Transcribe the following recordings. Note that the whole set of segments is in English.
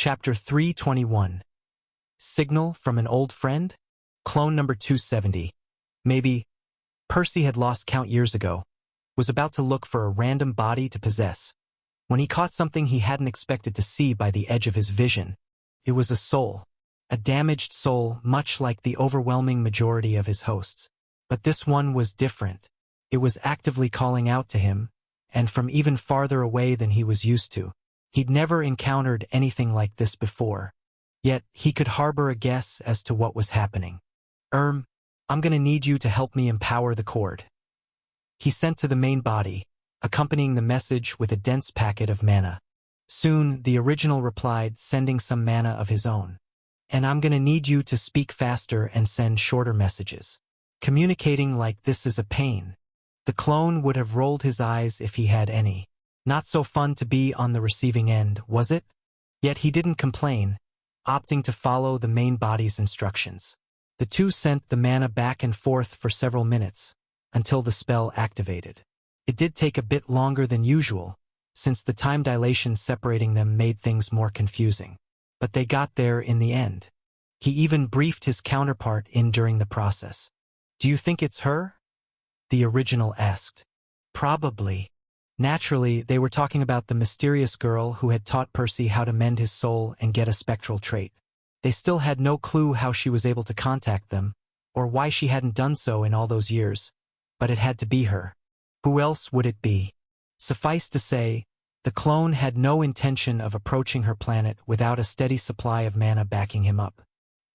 Chapter 321. Signal from an old friend? Clone number 270. Maybe. Percy had lost count years ago. Was about to look for a random body to possess, when he caught something he hadn't expected to see by the edge of his vision. It was a soul. A damaged soul, much like the overwhelming majority of his hosts. But this one was different. It was actively calling out to him, and from even farther away than he was used to. He'd never encountered anything like this before. Yet, he could harbor a guess as to what was happening. I'm gonna need you to help me empower the cord. He sent to the main body, accompanying the message with a dense packet of mana. Soon, the original replied, sending some mana of his own. And I'm gonna need you to speak faster and send shorter messages. Communicating like this is a pain. The clone would have rolled his eyes if he had any. Not so fun to be on the receiving end, was it? Yet he didn't complain, opting to follow the main body's instructions. The two sent the mana back and forth for several minutes, until the spell activated. It did take a bit longer than usual, since the time dilation separating them made things more confusing. But they got there in the end. He even briefed his counterpart in during the process. "Do you think it's her?" the original asked. "Probably." Naturally, they were talking about the mysterious girl who had taught Percy how to mend his soul and get a spectral trait. They still had no clue how she was able to contact them, or why she hadn't done so in all those years, but it had to be her. Who else would it be? Suffice to say, the clone had no intention of approaching her planet without a steady supply of mana backing him up.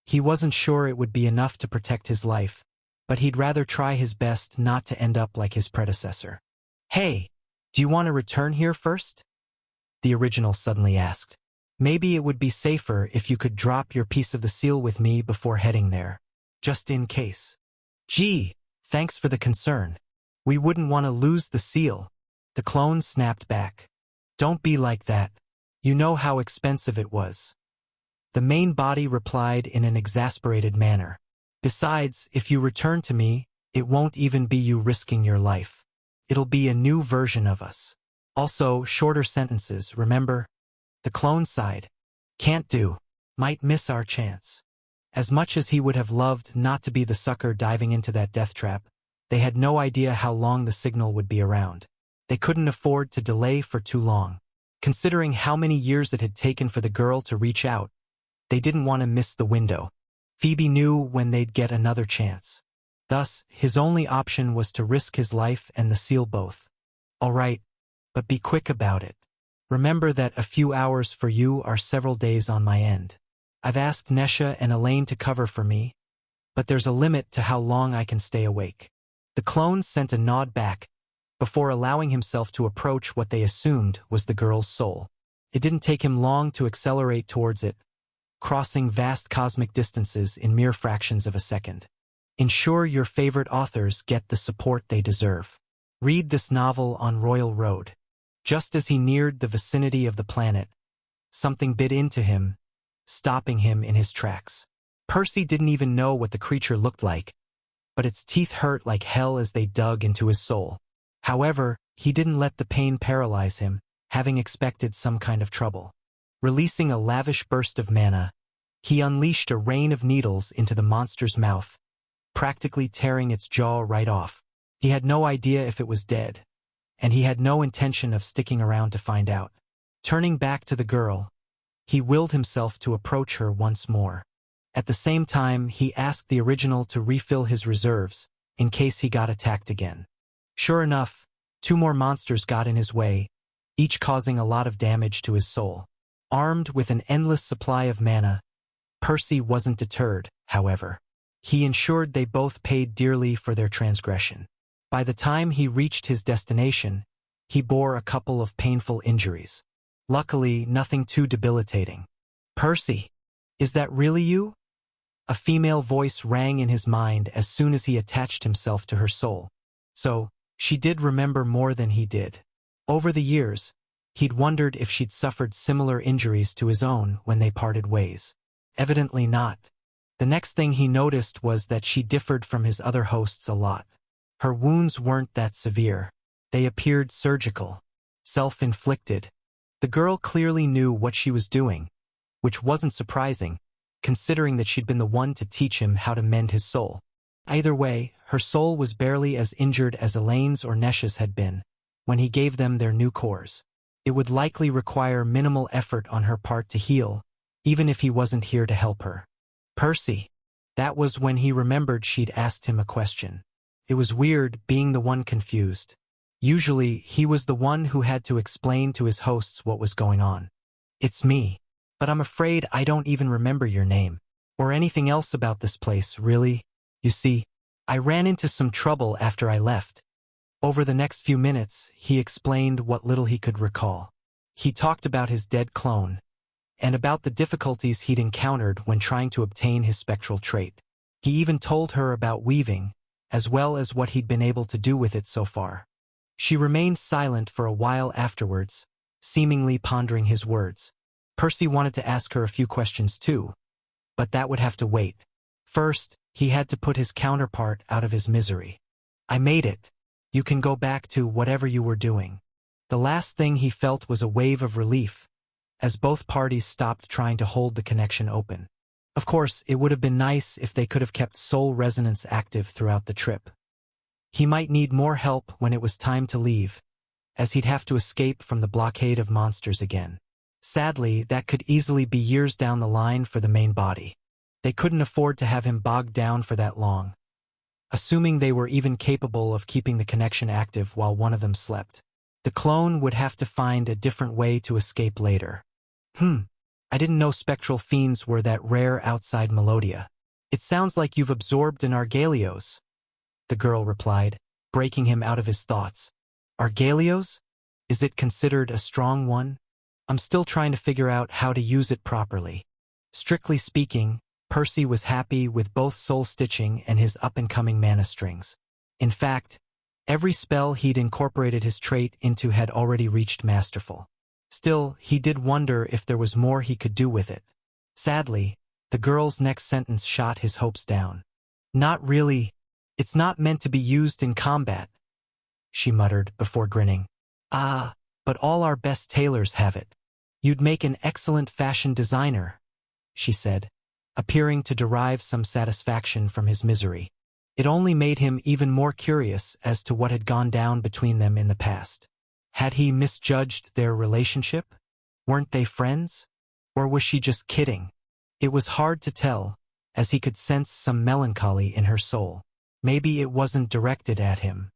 He wasn't sure it would be enough to protect his life, but he'd rather try his best not to end up like his predecessor. "Hey! Do you want to return here first?" the original suddenly asked. "Maybe it would be safer if you could drop your piece of the seal with me before heading there. Just in case." "Gee, thanks for the concern. We wouldn't want to lose the seal." The clone snapped back. "Don't be like that. You know how expensive it was." The main body replied in an exasperated manner. "Besides, if you return to me, it won't even be you risking your life. It'll be a new version of us. Also, shorter sentences, remember?" The clone sighed. "Can't do. Might miss our chance." As much as he would have loved not to be the sucker diving into that death trap, they had no idea how long the signal would be around. They couldn't afford to delay for too long. Considering how many years it had taken for the girl to reach out, they didn't want to miss the window. Phoebe knew when they'd get another chance. Thus, his only option was to risk his life and the seal both. "All right, but be quick about it. Remember that a few hours for you are several days on my end. I've asked Nesha and Elaine to cover for me, but there's a limit to how long I can stay awake." The clone sent a nod back, before allowing himself to approach what they assumed was the girl's soul. It didn't take him long to accelerate towards it, crossing vast cosmic distances in mere fractions of a second. Ensure your favorite authors get the support they deserve. Read this novel on Royal Road. Just as he neared the vicinity of the planet, something bit into him, stopping him in his tracks. Percy didn't even know what the creature looked like, but its teeth hurt like hell as they dug into his soul. However, he didn't let the pain paralyze him, having expected some kind of trouble. Releasing a lavish burst of mana, he unleashed a rain of needles into the monster's mouth, practically tearing its jaw right off. He had no idea if it was dead, and he had no intention of sticking around to find out. Turning back to the girl, he willed himself to approach her once more. At the same time, he asked the original to refill his reserves, in case he got attacked again. Sure enough, 2 more monsters got in his way, each causing a lot of damage to his soul. Armed with an endless supply of mana, Percy wasn't deterred, however. He ensured they both paid dearly for their transgression. By the time he reached his destination, he bore a couple of painful injuries. Luckily, nothing too debilitating. "Percy, is that really you?" A female voice rang in his mind as soon as he attached himself to her soul. So, she did remember more than he did. Over the years, he'd wondered if she'd suffered similar injuries to his own when they parted ways. Evidently not. The next thing he noticed was that she differed from his other hosts a lot. Her wounds weren't that severe. They appeared surgical, self-inflicted. The girl clearly knew what she was doing, which wasn't surprising, considering that she'd been the one to teach him how to mend his soul. Either way, her soul was barely as injured as Elaine's or Nesh's had been when he gave them their new cores. It would likely require minimal effort on her part to heal, even if he wasn't here to help her. Percy. That was when he remembered she'd asked him a question. It was weird being the one confused. Usually, he was the one who had to explain to his hosts what was going on. It's me. But I'm afraid I don't even remember your name. Or anything else about this place, really. You see, I ran into some trouble after I left. Over the next few minutes, he explained what little he could recall. He talked about his dead clone, and about the difficulties he'd encountered when trying to obtain his spectral trait. He even told her about weaving, as well as what he'd been able to do with it so far. She remained silent for a while afterwards, seemingly pondering his words. Percy wanted to ask her a few questions too, but that would have to wait. First, he had to put his counterpart out of his misery. I made it. You can go back to whatever you were doing. The last thing he felt was a wave of relief, as both parties stopped trying to hold the connection open. Of course, it would have been nice if they could have kept soul resonance active throughout the trip. He might need more help when it was time to leave, as he'd have to escape from the blockade of monsters again. Sadly, that could easily be years down the line for the main body. They couldn't afford to have him bogged down for that long, assuming they were even capable of keeping the connection active while one of them slept. The clone would have to find a different way to escape later. I didn't know spectral fiends were that rare outside Melodia. It sounds like you've absorbed an Argalios, the girl replied, breaking him out of his thoughts. Argalios? Is it considered a strong one? I'm still trying to figure out how to use it properly. Strictly speaking, Percy was happy with both soul stitching and his up-and-coming mana strings. In fact, every spell he'd incorporated his trait into had already reached masterful. Still, he did wonder if there was more he could do with it. Sadly, the girl's next sentence shot his hopes down. Not really. It's not meant to be used in combat, she muttered before grinning. Ah, but all our best tailors have it. You'd make an excellent fashion designer, she said, appearing to derive some satisfaction from his misery. It only made him even more curious as to what had gone down between them in the past. Had he misjudged their relationship? Weren't they friends? Or was she just kidding? It was hard to tell, as he could sense some melancholy in her soul. Maybe it wasn't directed at him.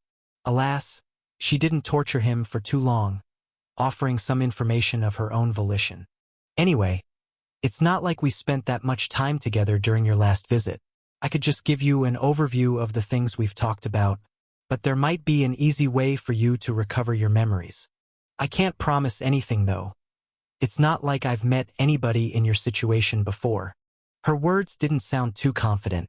Alas, she didn't torture him for too long, offering some information of her own volition. Anyway, it's not like we spent that much time together during your last visit. I could just give you an overview of the things we've talked about, but there might be an easy way for you to recover your memories. I can't promise anything, though. It's not like I've met anybody in your situation before. Her words didn't sound too confident,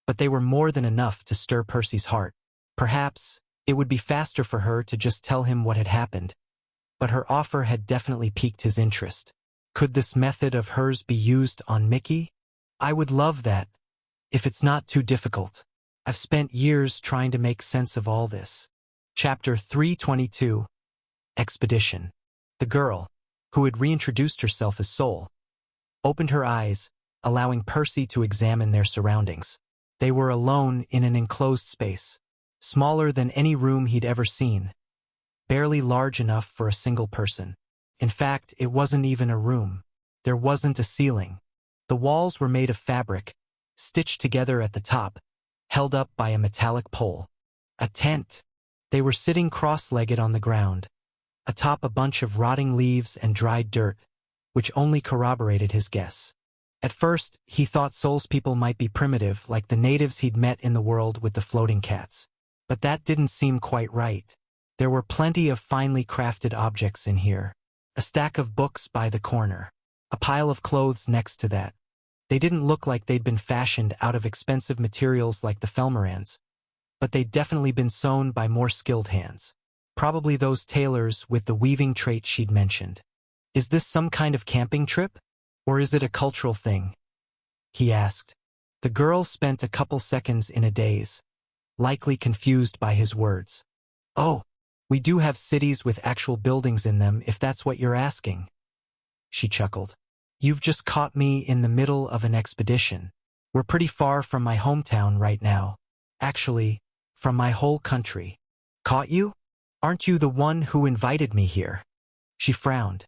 but they were more than enough to stir Percy's heart. Perhaps it would be faster for her to just tell him what had happened, but her offer had definitely piqued his interest. Could this method of hers be used on Mickey? I would love that, if it's not too difficult. I've spent years trying to make sense of all this. Chapter 322. Expedition. The girl, who had reintroduced herself as Soul, opened her eyes, allowing Percy to examine their surroundings. They were alone in an enclosed space, smaller than any room he'd ever seen, barely large enough for a single person. In fact, it wasn't even a room. There wasn't a ceiling. The walls were made of fabric, stitched together at the top, held up by a metallic pole. A tent. They were sitting cross-legged on the ground, atop a bunch of rotting leaves and dried dirt, which only corroborated his guess. At first, he thought Soul's people might be primitive, like the natives he'd met in the world with the floating cats. But that didn't seem quite right. There were plenty of finely crafted objects in here. A stack of books by the corner. A pile of clothes next to that. They didn't look like they'd been fashioned out of expensive materials like the Felmerans, but they'd definitely been sewn by more skilled hands. Probably those tailors with the weaving trait she'd mentioned. Is this some kind of camping trip? Or is it a cultural thing? He asked. The girl spent a couple seconds in a daze, likely confused by his words. Oh, we do have cities with actual buildings in them if that's what you're asking. She chuckled. You've just caught me in the middle of an expedition. We're pretty far from my hometown right now. Actually, from my whole country. Caught you? Aren't you the one who invited me here? She frowned.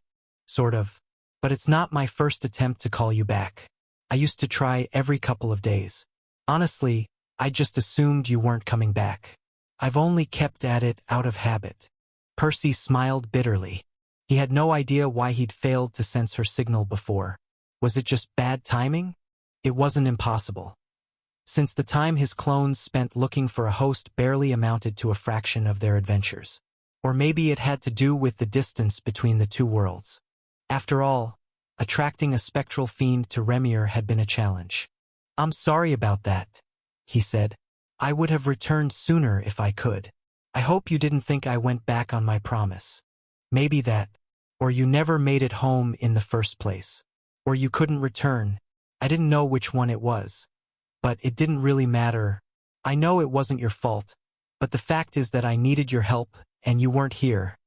Sort of. But it's not my first attempt to call you back. I used to try every couple of days. Honestly, I just assumed you weren't coming back. I've only kept at it out of habit. Percy smiled bitterly. He had no idea why he'd failed to sense her signal before. Was it just bad timing? It wasn't impossible. Since the time his clones spent looking for a host barely amounted to a fraction of their adventures. Or maybe it had to do with the distance between the two worlds. After all, attracting a spectral fiend to Remir had been a challenge. I'm sorry about that, he said. I would have returned sooner if I could. I hope you didn't think I went back on my promise. Maybe that, or you never made it home in the first place. Or you couldn't return. I didn't know which one it was. But it didn't really matter. I know it wasn't your fault, but the fact is that I needed your help, and you weren't here.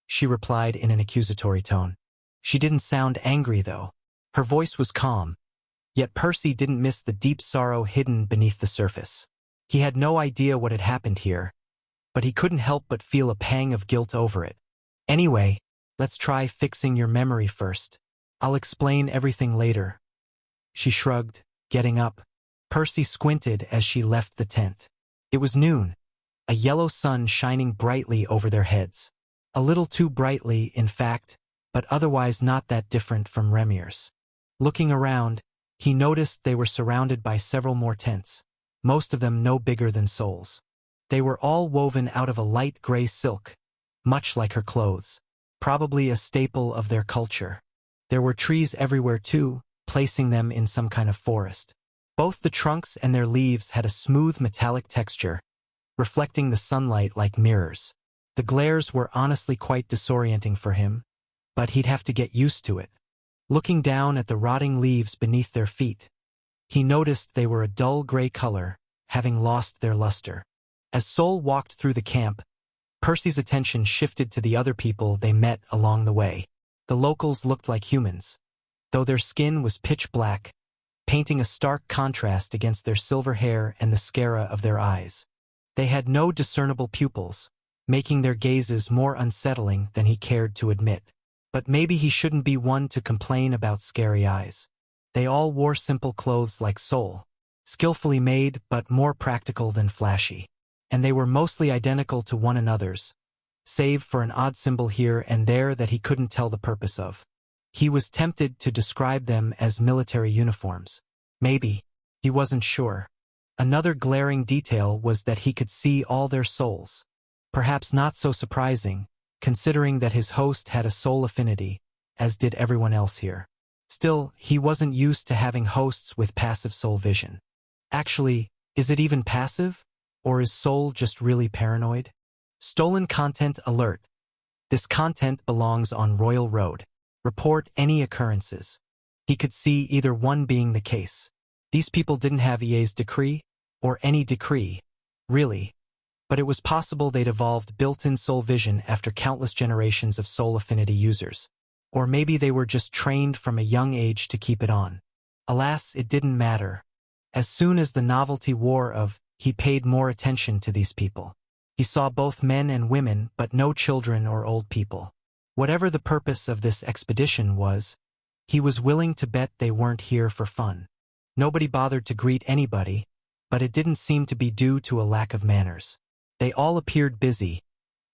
She replied in an accusatory tone. She didn't sound angry, though. Her voice was calm. Yet Percy didn't miss the deep sorrow hidden beneath the surface. He had no idea what had happened here, but he couldn't help but feel a pang of guilt over it. Anyway, let's try fixing your memory first. I'll explain everything later. She shrugged, getting up. Percy squinted as she left the tent. It was noon, a yellow sun shining brightly over their heads. A little too brightly, in fact, but otherwise not that different from Remir's. Looking around, he noticed they were surrounded by several more tents, most of them no bigger than souls. They were all woven out of a light gray silk, much like her clothes, probably a staple of their culture. There were trees everywhere too, placing them in some kind of forest. Both the trunks and their leaves had a smooth metallic texture, reflecting the sunlight like mirrors. The glares were honestly quite disorienting for him, but he'd have to get used to it. Looking down at the rotting leaves beneath their feet, he noticed they were a dull gray color, having lost their luster. As Sol walked through the camp, Percy's attention shifted to the other people they met along the way. The locals looked like humans, though their skin was pitch black, painting a stark contrast against their silver hair and the scara of their eyes. They had no discernible pupils, making their gazes more unsettling than he cared to admit. But maybe he shouldn't be one to complain about scary eyes. They all wore simple clothes like Sol, skillfully made but more practical than flashy. And they were mostly identical to one another's, save for an odd symbol here and there that he couldn't tell the purpose of. He was tempted to describe them as military uniforms. Maybe. He wasn't sure. Another glaring detail was that he could see all their souls. Perhaps not so surprising, considering that his host had a soul affinity, as did everyone else here. Still, he wasn't used to having hosts with passive soul vision. Actually, is it even passive? Or is Sol just really paranoid? Stolen content alert. This content belongs on Royal Road. Report any occurrences. He could see either one being the case. These people didn't have EA's decree, or any decree, really. But it was possible they'd evolved built-in soul vision after countless generations of soul affinity users. Or maybe they were just trained from a young age to keep it on. Alas, it didn't matter. As soon as the novelty wore off, he paid more attention to these people. He saw both men and women, but no children or old people. Whatever the purpose of this expedition was, he was willing to bet they weren't here for fun. Nobody bothered to greet anybody, but it didn't seem to be due to a lack of manners. They all appeared busy,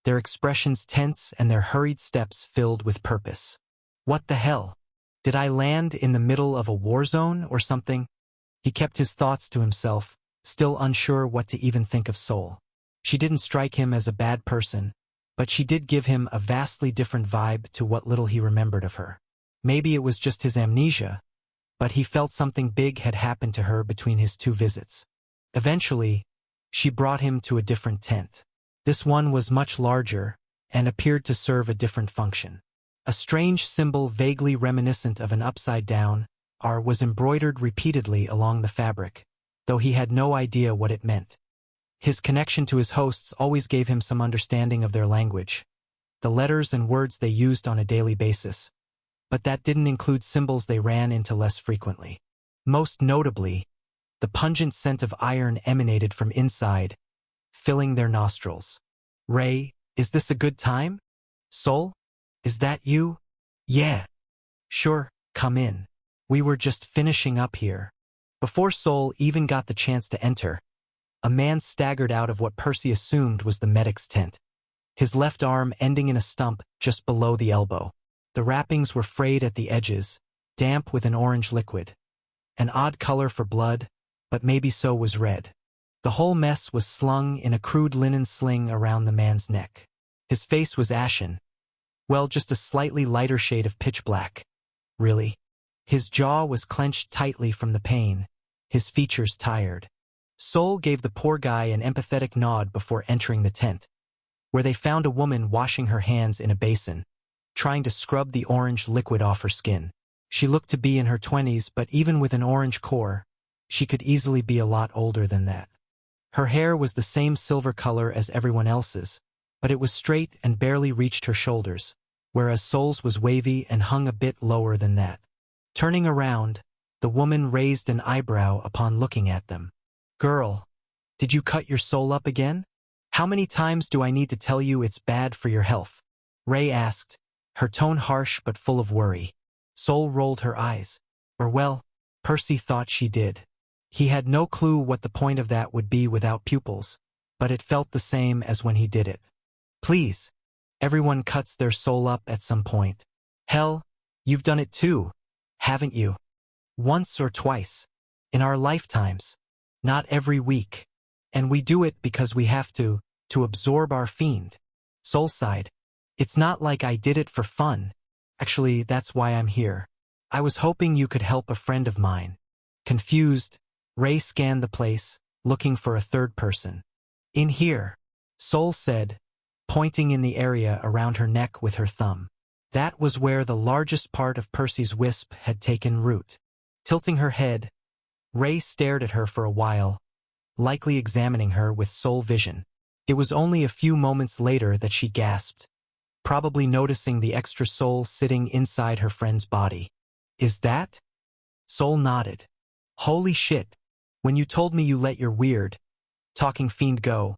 their expressions tense and their hurried steps filled with purpose. What the hell? Did I land in the middle of a war zone or something? He kept his thoughts to himself, still unsure what to even think of Sol. She didn't strike him as a bad person, but she did give him a vastly different vibe to what little he remembered of her. Maybe it was just his amnesia, but he felt something big had happened to her between his two visits. Eventually, she brought him to a different tent. This one was much larger and appeared to serve a different function. A strange symbol vaguely reminiscent of an upside-down R was embroidered repeatedly along the fabric, though he had no idea what it meant. His connection to his hosts always gave him some understanding of their language, the letters and words they used on a daily basis. but that didn't include symbols they ran into less frequently. Most notably, the pungent scent of iron emanated from inside, filling their nostrils. Ray, is this a good time? Sol? Is that you? Yeah. Sure, come in. We were just finishing up here. Before Sol even got the chance to enter, a man staggered out of what Percy assumed was the medic's tent, his left arm ending in a stump just below the elbow. The wrappings were frayed at the edges, damp with an orange liquid. An odd color for blood, but maybe so was red. The whole mess was slung in a crude linen sling around the man's neck. His face was ashen. Well, just a slightly lighter shade of pitch black. Really? His jaw was clenched tightly from the pain, his features tired. Sol gave the poor guy an empathetic nod before entering the tent, where they found a woman washing her hands in a basin, trying to scrub the orange liquid off her skin. She looked to be in her 20s, but even with an orange core, she could easily be a lot older than that. Her hair was the same silver color as everyone else's, but it was straight and barely reached her shoulders, whereas Sol's was wavy and hung a bit lower than that. Turning around, the woman raised an eyebrow upon looking at them. Girl, did you cut your Sol up again? How many times do I need to tell you it's bad for your health? Ray asked, her tone harsh but full of worry. Sol rolled her eyes. Or well, Percy thought she did. He had no clue what the point of that would be without pupils, but it felt the same as when he did it. Please. Everyone cuts their Sol up at some point. Hell, you've done it too, haven't you? Once or twice. In our lifetimes. Not every week. And we do it because we have to absorb our fiend. Sol sighed. It's not like I did it for fun. Actually, that's why I'm here. I was hoping you could help a friend of mine. Confused, Ray scanned the place, looking for a third person. In here, Sol said, pointing in the area around her neck with her thumb. That was where the largest part of Percy's wisp had taken root. Tilting her head, Ray stared at her for a while, likely examining her with Sol vision. It was only a few moments later that she gasped, probably noticing the extra Sol sitting inside her friend's body. Is that? Sol nodded. Holy shit. When you told me you let your weird, talking fiend go,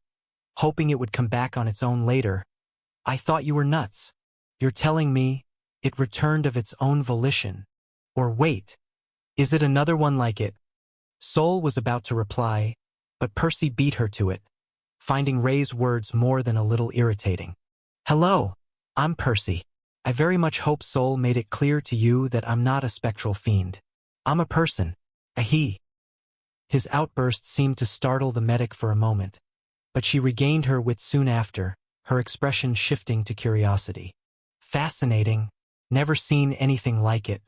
hoping it would come back on its own later, I thought you were nuts. You're telling me it returned of its own volition. Or wait, is it another one like it? Sol was about to reply, but Percy beat her to it, finding Ray's words more than a little irritating. Hello, I'm Percy. I very much hope Sol made it clear to you that I'm not a spectral fiend. I'm a person, a he. His outburst seemed to startle the medic for a moment, but she regained her wit soon after, her expression shifting to curiosity. Fascinating. Never seen anything like it.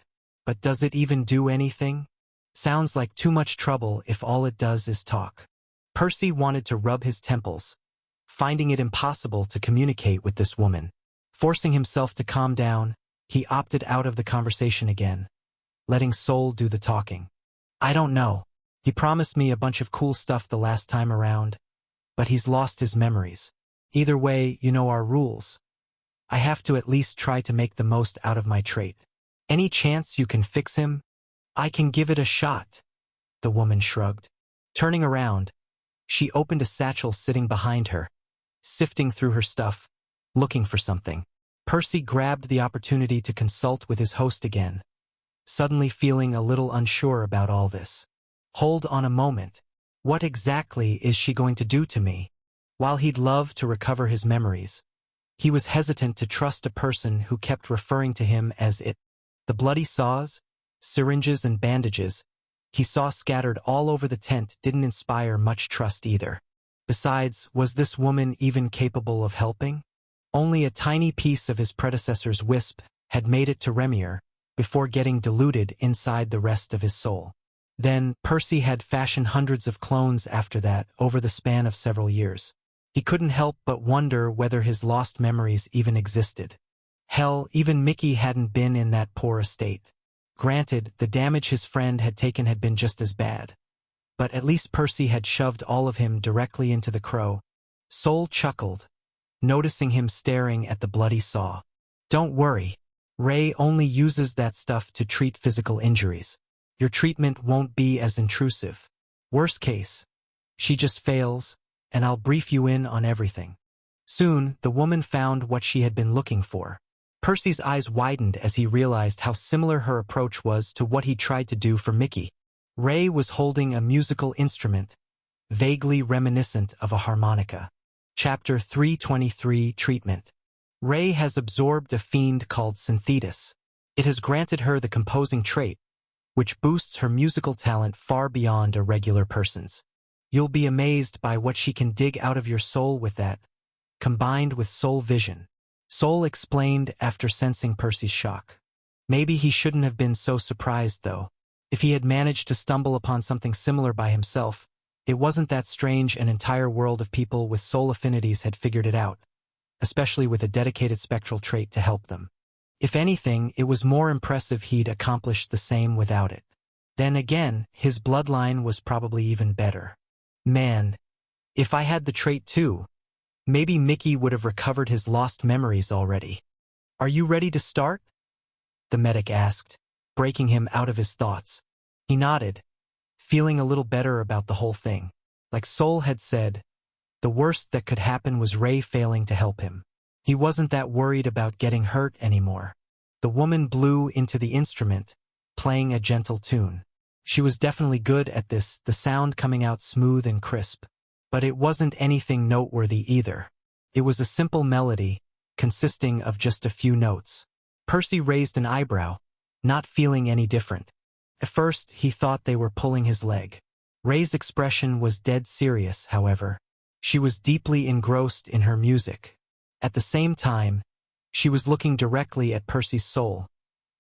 But does it even do anything? Sounds like too much trouble if all it does is talk. Percy wanted to rub his temples, finding it impossible to communicate with this woman. Forcing himself to calm down, he opted out of the conversation again, letting Sol do the talking. I don't know. He promised me a bunch of cool stuff the last time around, but he's lost his memories. Either way, you know our rules. I have to at least try to make the most out of my trait. Any chance you can fix him? I can give it a shot. The woman shrugged. Turning around, she opened a satchel sitting behind her, sifting through her stuff, looking for something. Percy grabbed the opportunity to consult with his host again, suddenly feeling a little unsure about all this. Hold on a moment. What exactly is she going to do to me? While he'd love to recover his memories, he was hesitant to trust a person who kept referring to him as it. The bloody saws, syringes and bandages he saw scattered all over the tent didn't inspire much trust either. Besides, was this woman even capable of helping? Only a tiny piece of his predecessor's wisp had made it to Remier before getting diluted inside the rest of his soul. Then, Percy had fashioned hundreds of clones after that over the span of several years. He couldn't help but wonder whether his lost memories even existed. Hell, even Mickey hadn't been in that poor a state. Granted, the damage his friend had taken had been just as bad. But at least Percy had shoved all of him directly into the crow. Sol chuckled, noticing him staring at the bloody saw. Don't worry. Ray only uses that stuff to treat physical injuries. Your treatment won't be as intrusive. Worst case, she just fails, and I'll brief you in on everything. Soon, the woman found what she had been looking for. Percy's eyes widened as he realized how similar her approach was to what he tried to do for Mickey. Ray was holding a musical instrument, vaguely reminiscent of a harmonica. Chapter 323 Treatment. Ray has absorbed a fiend called Synthetis. It has granted her the composing trait, which boosts her musical talent far beyond a regular person's. You'll be amazed by what she can dig out of your soul with that, combined with soul vision. Soul explained after sensing Percy's shock. Maybe he shouldn't have been so surprised, though. If he had managed to stumble upon something similar by himself, it wasn't that strange. An entire world of people with soul affinities had figured it out, especially with a dedicated spectral trait to help them. If anything, it was more impressive he'd accomplished the same without it. Then again, his bloodline was probably even better. Man, if I had the trait too, maybe Mickey would have recovered his lost memories already. Are you ready to start? The medic asked, breaking him out of his thoughts. He nodded, feeling a little better about the whole thing. Like Soul had said, the worst that could happen was Ray failing to help him. He wasn't that worried about getting hurt anymore. The woman blew into the instrument, playing a gentle tune. She was definitely good at this, the sound coming out smooth and crisp. But it wasn't anything noteworthy either. It was a simple melody, consisting of just a few notes. Percy raised an eyebrow, not feeling any different. At first, he thought they were pulling his leg. Ray's expression was dead serious, however. She was deeply engrossed in her music. At the same time, she was looking directly at Percy's soul,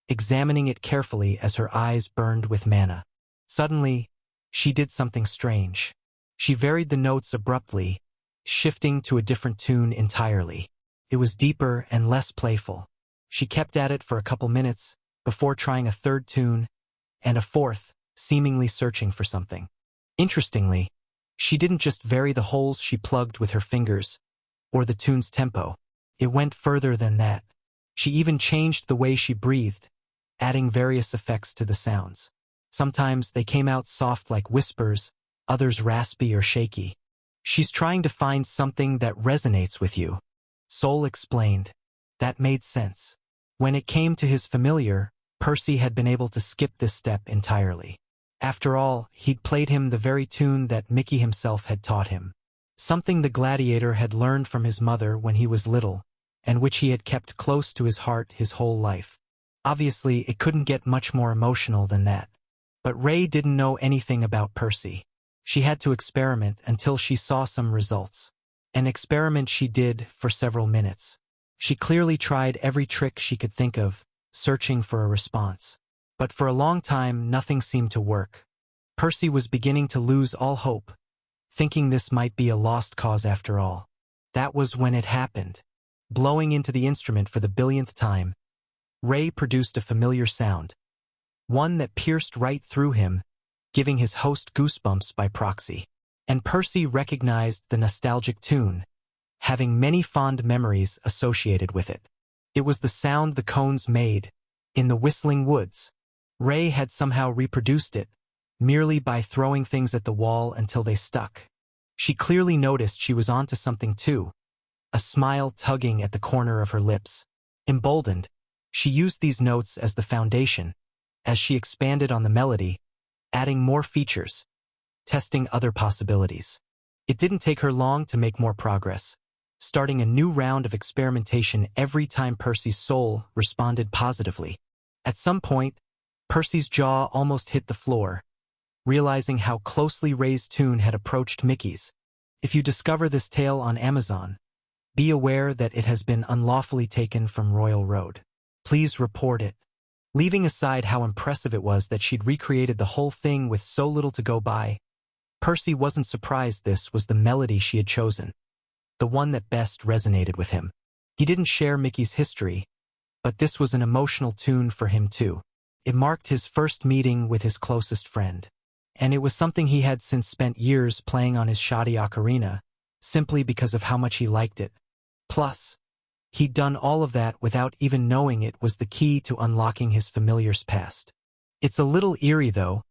examining it carefully as her eyes burned with mana. Suddenly, she did something strange. She varied the notes abruptly, shifting to a different tune entirely. It was deeper and less playful. She kept at it for a couple minutes, before trying a third tune, and a fourth, seemingly searching for something. Interestingly, she didn't just vary the holes she plugged with her fingers, or the tune's tempo. It went further than that. She even changed the way she breathed, adding various effects to the sounds. Sometimes they came out soft like whispers, others raspy or shaky. She's trying to find something that resonates with you, Soul explained. That made sense. When it came to his familiar, Percy had been able to skip this step entirely. After all, he'd played him the very tune that Mickey himself had taught him. Something the gladiator had learned from his mother when he was little, and which he had kept close to his heart his whole life. Obviously, it couldn't get much more emotional than that. But Ray didn't know anything about Percy. She had to experiment until she saw some results. An experiment she did for several minutes. She clearly tried every trick she could think of, searching for a response. But for a long time, nothing seemed to work. Percy was beginning to lose all hope, thinking this might be a lost cause after all. That was when it happened. Blowing into the instrument for the billionth time, Ray produced a familiar sound, one that pierced right through him, giving his host goosebumps by proxy. And Percy recognized the nostalgic tune, having many fond memories associated with it. It was the sound the cones made in the Whistling Woods. Ray had somehow reproduced it, merely by throwing things at the wall until they stuck. She clearly noticed she was onto something too, a smile tugging at the corner of her lips. Emboldened, she used these notes as the foundation, as she expanded on the melody, adding more features, testing other possibilities. It didn't take her long to make more progress, starting a new round of experimentation every time Percy's soul responded positively. At some point, Percy's jaw almost hit the floor, realizing how closely Ray's tune had approached Mickey's. If you discover this tale on Amazon, be aware that it has been unlawfully taken from Royal Road. Please report it. Leaving aside how impressive it was that she'd recreated the whole thing with so little to go by, Percy wasn't surprised this was the melody she had chosen, the one that best resonated with him. He didn't share Mickey's history, but this was an emotional tune for him too. It marked his first meeting with his closest friend, and it was something he had since spent years playing on his shoddy ocarina, simply because of how much he liked it. Plus, He'd done all of that without even knowing it was the key to unlocking his familiar's past. It's a little eerie, though,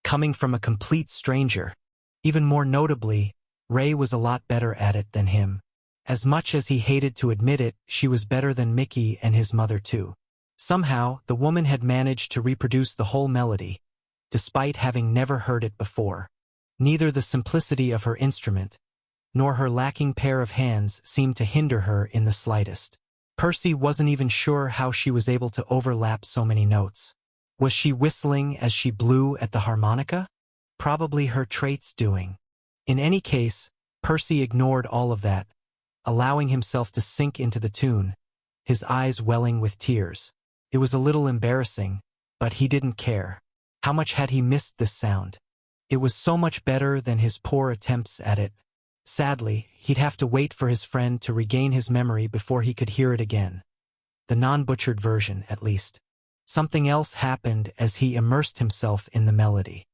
coming from a complete stranger. Even more notably, Ray was a lot better at it than him. As much as he hated to admit it, she was better than Mickey and his mother too. Somehow, the woman had managed to reproduce the whole melody, despite having never heard it before. Neither the simplicity of her instrument, nor her lacking pair of hands seemed to hinder her in the slightest. Percy wasn't even sure how she was able to overlap so many notes. Was she whistling as she blew at the harmonica? Probably her traits doing. In any case, Percy ignored all of that, allowing himself to sink into the tune, his eyes welling with tears. It was a little embarrassing, but he didn't care. How much had he missed this sound? It was so much better than his poor attempts at it. Sadly, he'd have to wait for his friend to regain his memory before he could hear it again. The non-butchered version, at least. Something else happened as he immersed himself in the melody.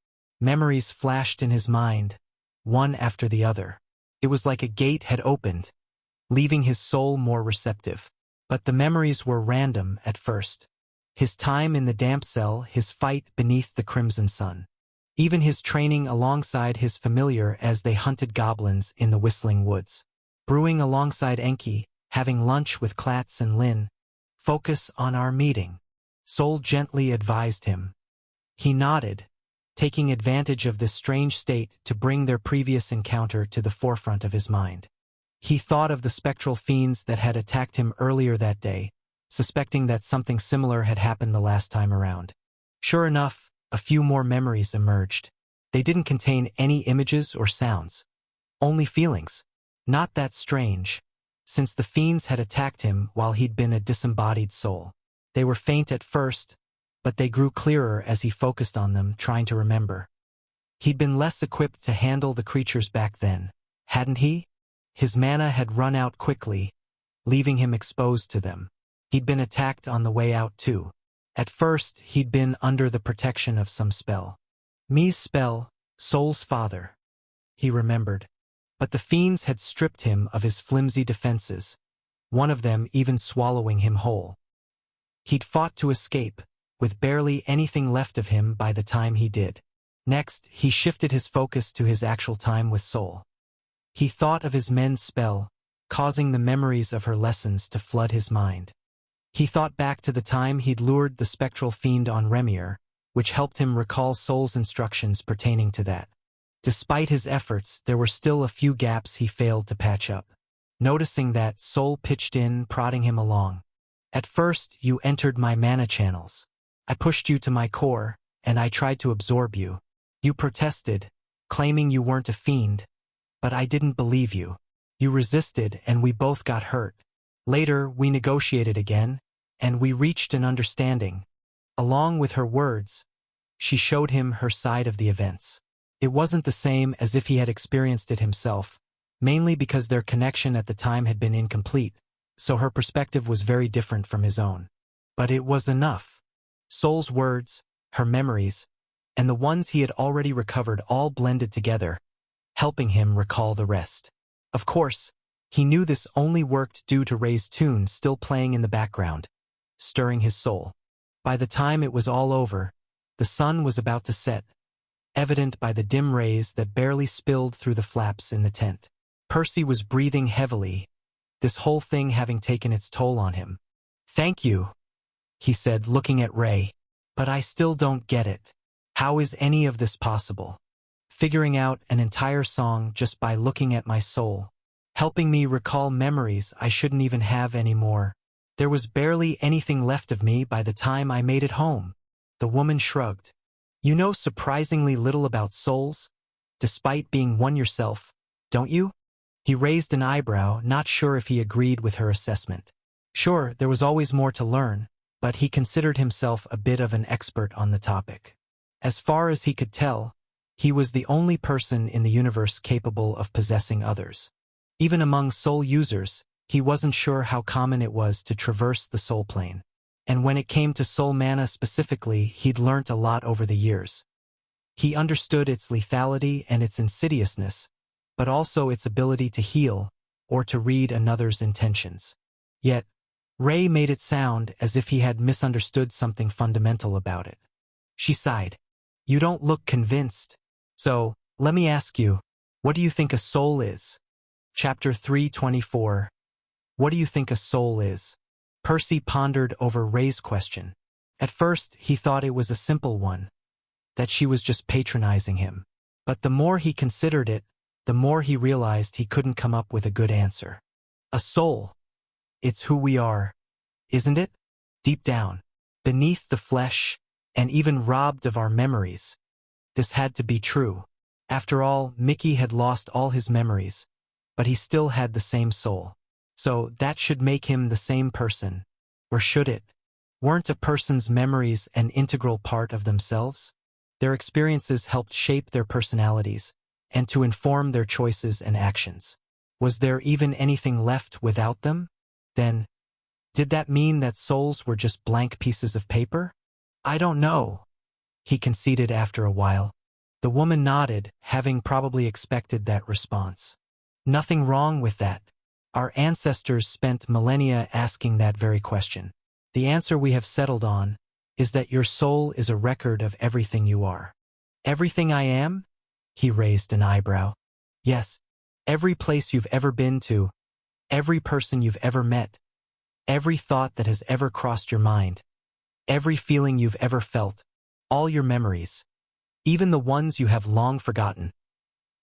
Memories flashed in his mind, one after the other. It was like a gate had opened, leaving his soul more receptive. But the memories were random at first. His time in the damp cell, his fight beneath the crimson sun. Even his training alongside his familiar as they hunted goblins in the Whistling Woods. Brewing alongside Enki, having lunch with Klatz and Lin. Focus on our meeting, Sol gently advised him. He nodded, taking advantage of this strange state to bring their previous encounter to the forefront of his mind. He thought of the spectral fiends that had attacked him earlier that day, suspecting that something similar had happened the last time around. Sure enough, a few more memories emerged. They didn't contain any images or sounds. Only feelings. Not that strange, since the fiends had attacked him while he'd been a disembodied soul. They were faint at first, but they grew clearer as he focused on them, trying to remember. He'd been less equipped to handle the creatures back then, hadn't he? His mana had run out quickly, leaving him exposed to them. He'd been attacked on the way out too. At first, he'd been under the protection of some spell. Mi's spell, Sol's father. He remembered. But the fiends had stripped him of his flimsy defenses, one of them even swallowing him whole. He'd fought to escape, with barely anything left of him by the time he did. Next, he shifted his focus to his actual time with Sol. He thought of his men's spell, causing the memories of her lessons to flood his mind. He thought back to the time he'd lured the spectral fiend on Remir, which helped him recall Sol's instructions pertaining to that. Despite his efforts, there were still a few gaps he failed to patch up. Noticing that, Sol pitched in, prodding him along. At first, you entered my mana channels. I pushed you to my core, and I tried to absorb you. You protested, claiming you weren't a fiend. But I didn't believe you. You resisted, and we both got hurt. Later, we negotiated again, and we reached an understanding. Along with her words, she showed him her side of the events. It wasn't the same as if he had experienced it himself, mainly because their connection at the time had been incomplete, so her perspective was very different from his own. But it was enough. Sol's words, her memories, and the ones he had already recovered all blended together, helping him recall the rest. Of course, he knew this only worked due to Ray's tune still playing in the background, stirring his soul. By the time it was all over, the sun was about to set, evident by the dim rays that barely spilled through the flaps in the tent. Percy was breathing heavily, this whole thing having taken its toll on him. "Thank you," he said, looking at Ray. "But I still don't get it. How is any of this possible? Figuring out an entire song just by looking at my soul, helping me recall memories I shouldn't even have anymore. There was barely anything left of me by the time I made it home." The woman shrugged. "You know surprisingly little about souls, despite being one yourself, don't you?" He raised an eyebrow, not sure if he agreed with her assessment. Sure, there was always more to learn, but he considered himself a bit of an expert on the topic. As far as he could tell, he was the only person in the universe capable of possessing others. Even among soul users, he wasn't sure how common it was to traverse the soul plane. And when it came to soul mana specifically, he'd learnt a lot over the years. He understood its lethality and its insidiousness, but also its ability to heal, or to read another's intentions. Yet, Ray made it sound as if he had misunderstood something fundamental about it. She sighed. You don't look convinced. So, let me ask you, what do you think a soul is? Chapter 324. What do you think a soul is? Percy pondered over Ray's question. At first, he thought it was a simple one, that she was just patronizing him. But the more he considered it, the more he realized he couldn't come up with a good answer. A soul. It's who we are, isn't it? Deep down, beneath the flesh, and even robbed of our memories. This had to be true. After all, Mickey had lost all his memories, but he still had the same soul. So that should make him the same person. Or should it? Weren't a person's memories an integral part of themselves? Their experiences helped shape their personalities, and to inform their choices and actions. Was there even anything left without them? Then, did that mean that souls were just blank pieces of paper? I don't know, he conceded after a while. The woman nodded, having probably expected that response. Nothing wrong with that. Our ancestors spent millennia asking that very question. The answer we have settled on is that your soul is a record of everything you are. Everything I am? He raised an eyebrow. Yes, every place you've ever been to, every person you've ever met, every thought that has ever crossed your mind, every feeling you've ever felt, all your memories, even the ones you have long forgotten.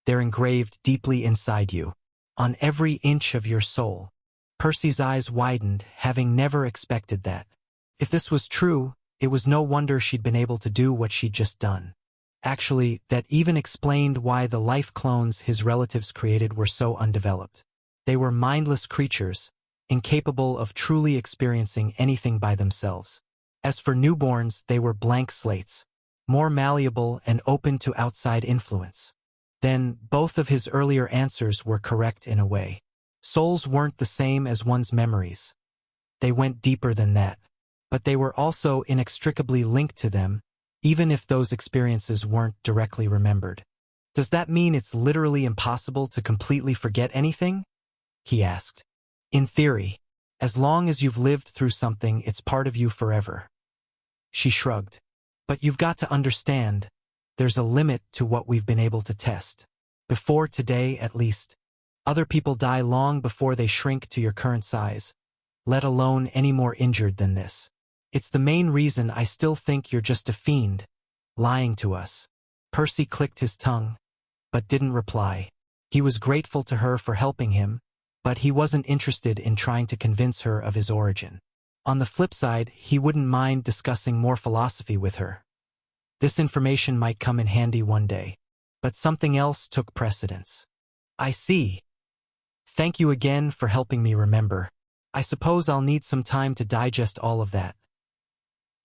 They're engraved deeply inside you, on every inch of your soul. Percy's eyes widened, having never expected that. If this was true, it was no wonder she'd been able to do what she'd just done. Actually, that even explained why the life clones his relatives created were so undeveloped. They were mindless creatures, incapable of truly experiencing anything by themselves. As for newborns, they were blank slates, more malleable and open to outside influence. Then, both of his earlier answers were correct in a way. Souls weren't the same as one's memories. They went deeper than that. But they were also inextricably linked to them, even if those experiences weren't directly remembered. Does that mean it's literally impossible to completely forget anything? He asked. In theory, as long as you've lived through something, it's part of you forever. She shrugged. But you've got to understand, there's a limit to what we've been able to test. Before today, at least, other people die long before they shrink to your current size, let alone any more injured than this. It's the main reason I still think you're just a fiend, lying to us. Percy clicked his tongue, but didn't reply. He was grateful to her for helping him, but he wasn't interested in trying to convince her of his origin. On the flip side, he wouldn't mind discussing more philosophy with her. This information might come in handy one day, but something else took precedence. I see. Thank you again for helping me remember. I suppose I'll need some time to digest all of that,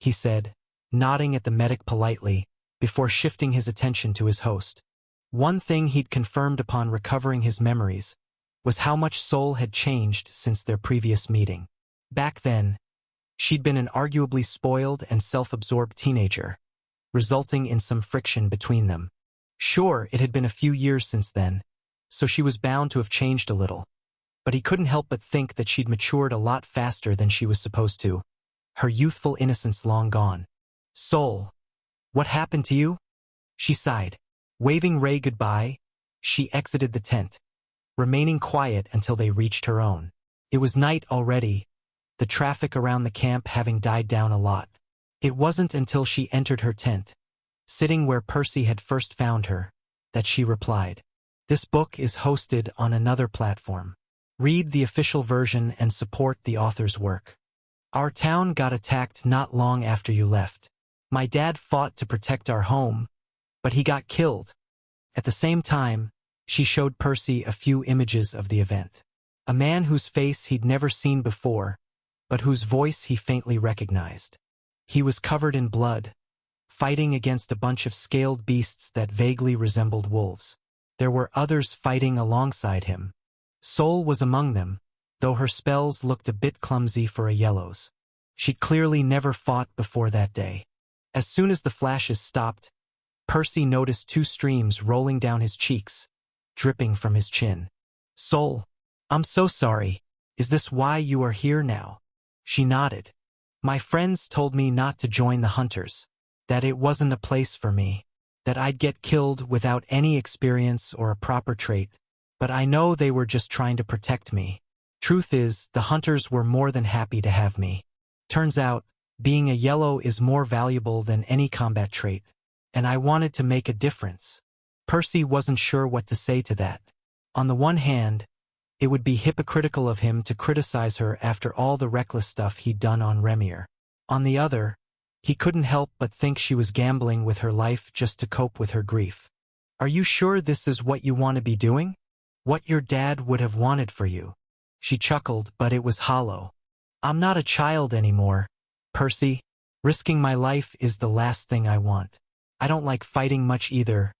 he said, nodding at the medic politely, before shifting his attention to his host. One thing he'd confirmed upon recovering his memories was how much Soul had changed since their previous meeting. Back then, she'd been an arguably spoiled and self-absorbed teenager, resulting in some friction between them. Sure, it had been a few years since then, so she was bound to have changed a little. But he couldn't help but think that she'd matured a lot faster than she was supposed to, her youthful innocence long gone. Soul, what happened to you? She sighed. Waving Ray goodbye, she exited the tent, remaining quiet until they reached her own. It was night already, the traffic around the camp having died down a lot. It wasn't until she entered her tent, sitting where Percy had first found her, that she replied. This book is hosted on another platform. Read the official version and support the author's work. Our town got attacked not long after you left. My dad fought to protect our home, but he got killed. At the same time, she showed Percy a few images of the event. A man whose face he'd never seen before, but whose voice he faintly recognized. He was covered in blood, fighting against a bunch of scaled beasts that vaguely resembled wolves. There were others fighting alongside him. Soul was among them, though her spells looked a bit clumsy for a Yellows. She'd clearly never fought before that day. As soon as the flashes stopped, Percy noticed two streams rolling down his cheeks, dripping from his chin. Soul, I'm so sorry. Is this why you are here now? She nodded. My friends told me not to join the hunters, that it wasn't a place for me, that I'd get killed without any experience or a proper trait, but I know they were just trying to protect me. Truth is, the hunters were more than happy to have me. Turns out, being a yellow is more valuable than any combat trait, and I wanted to make a difference. Percy wasn't sure what to say to that. On the one hand, it would be hypocritical of him to criticize her after all the reckless stuff he'd done on Remir. On the other, he couldn't help but think she was gambling with her life just to cope with her grief. Are you sure this is what you want to be doing? What your dad would have wanted for you? She chuckled, but it was hollow. I'm not a child anymore, Percy. Risking my life is the last thing I want. I don't like fighting much either.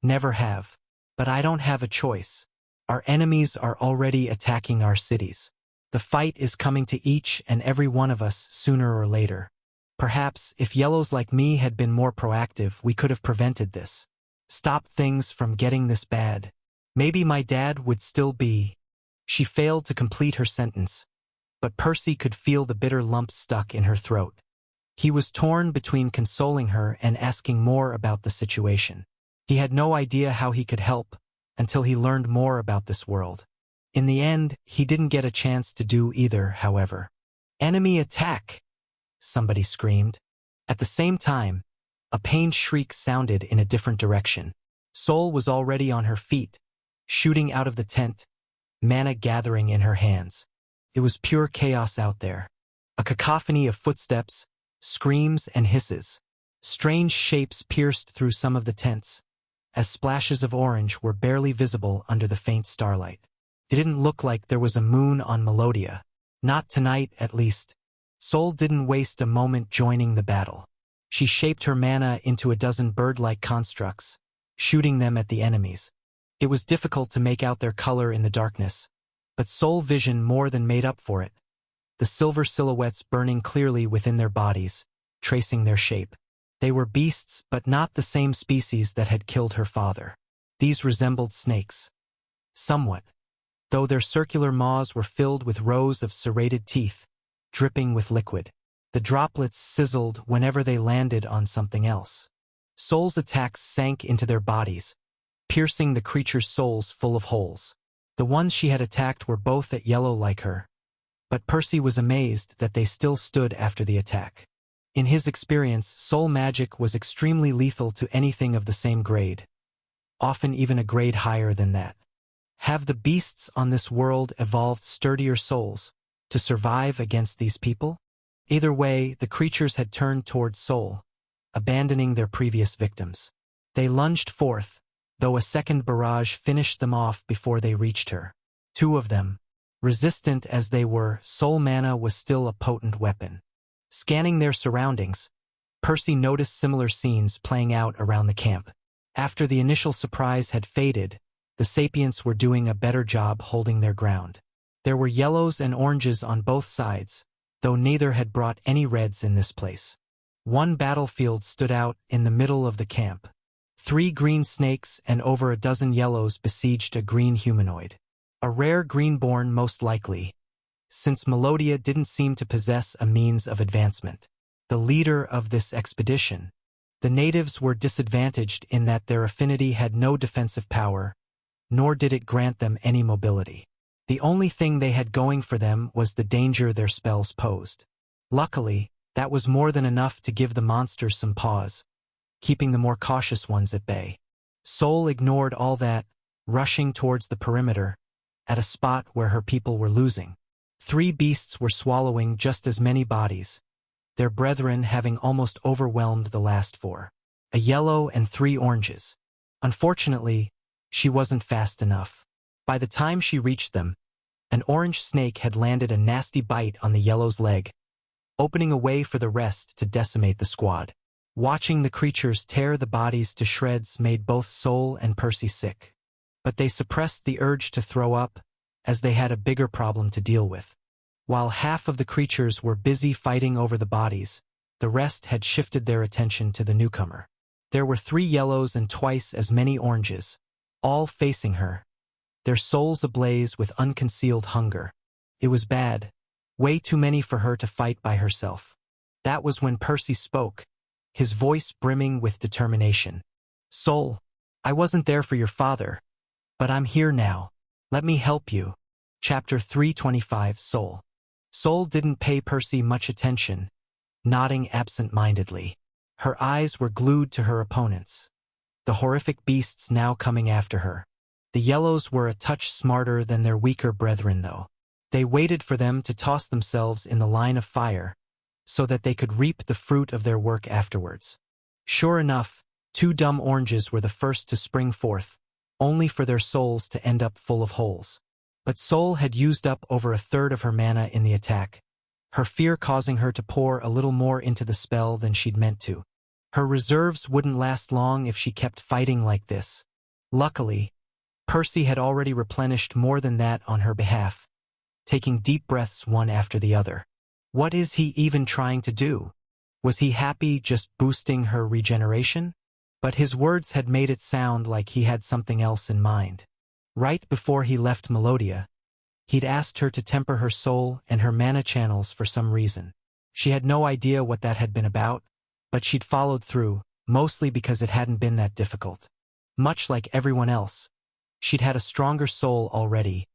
Never have. But I don't have a choice. Our enemies are already attacking our cities. The fight is coming to each and every one of us sooner or later. Perhaps, if yellows like me had been more proactive, we could have prevented this. Stop things from getting this bad. Maybe my dad would still be. She failed to complete her sentence, but Percy could feel the bitter lump stuck in her throat. He was torn between consoling her and asking more about the situation. He had no idea how he could help until he learned more about this world. In the end, he didn't get a chance to do either, however. Enemy attack! Somebody screamed. At the same time, a pained shriek sounded in a different direction. Sol was already on her feet, shooting out of the tent, mana gathering in her hands. It was pure chaos out there. A cacophony of footsteps, screams and hisses. Strange shapes pierced through some of the tents, as splashes of orange were barely visible under the faint starlight. It didn't look like there was a moon on Melodia. Not tonight, at least. Sol didn't waste a moment joining the battle. She shaped her mana into a dozen bird-like constructs, shooting them at the enemies. It was difficult to make out their color in the darkness, but Sol vision more than made up for it. The silver silhouettes burning clearly within their bodies, tracing their shape. They were beasts, but not the same species that had killed her father. These resembled snakes. Somewhat, though their circular maws were filled with rows of serrated teeth, dripping with liquid. The droplets sizzled whenever they landed on something else. Sol's attacks sank into their bodies, piercing the creature's souls full of holes. The ones she had attacked were both at yellow like her, but Percy was amazed that they still stood after the attack. In his experience, soul magic was extremely lethal to anything of the same grade, often even a grade higher than that. Have the beasts on this world evolved sturdier souls to survive against these people? Either way, the creatures had turned toward Sol, abandoning their previous victims. They lunged forth, though a second barrage finished them off before they reached her. Two of them, resistant as they were, soul mana was still a potent weapon. Scanning their surroundings, Percy noticed similar scenes playing out around the camp. After the initial surprise had faded, the sapients were doing a better job holding their ground. There were yellows and oranges on both sides, though neither had brought any reds in this place. One battlefield stood out in the middle of the camp. 3 green snakes and over a dozen yellows besieged a green humanoid. A rare greenborn most likely, since Melodia didn't seem to possess a means of advancement. The leader of this expedition. The natives were disadvantaged in that their affinity had no defensive power, nor did it grant them any mobility. The only thing they had going for them was the danger their spells posed. Luckily, that was more than enough to give the monsters some pause, keeping the more cautious ones at bay. Sol ignored all that, rushing towards the perimeter, at a spot where her people were losing. 3 beasts were swallowing just as many bodies, their brethren having almost overwhelmed the last 4. A yellow and 3 oranges. Unfortunately, she wasn't fast enough. By the time she reached them, an orange snake had landed a nasty bite on the yellow's leg, opening a way for the rest to decimate the squad. Watching the creatures tear the bodies to shreds made both Sol and Percy sick. But they suppressed the urge to throw up, as they had a bigger problem to deal with. While half of the creatures were busy fighting over the bodies, the rest had shifted their attention to the newcomer. There were 3 yellows and twice as many oranges, all facing her, their souls ablaze with unconcealed hunger. It was bad, Way too many for her to fight by herself. That was when Percy spoke, his voice brimming with determination. Soul, I wasn't there for your father, but I'm here now. Let me help you. Chapter 325 Soul. Soul didn't pay Percy much attention, nodding absent-mindedly. Her eyes were glued to her opponents, the horrific beasts now coming after her. The Yellows were a touch smarter than their weaker brethren, though. They waited for them to toss themselves in the line of fire, so that they could reap the fruit of their work afterwards. Sure enough, 2 dumb oranges were the first to spring forth, only for their souls to end up full of holes. But Soul had used up over a third of her mana in the attack, her fear causing her to pour a little more into the spell than she'd meant to. Her reserves wouldn't last long if she kept fighting like this. Luckily, Percy had already replenished more than that on her behalf, taking deep breaths one after the other. What is he even trying to do? Was he happy just boosting her regeneration? But his words had made it sound like he had something else in mind. Right before he left Melodia, he'd asked her to temper her soul and her mana channels for some reason. She had no idea what that had been about, but she'd followed through, mostly because it hadn't been that difficult. Much like everyone else, she'd had a stronger soul already,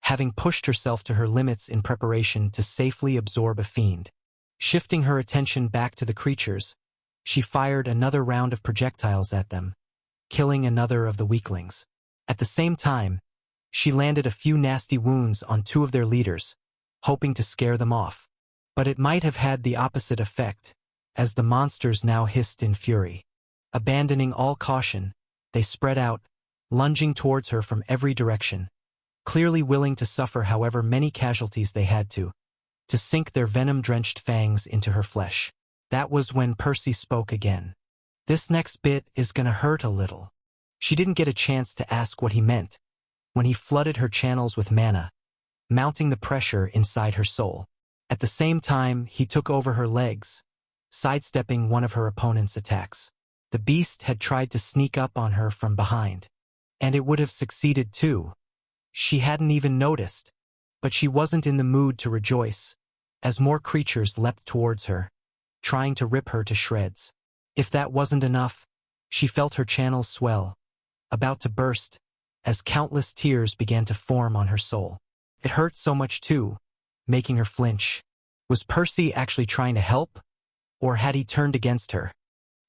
having pushed herself to her limits in preparation to safely absorb a fiend. Shifting her attention back to the creatures, she fired another round of projectiles at them, killing another of the weaklings. At the same time, she landed a few nasty wounds on 2 of their leaders, hoping to scare them off. But it might have had the opposite effect, as the monsters now hissed in fury. Abandoning all caution, they spread out, lunging towards her from every direction, clearly willing to suffer however many casualties they had to sink their venom-drenched fangs into her flesh. That was when Percy spoke again. This next bit is gonna hurt a little. She didn't get a chance to ask what he meant when he flooded her channels with mana, mounting the pressure inside her soul. At the same time, he took over her legs, sidestepping one of her opponent's attacks. The beast had tried to sneak up on her from behind, and it would have succeeded too. She hadn't even noticed, but she wasn't in the mood to rejoice, as more creatures leapt towards her, trying to rip her to shreds. If that wasn't enough, she felt her channels swell, about to burst, as countless tears began to form on her soul. It hurt so much too, making her flinch. Was Percy actually trying to help, or had he turned against her?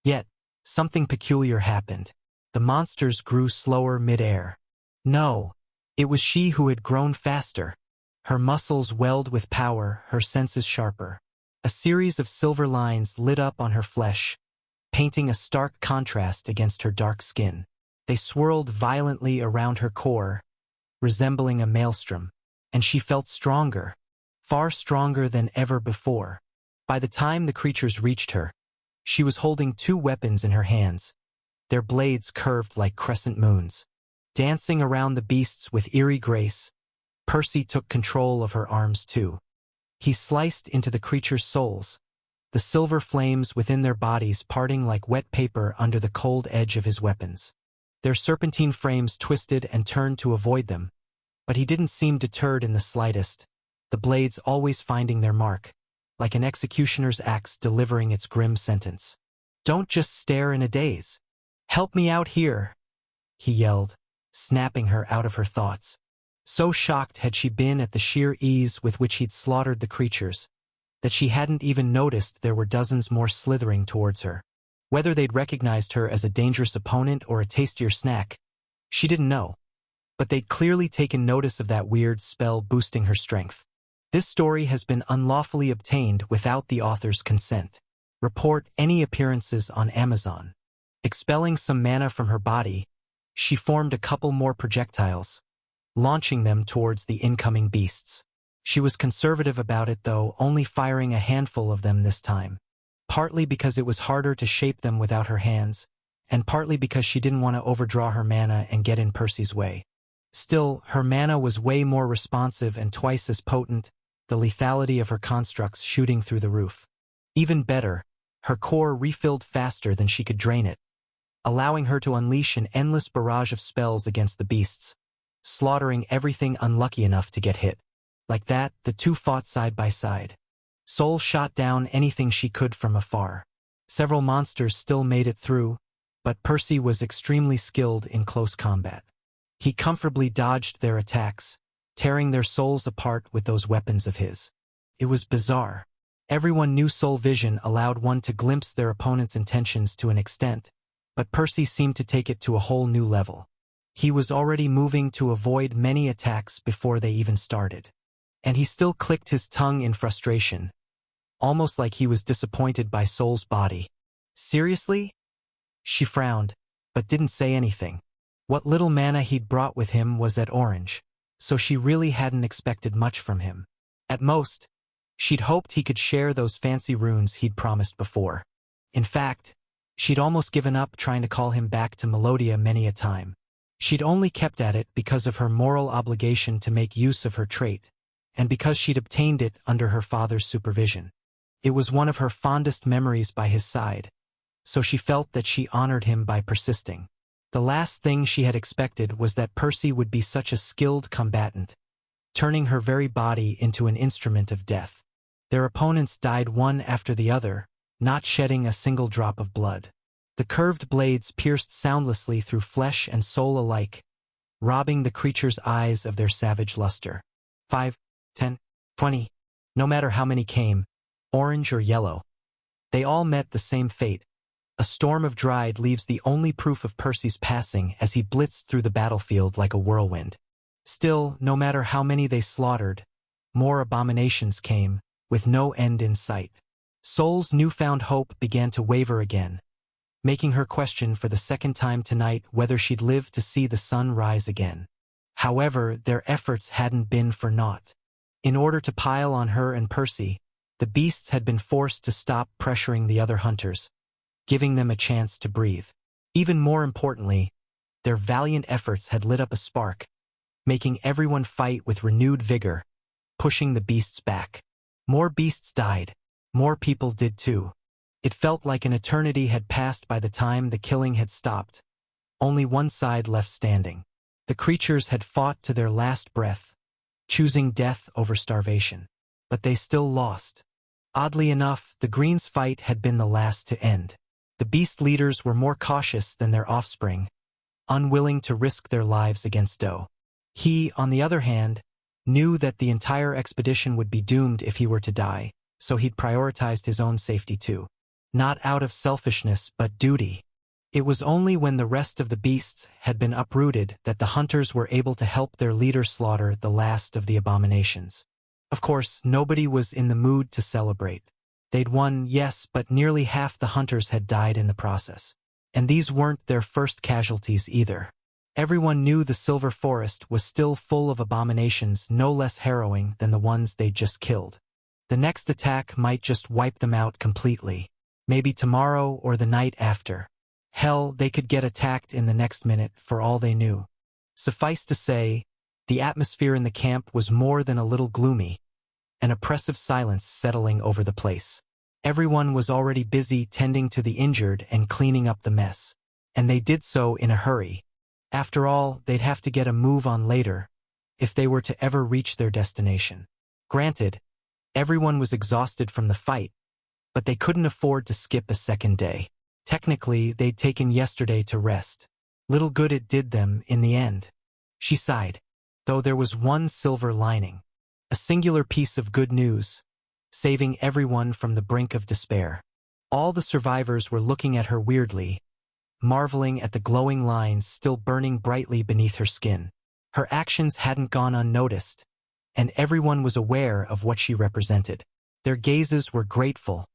Yet, something peculiar happened. The monsters grew slower mid-air. No, it was she who had grown faster. Her muscles welled with power, her senses sharper. A series of silver lines lit up on her flesh, painting a stark contrast against her dark skin. They swirled violently around her core, resembling a maelstrom, and she felt stronger, far stronger than ever before. By the time the creatures reached her, she was holding 2 weapons in her hands, their blades curved like crescent moons. Dancing around the beasts with eerie grace, Percy took control of her arms too. He sliced into the creatures' souls, the silver flames within their bodies parting like wet paper under the cold edge of his weapons. Their serpentine frames twisted and turned to avoid them, but he didn't seem deterred in the slightest, the blades always finding their mark, like an executioner's axe delivering its grim sentence. "Don't just stare in a daze. Help me out here," he yelled, snapping her out of her thoughts. So shocked had she been at the sheer ease with which he'd slaughtered the creatures, that she hadn't even noticed there were dozens more slithering towards her. Whether they'd recognized her as a dangerous opponent or a tastier snack, she didn't know. But they'd clearly taken notice of that weird spell boosting her strength. This story has been unlawfully obtained without the author's consent. Report any appearances on Amazon. Expelling some mana from her body, she formed a couple more projectiles, launching them towards the incoming beasts. She was conservative about it though, only firing a handful of them this time. Partly because it was harder to shape them without her hands, and partly because she didn't want to overdraw her mana and get in Percy's way. Still, her mana was way more responsive and twice as potent, the lethality of her constructs shooting through the roof. Even better, her core refilled faster than she could drain it, allowing her to unleash an endless barrage of spells against the beasts, slaughtering everything unlucky enough to get hit. Like that, the two fought side by side. Soul shot down anything she could from afar. Several monsters still made it through, but Percy was extremely skilled in close combat. He comfortably dodged their attacks, tearing their souls apart with those weapons of his. It was bizarre. Everyone knew soul vision allowed one to glimpse their opponent's intentions to an extent, but Percy seemed to take it to a whole new level. He was already moving to avoid many attacks before they even started. And he still clicked his tongue in frustration, almost like he was disappointed by Soul's body. Seriously? She frowned, but didn't say anything. What little mana he'd brought with him was at orange, so she really hadn't expected much from him. At most, she'd hoped he could share those fancy runes he'd promised before. In fact, she'd almost given up trying to call him back to Melodia many a time. She'd only kept at it because of her moral obligation to make use of her trait, and because she'd obtained it under her father's supervision. It was one of her fondest memories by his side, so she felt that she honored him by persisting. The last thing she had expected was that Percy would be such a skilled combatant, turning her very body into an instrument of death. Their opponents died one after the other, not shedding a single drop of blood. The curved blades pierced soundlessly through flesh and soul alike, robbing the creature's eyes of their savage luster. 5, 10, 20, no matter how many came, orange or yellow. They all met the same fate. A storm of dried leaves, the only proof of Percy's passing as he blitzed through the battlefield like a whirlwind. Still, no matter how many they slaughtered, more abominations came, with no end in sight. Soul's newfound hope began to waver again, making her question for the second time tonight whether she'd live to see the sun rise again. However, their efforts hadn't been for naught. In order to pile on her and Percy, the beasts had been forced to stop pressuring the other hunters, giving them a chance to breathe. Even more importantly, their valiant efforts had lit up a spark, making everyone fight with renewed vigor, pushing the beasts back. More beasts died. More people did too. It felt like an eternity had passed by the time the killing had stopped. Only one side left standing. The creatures had fought to their last breath, choosing death over starvation. But they still lost. Oddly enough, the Greens' fight had been the last to end. The beast leaders were more cautious than their offspring, unwilling to risk their lives against Doe. He, on the other hand, knew that the entire expedition would be doomed if he were to die, so he'd prioritized his own safety too. Not out of selfishness, but duty. It was only when the rest of the beasts had been uprooted that the hunters were able to help their leader slaughter the last of the abominations. Of course, nobody was in the mood to celebrate. They'd won, yes, but nearly half the hunters had died in the process. And these weren't their first casualties either. Everyone knew the Silver Forest was still full of abominations no less harrowing than the ones they'd just killed. The next attack might just wipe them out completely. Maybe tomorrow or the night after. Hell, they could get attacked in the next minute for all they knew. Suffice to say, the atmosphere in the camp was more than a little gloomy, an oppressive silence settling over the place. Everyone was already busy tending to the injured and cleaning up the mess. And they did so in a hurry. After all, they'd have to get a move on later, if they were to ever reach their destination. Granted, everyone was exhausted from the fight, but they couldn't afford to skip a second day. Technically, they'd taken yesterday to rest. Little good it did them in the end. She sighed, though there was one silver lining. A singular piece of good news, saving everyone from the brink of despair. All the survivors were looking at her weirdly, marveling at the glowing lines still burning brightly beneath her skin. Her actions hadn't gone unnoticed, and everyone was aware of what she represented. Their gazes were grateful,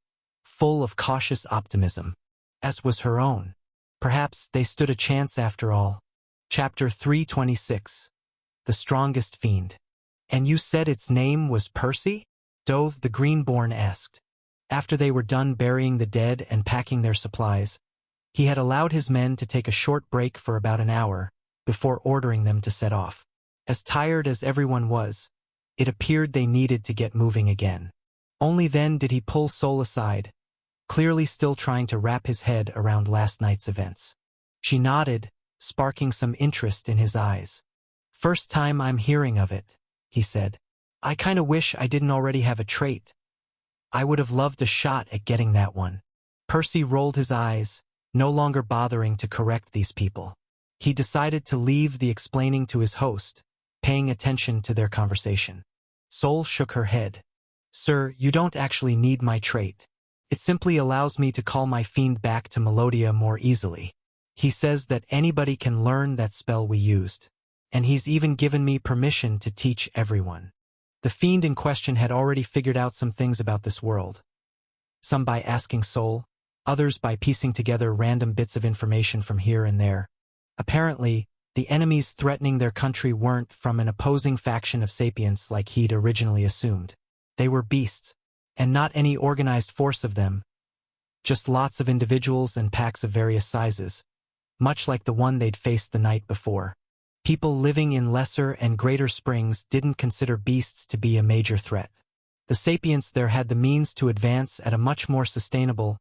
full of cautious optimism, as was her own. Perhaps they stood a chance after all. Chapter 326. The Strongest Fiend. And you said its name was Percy? Dove the Greenborn asked. After they were done burying the dead and packing their supplies, he had allowed his men to take a short break for about an hour before ordering them to set off. As tired as everyone was, it appeared they needed to get moving again. Only then did he pull Soul aside, clearly still trying to wrap his head around last night's events. She nodded, sparking some interest in his eyes. First time I'm hearing of it, he said. I kinda wish I didn't already have a trait. I would have loved a shot at getting that one. Percy rolled his eyes, no longer bothering to correct these people. He decided to leave the explaining to his host, paying attention to their conversation. Sol shook her head. Sir, you don't actually need my trait. It simply allows me to call my fiend back to Melodia more easily. He says that anybody can learn that spell we used, and he's even given me permission to teach everyone. The fiend in question had already figured out some things about this world. Some by asking Sol, others by piecing together random bits of information from here and there. Apparently, the enemies threatening their country weren't from an opposing faction of sapients like he'd originally assumed. They were beasts, and not any organized force of them, just lots of individuals and packs of various sizes, much like the one they'd faced the night before. People living in Lesser and Greater Springs didn't consider beasts to be a major threat. The sapients there had the means to advance at a much more sustainable,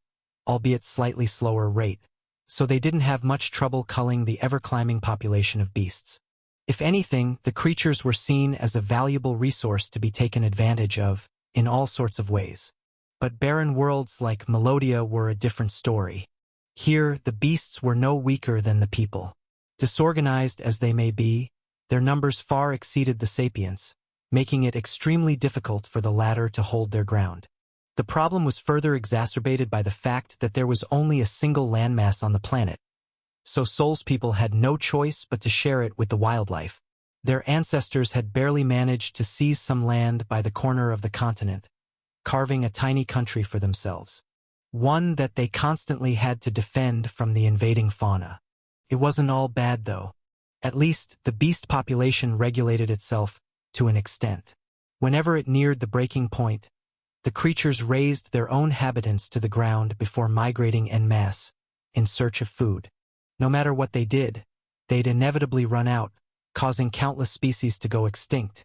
albeit slightly slower rate, so they didn't have much trouble culling the ever-climbing population of beasts. If anything, the creatures were seen as a valuable resource to be taken advantage of, in all sorts of ways. But barren worlds like Melodia were a different story. Here, the beasts were no weaker than the people. Disorganized as they may be, their numbers far exceeded the sapients, making it extremely difficult for the latter to hold their ground. The problem was further exacerbated by the fact that there was only a single landmass on the planet, so Sol's people had no choice but to share it with the wildlife. Their ancestors had barely managed to seize some land by the corner of the continent, carving a tiny country for themselves, one that they constantly had to defend from the invading fauna. It wasn't all bad, though. At least, the beast population regulated itself to an extent. Whenever it neared the breaking point, the creatures razed their own habitants to the ground before migrating en masse, in search of food. No matter what they did, they'd inevitably run out, causing countless species to go extinct,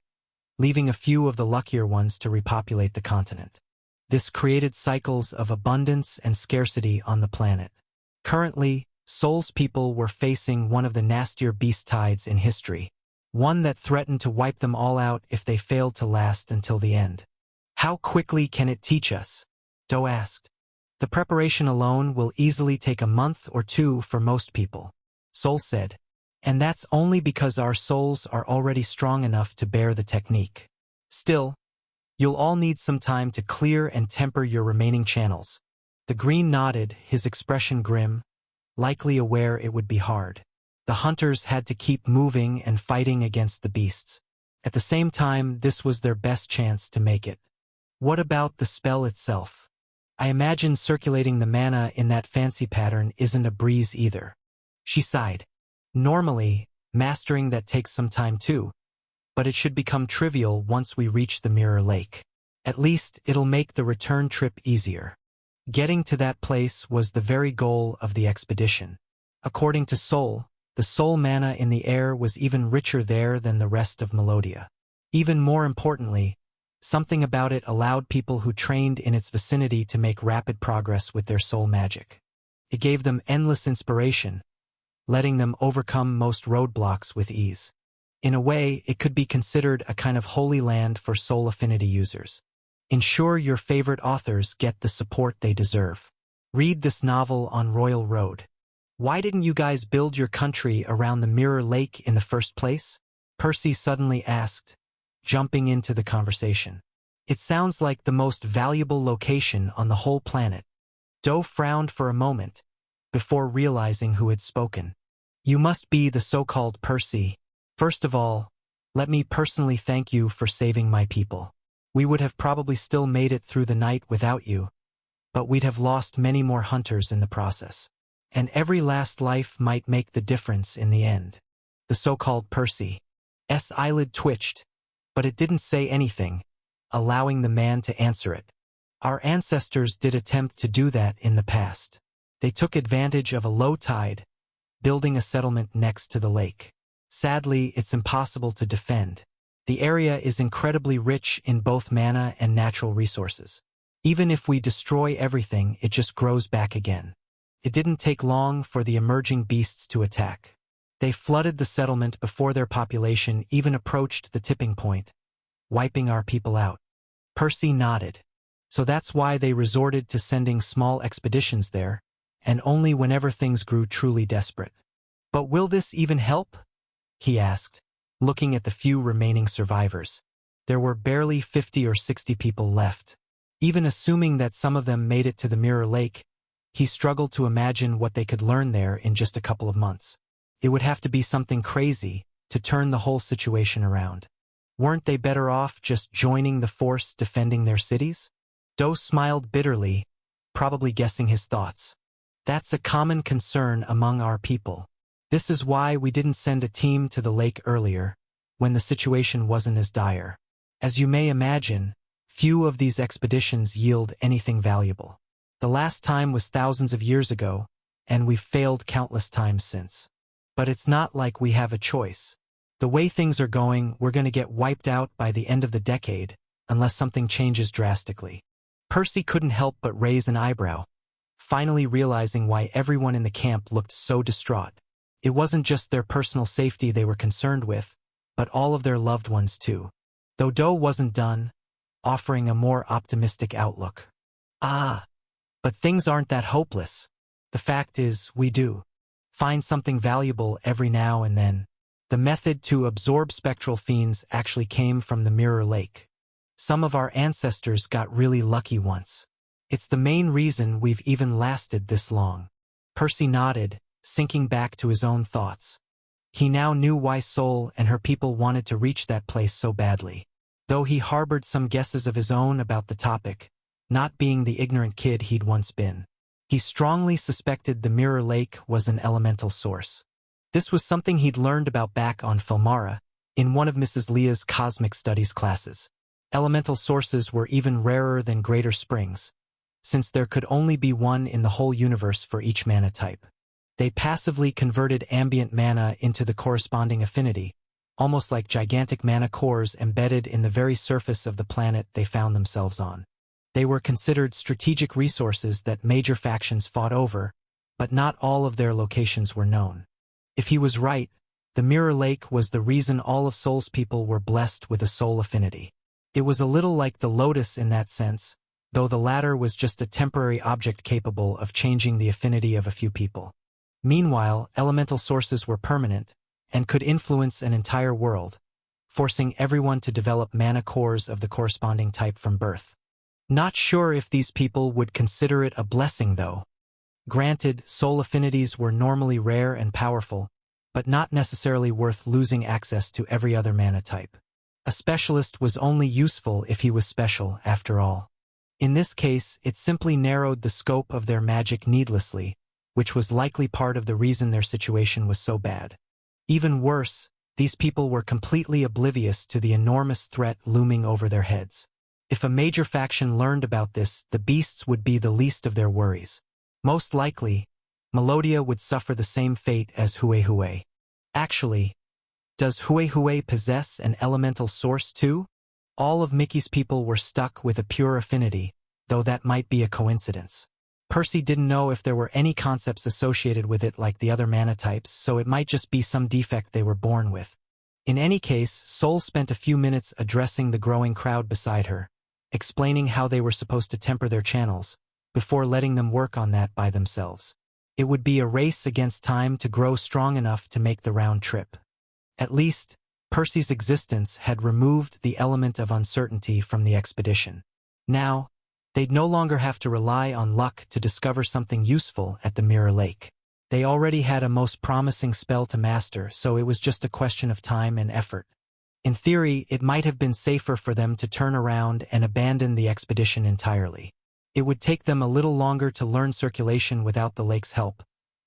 leaving a few of the luckier ones to repopulate the continent. This created cycles of abundance and scarcity on the planet. Currently, Sol's people were facing one of the nastier beast tides in history, one that threatened to wipe them all out if they failed to last until the end. How quickly can it teach us? Doe asked. The preparation alone will easily take a month or two for most people, Sol said. And that's only because our souls are already strong enough to bear the technique. Still, you'll all need some time to clear and temper your remaining channels. The green nodded, his expression grim, likely aware it would be hard. The hunters had to keep moving and fighting against the beasts. At the same time, this was their best chance to make it. What about the spell itself? I imagine circulating the mana in that fancy pattern isn't a breeze either. She sighed. Normally, mastering that takes some time too, but it should become trivial once we reach the Mirror Lake. At least, it'll make the return trip easier. Getting to that place was the very goal of the expedition. According to Sol, the soul mana in the air was even richer there than the rest of Melodia. Even more importantly, something about it allowed people who trained in its vicinity to make rapid progress with their soul magic. It gave them endless inspiration, letting them overcome most roadblocks with ease. In a way, it could be considered a kind of holy land for soul affinity users. Ensure your favorite authors get the support they deserve. Read this novel on Royal Road. Why didn't you guys build your country around the Mirror Lake in the first place? Percy suddenly asked, jumping into the conversation. It sounds like the most valuable location on the whole planet. Doe frowned for a moment, before realizing who had spoken. You must be the so-called Percy. First of all, let me personally thank you for saving my people. We would have probably still made it through the night without you, but we'd have lost many more hunters in the process. And every last life might make the difference in the end. The so-called Percy's eyelid twitched, but it didn't say anything, allowing the man to answer it. Our ancestors did attempt to do that in the past. They took advantage of a low tide, building a settlement next to the lake. Sadly, it's impossible to defend. The area is incredibly rich in both mana and natural resources. Even if we destroy everything, it just grows back again. It didn't take long for the emerging beasts to attack. They flooded the settlement before their population even approached the tipping point, wiping our people out. Percy nodded. So that's why they resorted to sending small expeditions there, and only whenever things grew truly desperate. But will this even help? He asked, looking at the few remaining survivors. There were barely 50 or 60 people left. Even assuming that some of them made it to the Mirror Lake, he struggled to imagine what they could learn there in just a couple of months. It would have to be something crazy to turn the whole situation around. Weren't they better off just joining the force defending their cities? Doe smiled bitterly, probably guessing his thoughts. That's a common concern among our people. This is why we didn't send a team to the lake earlier, when the situation wasn't as dire. As you may imagine, few of these expeditions yield anything valuable. The last time was thousands of years ago, and we've failed countless times since. But it's not like we have a choice. The way things are going, we're going to get wiped out by the end of the decade, unless something changes drastically. Percy couldn't help but raise an eyebrow, finally realizing why everyone in the camp looked so distraught. It wasn't just their personal safety they were concerned with, but all of their loved ones too. Though Doe wasn't done, offering a more optimistic outlook. But things aren't that hopeless. The fact is, we do find something valuable every now and then. The method to absorb spectral fiends actually came from the Mirror Lake. Some of our ancestors got really lucky once. It's the main reason we've even lasted this long. Percy nodded, sinking back to his own thoughts. He now knew why Sol and her people wanted to reach that place so badly. Though he harbored some guesses of his own about the topic, not being the ignorant kid he'd once been. He strongly suspected the Mirror Lake was an elemental source. This was something he'd learned about back on Filmara, in one of Mrs. Leah's cosmic studies classes. Elemental sources were even rarer than greater springs, since there could only be one in the whole universe for each mana type. They passively converted ambient mana into the corresponding affinity, almost like gigantic mana cores embedded in the very surface of the planet they found themselves on. They were considered strategic resources that major factions fought over, but not all of their locations were known. If he was right, the Mirror Lake was the reason all of Sol's people were blessed with a soul affinity. It was a little like the Lotus in that sense, though the latter was just a temporary object capable of changing the affinity of a few people. Meanwhile, elemental sources were permanent, and could influence an entire world, forcing everyone to develop mana cores of the corresponding type from birth. Not sure if these people would consider it a blessing though. Granted, soul affinities were normally rare and powerful, but not necessarily worth losing access to every other mana type. A specialist was only useful if he was special, after all. In this case, it simply narrowed the scope of their magic needlessly, which was likely part of the reason their situation was so bad. Even worse, these people were completely oblivious to the enormous threat looming over their heads. If a major faction learned about this, the beasts would be the least of their worries. Most likely, Melodia would suffer the same fate as Huehue. Actually, does Huehue possess an elemental source too? All of Mickey's people were stuck with a pure affinity, though that might be a coincidence. Percy didn't know if there were any concepts associated with it like the other mana types, so it might just be some defect they were born with. In any case, Sol spent a few minutes addressing the growing crowd beside her, explaining how they were supposed to temper their channels, before letting them work on that by themselves. It would be a race against time to grow strong enough to make the round trip. At least, Percy's existence had removed the element of uncertainty from the expedition. Now, they'd no longer have to rely on luck to discover something useful at the Mirror Lake. They already had a most promising spell to master, so it was just a question of time and effort. In theory, it might have been safer for them to turn around and abandon the expedition entirely. It would take them a little longer to learn circulation without the lake's help,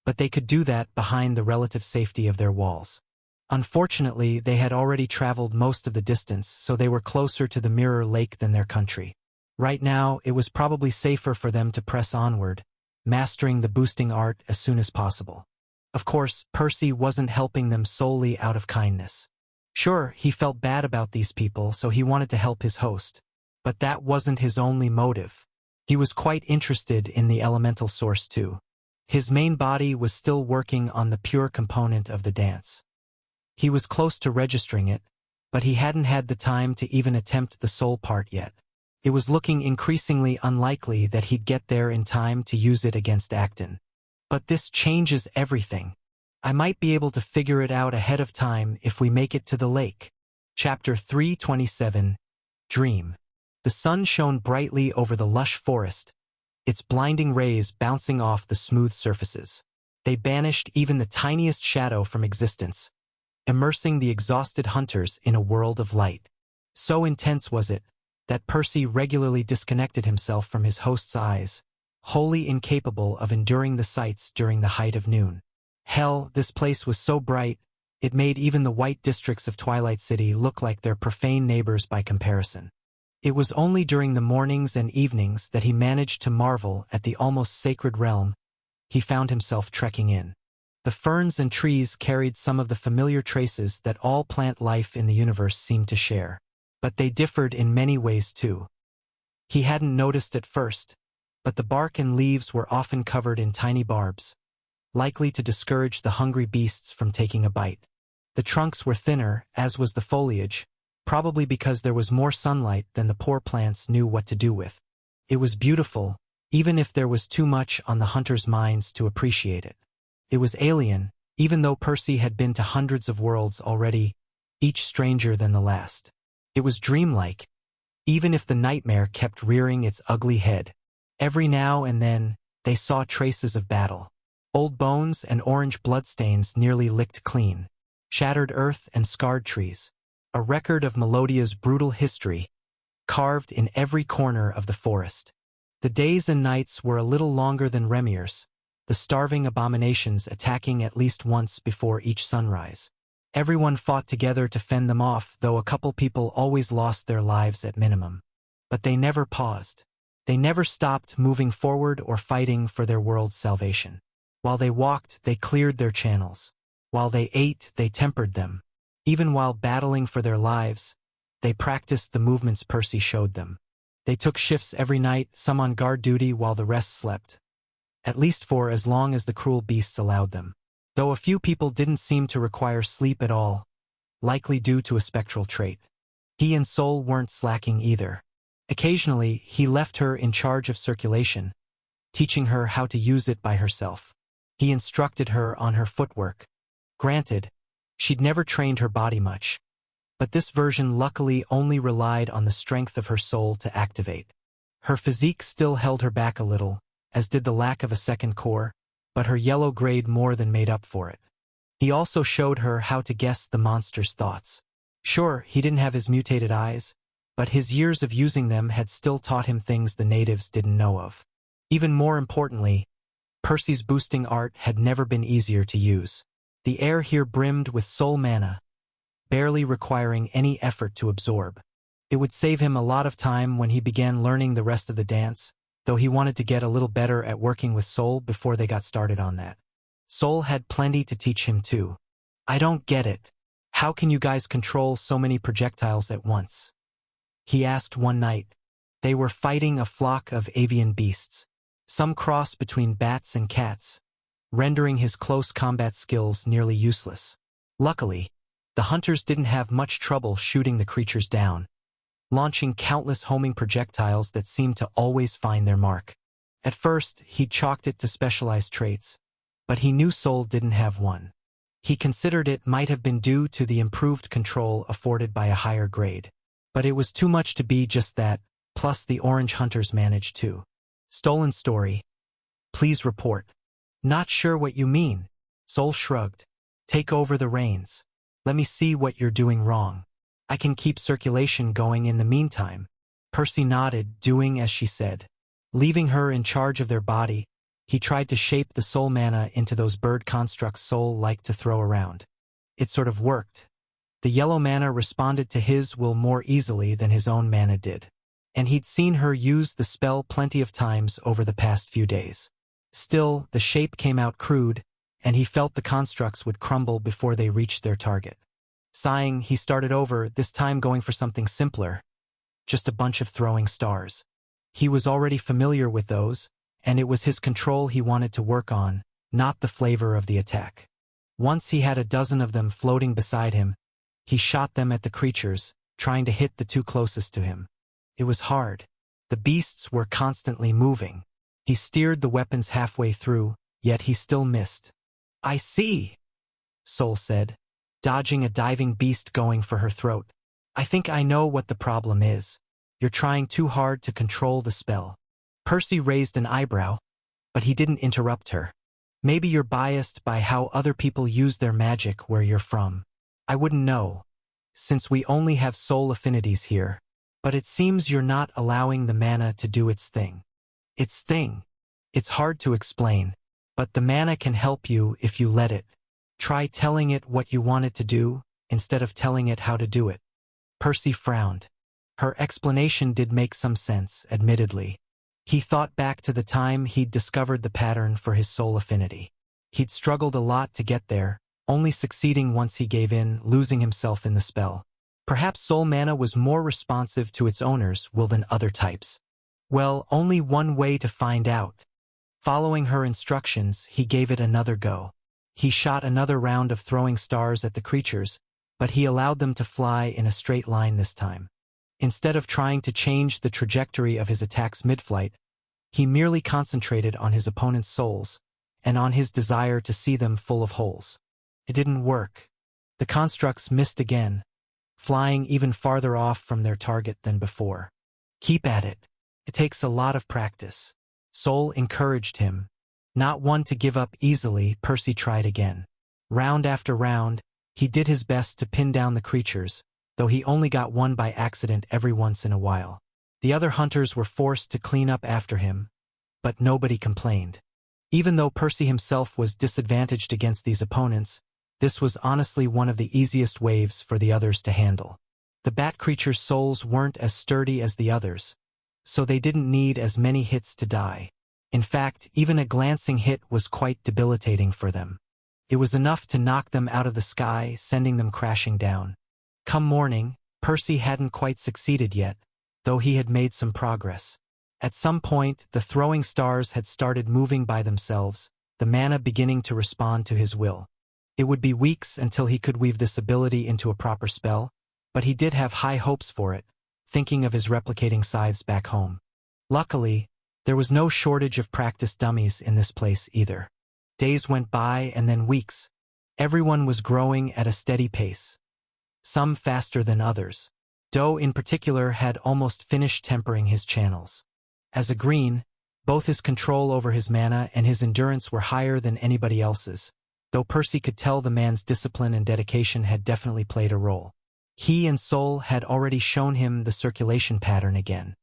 but they could do that behind the relative safety of their walls. Unfortunately, they had already traveled most of the distance, so they were closer to the Mirror Lake than their country. Right now, it was probably safer for them to press onward, mastering the boosting art as soon as possible. Of course, Percy wasn't helping them solely out of kindness. Sure, he felt bad about these people, so he wanted to help his host. But that wasn't his only motive. He was quite interested in the elemental source too. His main body was still working on the pure component of the dance. He was close to registering it, but he hadn't had the time to even attempt the soul part yet. It was looking increasingly unlikely that he'd get there in time to use it against Acton. But this changes everything. I might be able to figure it out ahead of time if we make it to the lake. Chapter 327, Dream. The sun shone brightly over the lush forest, its blinding rays bouncing off the smooth surfaces. They banished even the tiniest shadow from existence, immersing the exhausted hunters in a world of light. So intense was it that Percy regularly disconnected himself from his host's eyes, wholly incapable of enduring the sights during the height of noon. Hell, this place was so bright, it made even the white districts of Twilight City look like their profane neighbors by comparison. It was only during the mornings and evenings that he managed to marvel at the almost sacred realm he found himself trekking in. The ferns and trees carried some of the familiar traces that all plant life in the universe seemed to share. But they differed in many ways too. He hadn't noticed at first, but the bark and leaves were often covered in tiny barbs, likely to discourage the hungry beasts from taking a bite. The trunks were thinner, as was the foliage, probably because there was more sunlight than the poor plants knew what to do with. It was beautiful, even if there was too much on the hunters' minds to appreciate it. It was alien, even though Percy had been to hundreds of worlds already, each stranger than the last. It was dreamlike, even if the nightmare kept rearing its ugly head. Every now and then, they saw traces of battle. Old bones and orange bloodstains nearly licked clean. Shattered earth and scarred trees. A record of Melodia's brutal history, carved in every corner of the forest. The days and nights were a little longer than Remir's, the starving abominations attacking at least once before each sunrise. Everyone fought together to fend them off, though a couple people always lost their lives at minimum. But they never paused. They never stopped moving forward or fighting for their world's salvation. While they walked, they cleared their channels. While they ate, they tempered them. Even while battling for their lives, they practiced the movements Percy showed them. They took shifts every night, some on guard duty while the rest slept. At least for as long as the cruel beasts allowed them. Though a few people didn't seem to require sleep at all, likely due to a spectral trait. He and Sol weren't slacking either. Occasionally, he left her in charge of circulation, teaching her how to use it by herself. He instructed her on her footwork. Granted, she'd never trained her body much, but this version luckily only relied on the strength of her soul to activate. Her physique still held her back a little, as did the lack of a second core, but her yellow grade more than made up for it. He also showed her how to guess the monster's thoughts. Sure, he didn't have his mutated eyes, but his years of using them had still taught him things the natives didn't know of. Even more importantly, Percy's boosting art had never been easier to use. The air here brimmed with soul mana, barely requiring any effort to absorb. It would save him a lot of time when he began learning the rest of the dance, though he wanted to get a little better at working with Sol before they got started on that. Sol had plenty to teach him too. I don't get it. How can you guys control so many projectiles at once? He asked one night. They were fighting a flock of avian beasts, some cross between bats and cats, rendering his close combat skills nearly useless. Luckily, the hunters didn't have much trouble shooting the creatures down, launching countless homing projectiles that seemed to always find their mark. At first, he chalked it to specialized traits, but he knew Sol didn't have one. He considered it might have been due to the improved control afforded by a higher grade. But it was too much to be just that, plus the orange hunters managed too. Stolen story. Please report. Not sure what you mean. Sol shrugged. Take over the reins. Let me see what you're doing wrong. I can keep circulation going in the meantime. Percy nodded, doing as she said. Leaving her in charge of their body, he tried to shape the soul mana into those bird constructs Sol liked to throw around. It sort of worked. The yellow mana responded to his will more easily than his own mana did. And he'd seen her use the spell plenty of times over the past few days. Still, the shape came out crude, and he felt the constructs would crumble before they reached their target. Sighing, he started over, this time going for something simpler. Just a bunch of throwing stars. He was already familiar with those, and it was his control he wanted to work on, not the flavor of the attack. Once he had a dozen of them floating beside him, He shot them at the creatures, trying to hit the two closest to him. It was hard. The beasts were constantly moving. He steered the weapons halfway through, yet he still missed. "I see," Sol said, dodging a diving beast going for her throat. "I think I know what the problem is. You're trying too hard to control the spell." Percy raised an eyebrow, but he didn't interrupt her. "Maybe you're biased by how other people use their magic where you're from. I wouldn't know, since we only have soul affinities here. But it seems you're not allowing the mana to do its thing." "Its thing? It's hard to explain, but the mana can help you if you let it. Try telling it what you want it to do, instead of telling it how to do it." Percy frowned. Her explanation did make some sense, admittedly. He thought back to the time he'd discovered the pattern for his soul affinity. He'd struggled a lot to get there, only succeeding once he gave in, losing himself in the spell. Perhaps soul mana was more responsive to its owner's will than other types. Well, only one way to find out. Following her instructions, he gave it another go. He shot another round of throwing stars at the creatures, but he allowed them to fly in a straight line this time. Instead of trying to change the trajectory of his attacks mid-flight, he merely concentrated on his opponent's souls, and on his desire to see them full of holes. It didn't work. The constructs missed again, flying even farther off from their target than before. "Keep at it. It takes a lot of practice." Sol encouraged him. Not one to give up easily, Percy tried again. Round after round, he did his best to pin down the creatures, though he only got one by accident every once in a while. The other hunters were forced to clean up after him, but nobody complained. Even though Percy himself was disadvantaged against these opponents, this was honestly one of the easiest waves for the others to handle. The bat creatures' souls weren't as sturdy as the others, so they didn't need as many hits to die. In fact, even a glancing hit was quite debilitating for them. It was enough to knock them out of the sky, sending them crashing down. Come morning, Percy hadn't quite succeeded yet, though he had made some progress. At some point, the throwing stars had started moving by themselves, the mana beginning to respond to his will. It would be weeks until he could weave this ability into a proper spell, but he did have high hopes for it, thinking of his replicating scythes back home. Luckily, there was no shortage of practice dummies in this place either. Days went by and then weeks. Everyone was growing at a steady pace, some faster than others. Doe in particular had almost finished tempering his channels. As a green, both his control over his mana and his endurance were higher than anybody else's, though Percy could tell the man's discipline and dedication had definitely played a role. He and Sol had already shown him the circulation pattern again.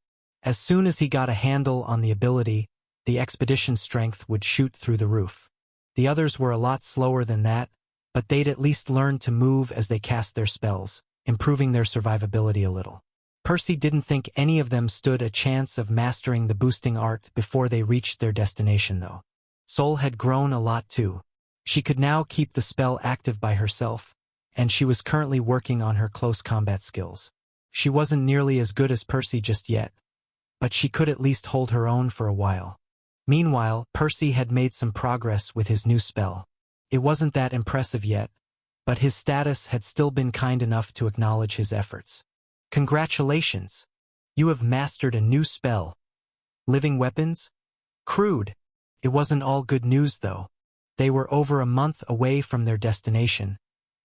As soon as he got a handle on the ability, the expedition's strength would shoot through the roof. The others were a lot slower than that, but they'd at least learned to move as they cast their spells, improving their survivability a little. Percy didn't think any of them stood a chance of mastering the boosting art before they reached their destination, though. Sol had grown a lot too. She could now keep the spell active by herself, and she was currently working on her close combat skills. She wasn't nearly as good as Percy just yet, but she could at least hold her own for a while. Meanwhile, Percy had made some progress with his new spell. It wasn't that impressive yet, but his status had still been kind enough to acknowledge his efforts. "Congratulations! You have mastered a new spell. Living weapons? Crude. It wasn't all good news, though. They were over a month away from their destination,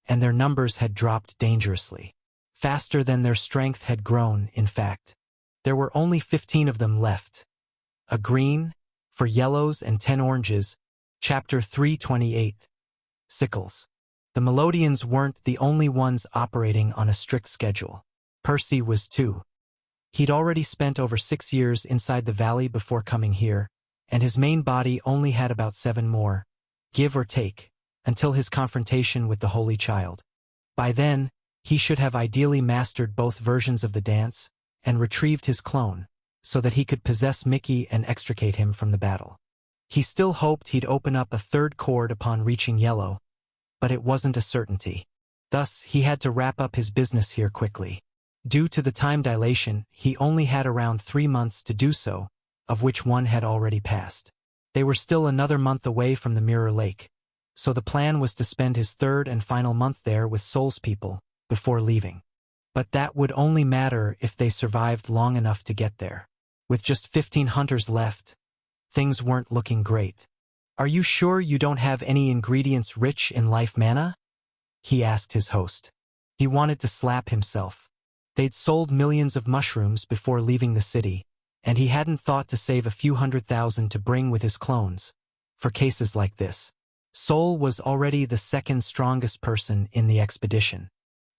and their numbers had dropped dangerously. Faster than their strength had grown, in fact. There were only 15 of them left. A green, for yellows and 10 oranges. Chapter 328. Sickles. The Melodians weren't the only ones operating on a strict schedule. Percy was too. He'd already spent over 6 years inside the valley before coming here, and his main body only had about 7 more, give or take, until his confrontation with the Holy Child. By then, he should have ideally mastered both versions of the dance and retrieved his clone, so that he could possess Mickey and extricate him from the battle. He still hoped he'd open up a 3rd chord upon reaching yellow, but it wasn't a certainty. Thus, he had to wrap up his business here quickly. Due to the time dilation, he only had around 3 months to do so, of which 1 had already passed. They were still another month away from the Mirror Lake, so the plan was to spend his 3rd and final month there with Sol's people, before leaving. But that would only matter if they survived long enough to get there. With just 15 hunters left, things weren't looking great. "Are you sure you don't have any ingredients rich in life mana?" he asked his host. He wanted to slap himself. They'd sold millions of mushrooms before leaving the city, and he hadn't thought to save a few 100,000 to bring with his clones. For cases like this, Sol was already the second strongest person in the expedition.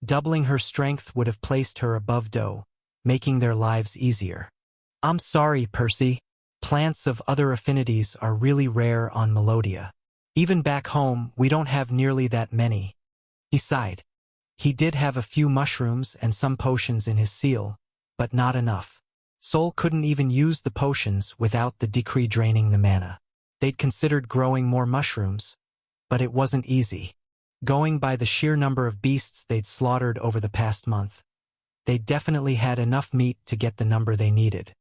Doubling her strength would have placed her above Doe, making their lives easier. "I'm sorry, Percy. Plants of other affinities are really rare on Melodia. Even back home, we don't have nearly that many." He sighed. He did have a few mushrooms and some potions in his seal, but not enough. Sol couldn't even use the potions without the decree draining the mana. They'd considered growing more mushrooms, but it wasn't easy. Going by the sheer number of beasts they'd slaughtered over the past month, they definitely had enough meat to get the number they needed.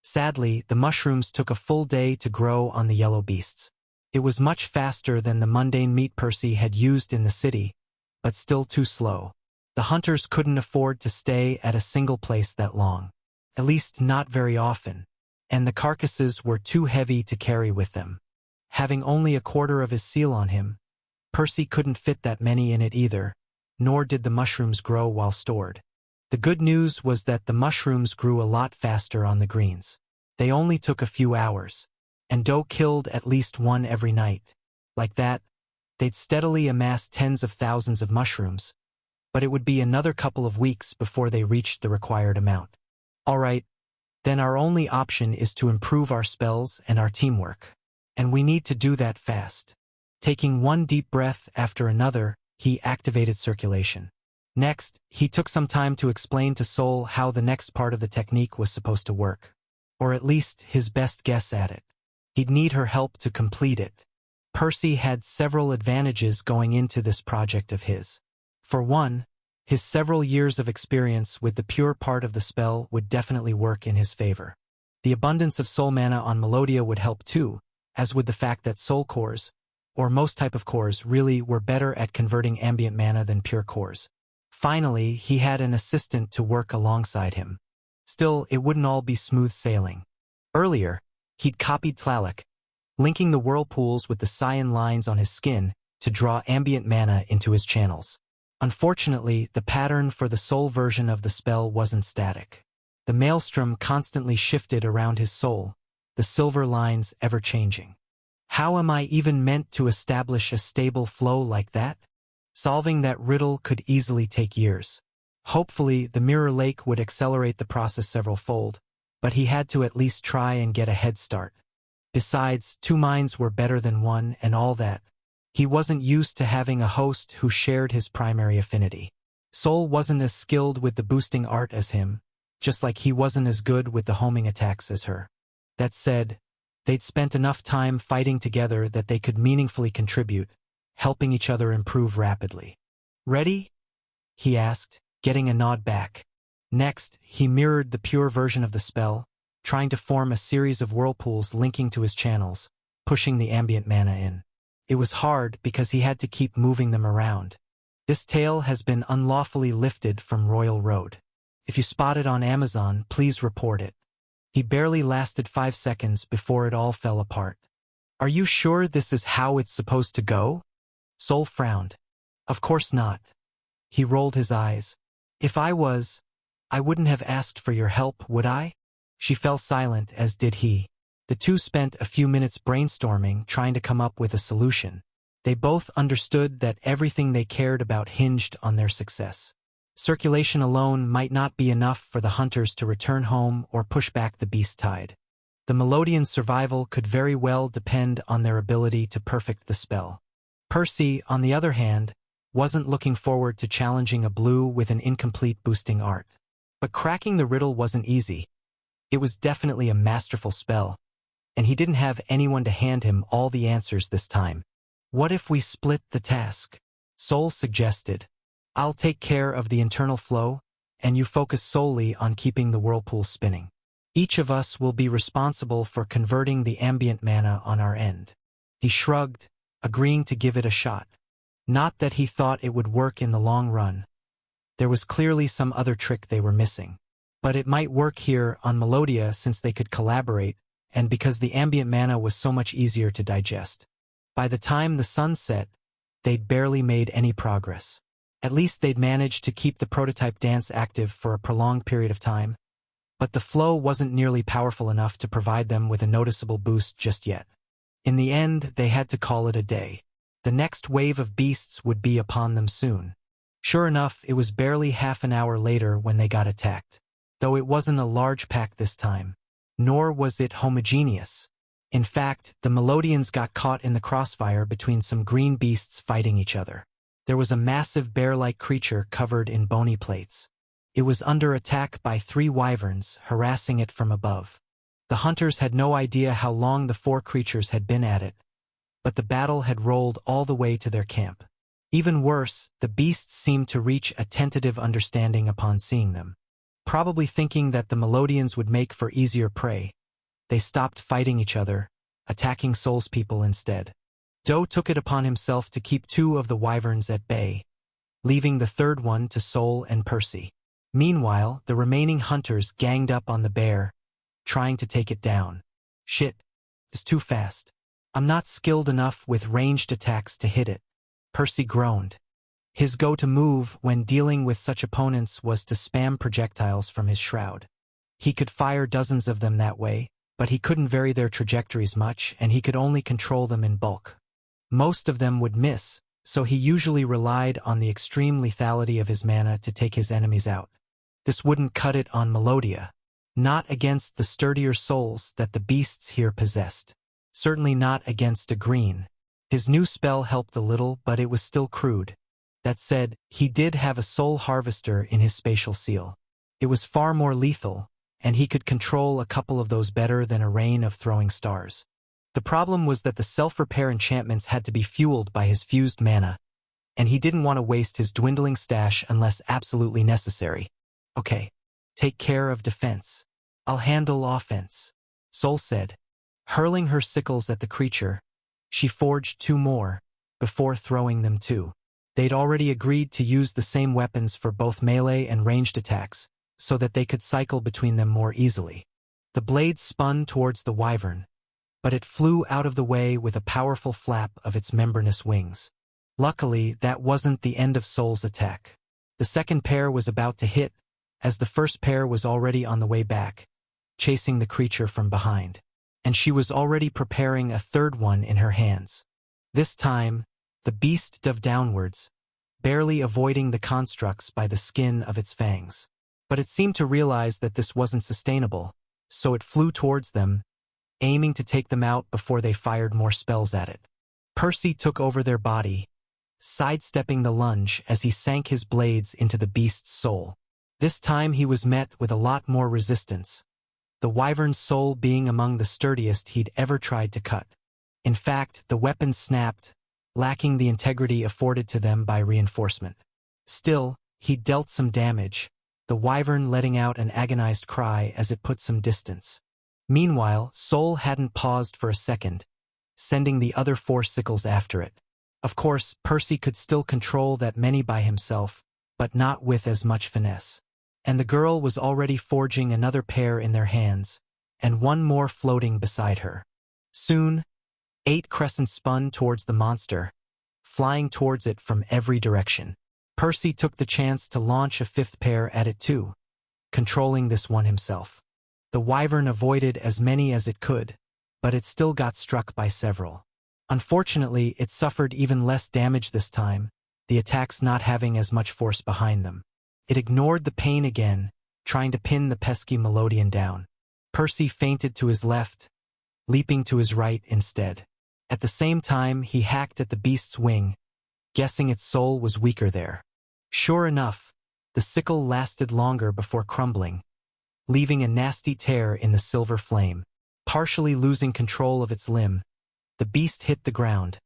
Sadly, the mushrooms took a full day to grow on the yellow beasts. It was much faster than the mundane meat Percy had used in the city, but still too slow. The hunters couldn't afford to stay at a single place that long. At least not very often, and the carcasses were too heavy to carry with them. Having only a quarter of his seal on him, Percy couldn't fit that many in it either, nor did the mushrooms grow while stored. The good news was that the mushrooms grew a lot faster on the greens. They only took a few hours, and Doe killed at least one every night. Like that, they'd steadily amass tens of thousands of mushrooms, but it would be another couple of weeks before they reached the required amount. "All right, then our only option is to improve our spells and our teamwork. And we need to do that fast." Taking one deep breath after another, he activated circulation. Next, he took some time to explain to Sol how the next part of the technique was supposed to work. Or at least his best guess at it. He'd need her help to complete it. Percy had several advantages going into this project of his. For one, his several years of experience with the pure part of the spell would definitely work in his favor. The abundance of soul mana on Melodia would help too, as would the fact that soul cores, or most type of cores, really were better at converting ambient mana than pure cores. Finally, he had an assistant to work alongside him. Still, it wouldn't all be smooth sailing. Earlier, he'd copied Tlaloc, linking the whirlpools with the cyan lines on his skin to draw ambient mana into his channels. Unfortunately, the pattern for the soul version of the spell wasn't static. The maelstrom constantly shifted around his soul, the silver lines ever-changing. How am I even meant to establish a stable flow like that? Solving that riddle could easily take years. Hopefully, the Mirror Lake would accelerate the process several-fold, but he had to at least try and get a head start. Besides, two minds were better than one and all that. He wasn't used to having a host who shared his primary affinity. Sol wasn't as skilled with the boosting art as him, just like he wasn't as good with the homing attacks as her. That said, they'd spent enough time fighting together that they could meaningfully contribute, helping each other improve rapidly. "Ready?" he asked, getting a nod back. Next, he mirrored the pure version of the spell, trying to form a series of whirlpools linking to his channels, pushing the ambient mana in. It was hard because he had to keep moving them around. "This tale has been unlawfully lifted from Royal Road. If you spot it on Amazon, please report it." He barely lasted 5 seconds before it all fell apart. "Are you sure this is how it's supposed to go?" Sol frowned. "Of course not." He rolled his eyes. "If I was, I wouldn't have asked for your help, would I?" She fell silent, as did he. The two spent a few minutes brainstorming, trying to come up with a solution. They both understood that everything they cared about hinged on their success. Circulation alone might not be enough for the hunters to return home or push back the beast tide. The Melodians' survival could very well depend on their ability to perfect the spell. Percy, on the other hand, wasn't looking forward to challenging a blue with an incomplete boosting art. But cracking the riddle wasn't easy. It was definitely a masterful spell, and he didn't have anyone to hand him all the answers this time. "What if we split the task?" Sol suggested. "I'll take care of the internal flow, and you focus solely on keeping the whirlpool spinning. Each of us will be responsible for converting the ambient mana on our end." He shrugged, agreeing to give it a shot. Not that he thought it would work in the long run, There was clearly some other trick they were missing. But it might work here on Melodia since they could collaborate, and because the ambient mana was so much easier to digest. By the time the sun set, they'd barely made any progress. At least they'd managed to keep the prototype dance active for a prolonged period of time, but the flow wasn't nearly powerful enough to provide them with a noticeable boost just yet. In the end, they had to call it a day. The next wave of beasts would be upon them soon. Sure enough, it was barely half an hour later when they got attacked. Though it wasn't a large pack this time, nor was it homogeneous. In fact, the Melodians got caught in the crossfire between some green beasts fighting each other. There was a massive bear-like creature covered in bony plates. It was under attack by 3 wyverns, harassing it from above. The hunters had no idea how long the 4 creatures had been at it, but the battle had rolled all the way to their camp. Even worse, the beasts seemed to reach a tentative understanding upon seeing them. Probably thinking that the Melodians would make for easier prey, they stopped fighting each other, attacking Soul's people instead. Doe took it upon himself to keep 2 of the wyverns at bay, leaving the 3rd one to Soul and Percy. Meanwhile, the remaining hunters ganged up on the bear, trying to take it down. Shit, it's too fast. I'm not skilled enough with ranged attacks to hit it. Percy groaned. His go-to move when dealing with such opponents was to spam projectiles from his shroud. He could fire dozens of them that way, but he couldn't vary their trajectories much, and he could only control them in bulk. Most of them would miss, so he usually relied on the extreme lethality of his mana to take his enemies out. This wouldn't cut it on Melodia. Not against the sturdier souls that the beasts here possessed. Certainly not against a green. His new spell helped a little, but it was still crude. That said, he did have a soul harvester in his spatial seal. It was far more lethal, and he could control a couple of those better than a rain of throwing stars. The problem was that the self-repair enchantments had to be fueled by his fused mana, and he didn't want to waste his dwindling stash unless absolutely necessary. Okay, take care of defense. I'll handle offense, Soul said. Hurling her sickles at the creature, she forged 2 more, before throwing them too. They'd already agreed to use the same weapons for both melee and ranged attacks, so that they could cycle between them more easily. The blade spun towards the wyvern, but it flew out of the way with a powerful flap of its membranous wings. Luckily, that wasn't the end of Soul's attack. The second pair was about to hit, as the first pair was already on the way back, chasing the creature from behind. And she was already preparing a 3rd one in her hands. This time, the beast dove downwards, barely avoiding the constructs by the skin of its fangs. But it seemed to realize that this wasn't sustainable, so it flew towards them, aiming to take them out before they fired more spells at it. Percy took over their body, sidestepping the lunge as he sank his blades into the beast's soul. This time he was met with a lot more resistance, the wyvern's soul being among the sturdiest he'd ever tried to cut. In fact, the weapon snapped, lacking the integrity afforded to them by reinforcement. Still, he dealt some damage, the wyvern letting out an agonized cry as it put some distance. Meanwhile, Soul hadn't paused for a second, sending the other 4 sickles after it. Of course, Percy could still control that many by himself, but not with as much finesse. And the girl was already forging another pair in their hands, and 1 more floating beside her. Soon, 8 crescents spun towards the monster, flying towards it from every direction. Percy took the chance to launch a 5th pair at it too, controlling this one himself. The wyvern avoided as many as it could, but it still got struck by several. Unfortunately, it suffered even less damage this time, the attacks not having as much force behind them. It ignored the pain again, trying to pin the pesky Melodian down. Percy feinted to his left, leaping to his right instead. At the same time, he hacked at the beast's wing, guessing its soul was weaker there. Sure enough, the sickle lasted longer before crumbling, leaving a nasty tear in the silver flame. Partially losing control of its limb, the beast hit the ground,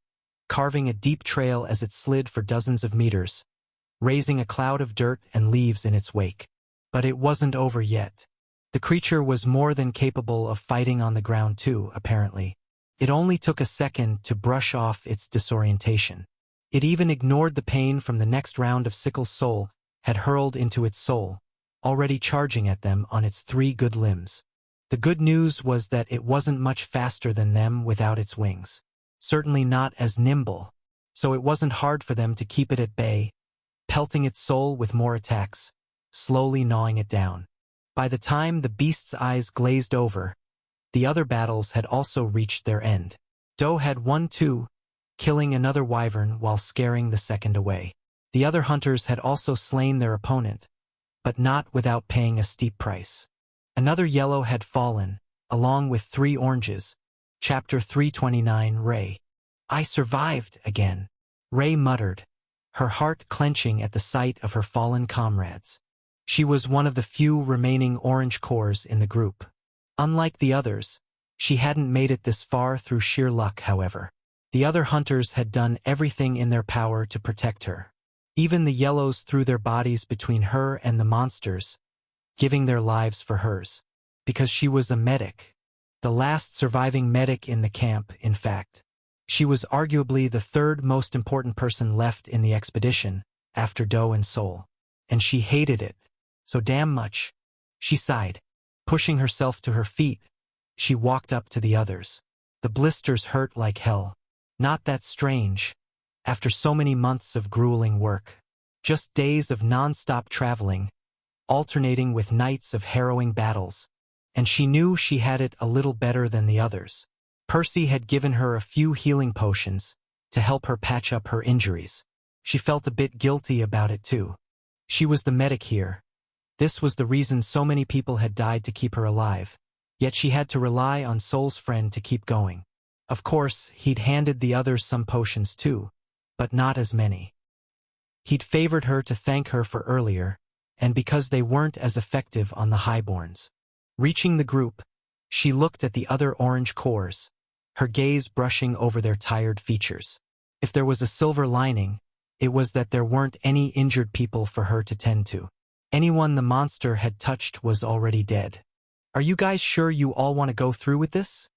carving a deep trail as it slid for dozens of meters, raising a cloud of dirt and leaves in its wake. But it wasn't over yet. The creature was more than capable of fighting on the ground too, apparently. It only took a second to brush off its disorientation. It even ignored the pain from the next round of Sickle's soul, had hurled into its soul, already charging at them on its 3 good limbs. The good news was that it wasn't much faster than them without its wings. Certainly not as nimble, so it wasn't hard for them to keep it at bay, pelting its soul with more attacks, slowly gnawing it down. By the time the beast's eyes glazed over, the other battles had also reached their end. Do had won too, killing another wyvern while scaring the second away. The other hunters had also slain their opponent, but not without paying a steep price. Another yellow had fallen, along with 3 oranges. Chapter 329. Ray. I survived again, Ray muttered, her heart clenching at the sight of her fallen comrades. She was one of the few remaining orange cores in the group. Unlike the others, she hadn't made it this far through sheer luck, however. The other hunters had done everything in their power to protect her. Even the yellows threw their bodies between her and the monsters, giving their lives for hers. Because she was a medic. The last surviving medic in the camp, in fact. She was arguably the 3rd most important person left in the expedition, after Do and Sol. And she hated it so damn much. She sighed. Pushing herself to her feet, she walked up to the others. The blisters hurt like hell. Not that strange, after so many months of grueling work. Just days of non-stop traveling, alternating with nights of harrowing battles. And she knew she had it a little better than the others. Percy had given her a few healing potions to help her patch up her injuries. She felt a bit guilty about it too. She was the medic here. This was the reason so many people had died to keep her alive. Yet she had to rely on Sol's friend to keep going. Of course, he'd handed the others some potions too, but not as many. He'd favored her to thank her for earlier, and because they weren't as effective on the highborns. Reaching the group, she looked at the other orange cores, her gaze brushing over their tired features. If there was a silver lining, it was that there weren't any injured people for her to tend to. Anyone the monster had touched was already dead. Are you guys sure you all want to go through with this?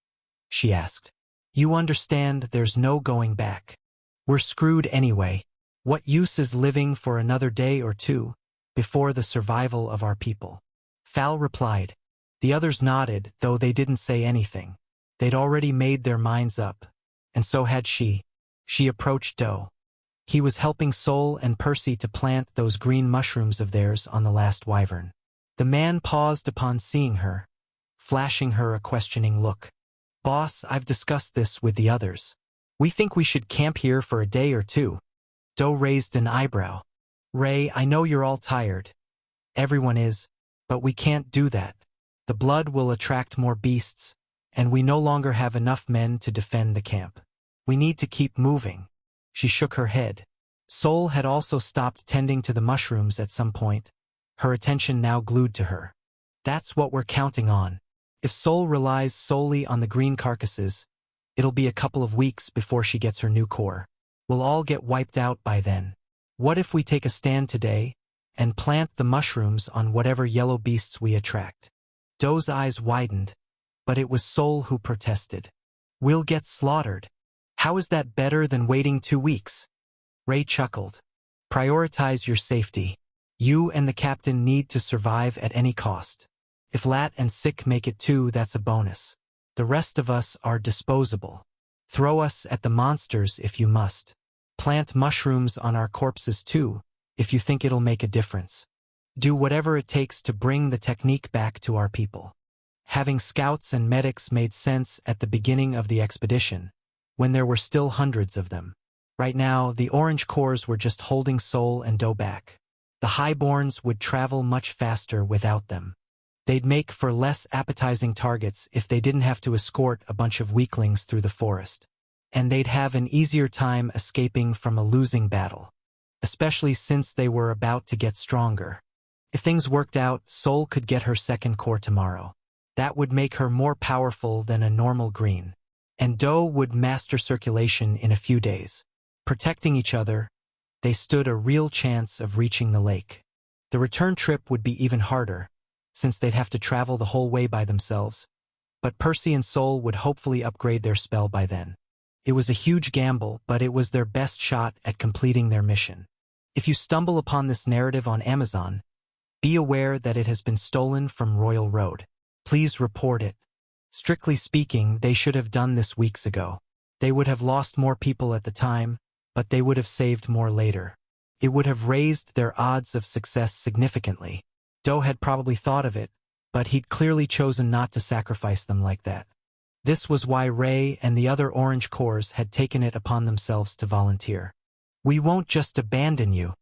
She asked. You understand there's no going back. We're screwed anyway. What use is living for another day or two before the survival of our people? Fal replied. The others nodded, though they didn't say anything. They'd already made their minds up, and so had she. She approached Do. He was helping Sol and Percy to plant those green mushrooms of theirs on the last wyvern. The man paused upon seeing her, flashing her a questioning look. Boss, I've discussed this with the others. We think we should camp here for a day or two. Do raised an eyebrow. Ray, I know you're all tired. Everyone is, but we can't do that. The blood will attract more beasts, and we no longer have enough men to defend the camp. We need to keep moving. She shook her head. Sol had also stopped tending to the mushrooms at some point, her attention now glued to her. That's what we're counting on. If Sol relies solely on the green carcasses, it'll be a couple of weeks before she gets her new core. We'll all get wiped out by then. What if we take a stand today and plant the mushrooms on whatever yellow beasts we attract? Do's eyes widened, but it was Sol who protested. We'll get slaughtered. How is that better than waiting 2 weeks? Ray chuckled. Prioritize your safety. You and the captain need to survive at any cost. If Lat and Sick make it too, that's a bonus. The rest of us are disposable. Throw us at the monsters if you must. Plant mushrooms on our corpses too, if you think it'll make a difference. Do whatever it takes to bring the technique back to our people. Having scouts and medics made sense at the beginning of the expedition, when there were still hundreds of them. Right now, the orange cores were just holding Sol and Do back. The highborns would travel much faster without them. They'd make for less appetizing targets if they didn't have to escort a bunch of weaklings through the forest. And they'd have an easier time escaping from a losing battle, especially since they were about to get stronger. If things worked out, Sol could get her second core tomorrow. That would make her more powerful than a normal green. And Do would master circulation in a few days. Protecting each other, they stood a real chance of reaching the lake. The return trip would be even harder, since they'd have to travel the whole way by themselves. But Percy and Sol would hopefully upgrade their spell by then. It was a huge gamble, but it was their best shot at completing their mission. If you stumble upon this narrative on Amazon, be aware that it has been stolen from Royal Road. Please report it. Strictly speaking, they should have done this weeks ago. They would have lost more people at the time, but they would have saved more later. It would have raised their odds of success significantly. Do had probably thought of it, but he'd clearly chosen not to sacrifice them like that. This was why Ray and the other Orange Corps had taken it upon themselves to volunteer. We won't just abandon you.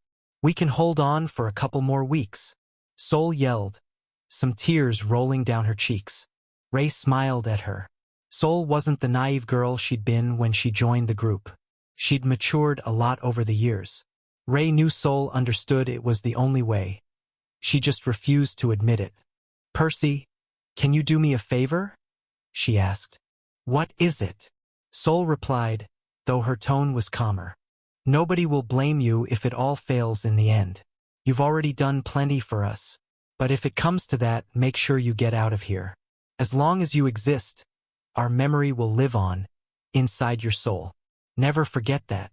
We can hold on for a couple more weeks. Sol yelled, some tears rolling down her cheeks. Ray smiled at her. Sol wasn't the naive girl she'd been when she joined the group. She'd matured a lot over the years. Ray knew Sol understood it was the only way. She just refused to admit it. Percy, can you do me a favor? She asked. What is it? Sol replied, though her tone was calmer. Nobody will blame you if it all fails in the end. You've already done plenty for us. But if it comes to that, make sure you get out of here. As long as you exist, our memory will live on, inside your soul. Never forget that.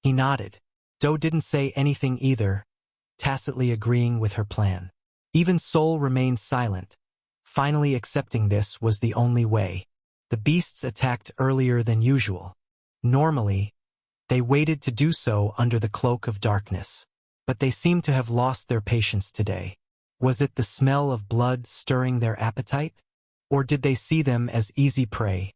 He nodded. Do didn't say anything either, tacitly agreeing with her plan. Even Sol remained silent, finally accepting this was the only way. The beasts attacked earlier than usual. Normally, they waited to do so under the cloak of darkness. But they seemed to have lost their patience today. Was it the smell of blood stirring their appetite? Or did they see them as easy prey?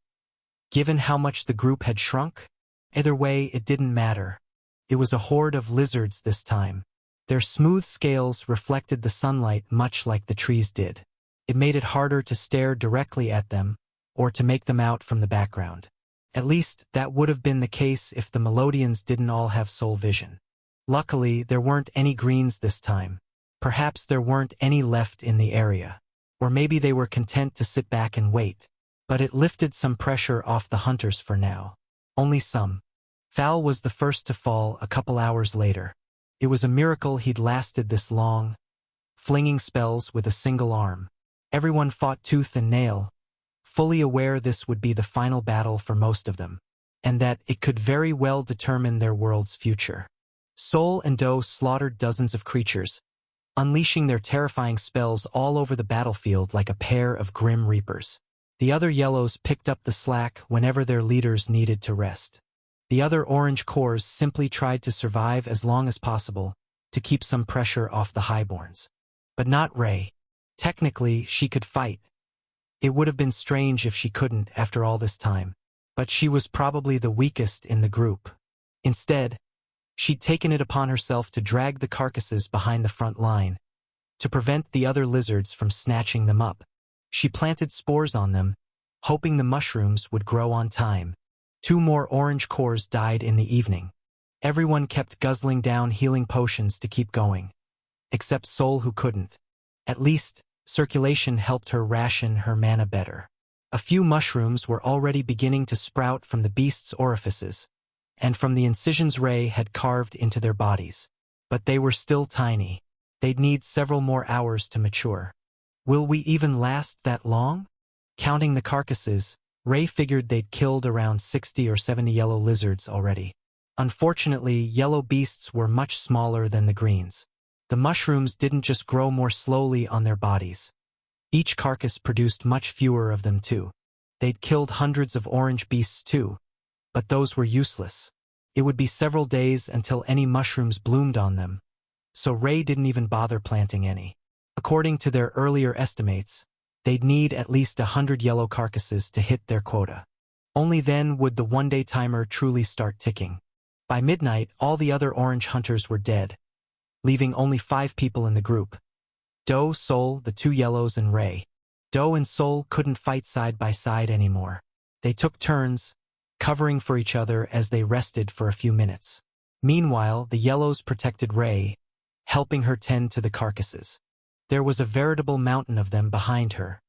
Given how much the group had shrunk? Either way, it didn't matter. It was a horde of lizards this time. Their smooth scales reflected the sunlight much like the trees did. It made it harder to stare directly at them, or to make them out from the background. At least, that would have been the case if the Melodians didn't all have soul vision. Luckily, there weren't any greens this time. Perhaps there weren't any left in the area. Or maybe they were content to sit back and wait. But it lifted some pressure off the hunters for now. Only some. Fal was the first to fall a couple hours later. It was a miracle he'd lasted this long, flinging spells with a single arm. Everyone fought tooth and nail, fully aware this would be the final battle for most of them, and that it could very well determine their world's future. Sol and Do slaughtered dozens of creatures, unleashing their terrifying spells all over the battlefield like a pair of grim reapers. The other Yellows picked up the slack whenever their leaders needed to rest. The other Orange Corps simply tried to survive as long as possible to keep some pressure off the Highborns. But not Ray. Technically, she could fight. It would have been strange if she couldn't after all this time. But she was probably the weakest in the group. Instead, she'd taken it upon herself to drag the carcasses behind the front line, to prevent the other lizards from snatching them up. She planted spores on them, hoping the mushrooms would grow on time. 2 more Orange Corps died in the evening. Everyone kept guzzling down healing potions to keep going. Except Sol, who couldn't. At least, circulation helped her ration her mana better. A few mushrooms were already beginning to sprout from the beast's orifices, and from the incisions Ray had carved into their bodies. But they were still tiny. They'd need several more hours to mature. Will we even last that long? Counting the carcasses, Ray figured they'd killed around 60 or 70 yellow lizards already. Unfortunately, yellow beasts were much smaller than the greens. The mushrooms didn't just grow more slowly on their bodies. Each carcass produced much fewer of them too. They'd killed hundreds of orange beasts too, but those were useless. It would be several days until any mushrooms bloomed on them, so Ray didn't even bother planting any. According to their earlier estimates, they'd need at least 100 yellow carcasses to hit their quota. Only then would the one-day timer truly start ticking. By midnight, all the other orange hunters were dead, leaving only 5 people in the group. Do, Sol, the 2 yellows, and Ray. Do and Sol couldn't fight side by side anymore. They took turns, covering for each other as they rested for a few minutes. Meanwhile, the yellows protected Ray, helping her tend to the carcasses. There was a veritable mountain of them behind her,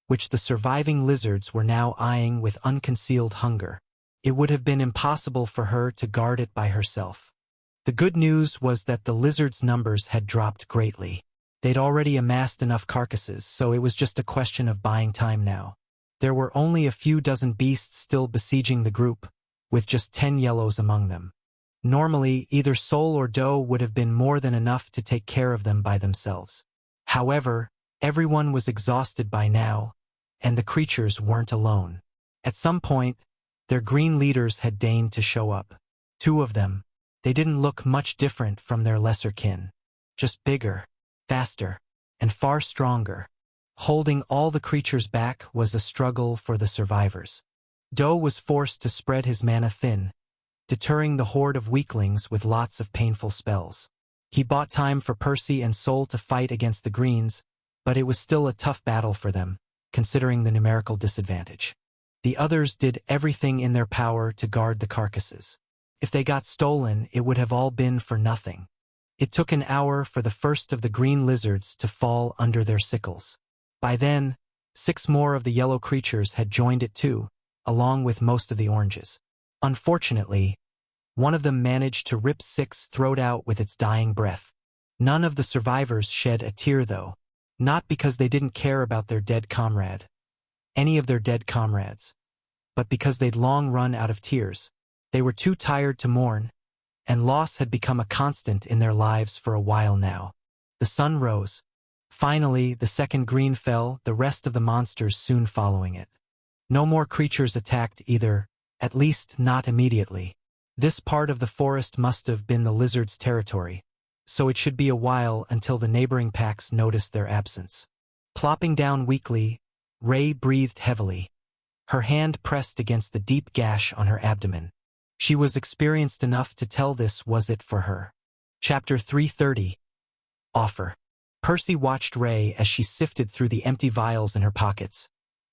which the surviving lizards were now eyeing with unconcealed hunger. It would have been impossible for her to guard it by herself. The good news was that the lizards' numbers had dropped greatly. They'd already amassed enough carcasses, so it was just a question of buying time now. There were only a few dozen beasts still besieging the group, with just 10 yellows among them. Normally, either Sol or Do would have been more than enough to take care of them by themselves. However, everyone was exhausted by now, and the creatures weren't alone. At some point, their green leaders had deigned to show up. 2 of them. They didn't look much different from their lesser kin. Just bigger, faster, and far stronger. Holding all the creatures back was a struggle for the survivors. Do was forced to spread his mana thin, deterring the horde of weaklings with lots of painful spells. He bought time for Percy and Sol to fight against the Greens, but it was still a tough battle for them, considering the numerical disadvantage. The others did everything in their power to guard the carcasses. If they got stolen, it would have all been for nothing. It took an hour for the first of the green lizards to fall under their sickles. By then, 6 more of the yellow creatures had joined it too, along with most of the oranges. Unfortunately, one of them managed to rip 6's throat out with its dying breath. None of the survivors shed a tear though, not because they didn't care about their dead comrade, any of their dead comrades, but because they'd long run out of tears. They were too tired to mourn, and loss had become a constant in their lives for a while now. The sun rose. Finally, the second green fell, the rest of the monsters soon following it. No more creatures attacked either, at least not immediately. This part of the forest must have been the lizards' territory, so it should be a while until the neighboring packs noticed their absence. Plopping down weakly, Ray breathed heavily. Her hand pressed against the deep gash on her abdomen. She was experienced enough to tell this was it for her. Chapter 330. Offer. Percy watched Ray as she sifted through the empty vials in her pockets,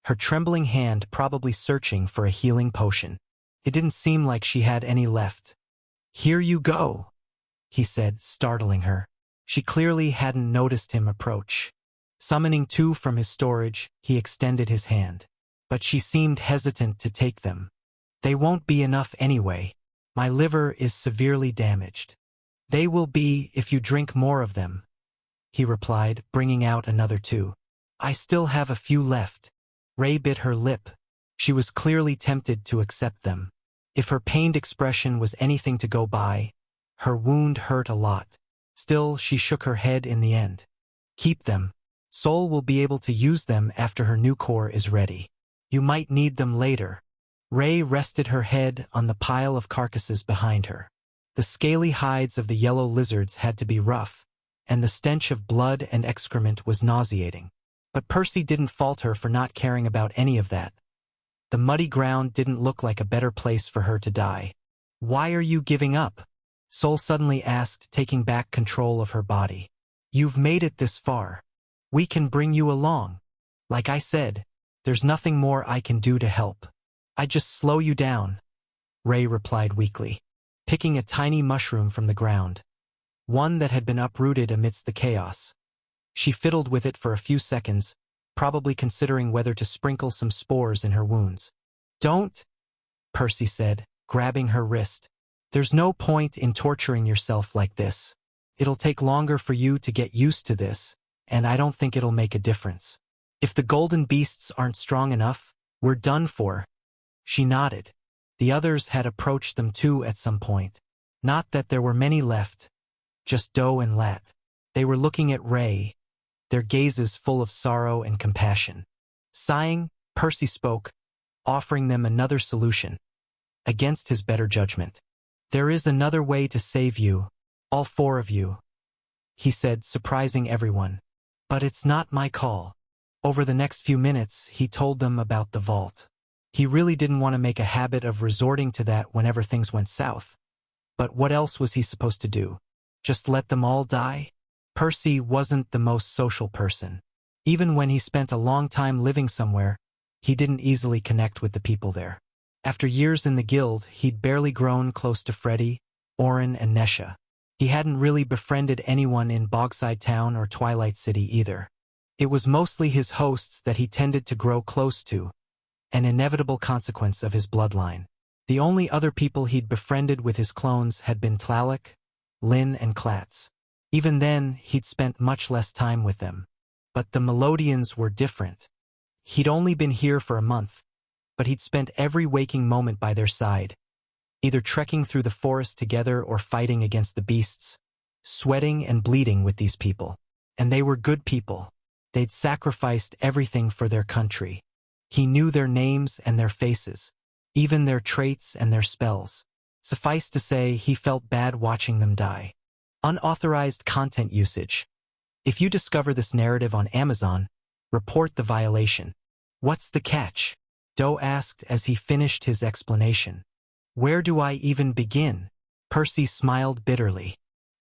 her trembling hand probably searching for a healing potion. It didn't seem like she had any left. "Here you go," he said, startling her. She clearly hadn't noticed him approach. Summoning 2 from his storage, he extended his hand. But she seemed hesitant to take them. "They won't be enough anyway. My liver is severely damaged." "They will be if you drink more of them," he replied, bringing out another 2. "I still have a few left." Ray bit her lip. She was clearly tempted to accept them. If her pained expression was anything to go by, her wound hurt a lot. Still, she shook her head in the end. "Keep them. Sol will be able to use them after her new core is ready. You might need them later." Ray rested her head on the pile of carcasses behind her. The scaly hides of the yellow lizards had to be rough, and the stench of blood and excrement was nauseating. But Percy didn't fault her for not caring about any of that. The muddy ground didn't look like a better place for her to die. "Why are you giving up?" Sol suddenly asked, taking back control of her body. "You've made it this far. We can bring you along. Like I said, there's nothing more I can do to help. I'd just slow you down," Ray replied weakly, picking a tiny mushroom from the ground, one that had been uprooted amidst the chaos. She fiddled with it for a few seconds, probably considering whether to sprinkle some spores in her wounds. "Don't," Percy said, grabbing her wrist. "There's no point in torturing yourself like this. It'll take longer for you to get used to this, and I don't think it'll make a difference. If the golden beasts aren't strong enough, we're done for." She nodded. The others had approached them too at some point. Not that there were many left, just Do and Lat. They were looking at Ray, their gazes full of sorrow and compassion. Sighing, Percy spoke, offering them another solution, against his better judgment. "There is another way to save you, all 4 of you," he said, surprising everyone. "But it's not my call." Over the next few minutes, he told them about the vault. He really didn't want to make a habit of resorting to that whenever things went south. But what else was he supposed to do? Just let them all die? Percy wasn't the most social person. Even when he spent a long time living somewhere, he didn't easily connect with the people there. After years in the guild, he'd barely grown close to Freddy, Orin, and Nesha. He hadn't really befriended anyone in Bogside Town or Twilight City either. It was mostly his hosts that he tended to grow close to, an inevitable consequence of his bloodline. The only other people he'd befriended with his clones had been Tlaloc, Lyn, and Klatz. Even then, he'd spent much less time with them. But the Melodians were different. He'd only been here for a month, but he'd spent every waking moment by their side, either trekking through the forest together or fighting against the beasts, sweating and bleeding with these people. And they were good people. They'd sacrificed everything for their country. He knew their names and their faces, even their traits and their spells. Suffice to say, he felt bad watching them die. Unauthorized content usage. If you discover this narrative on Amazon, report the violation. What's the catch? Doe asked as he finished his explanation. Where do I even begin? Percy smiled bitterly.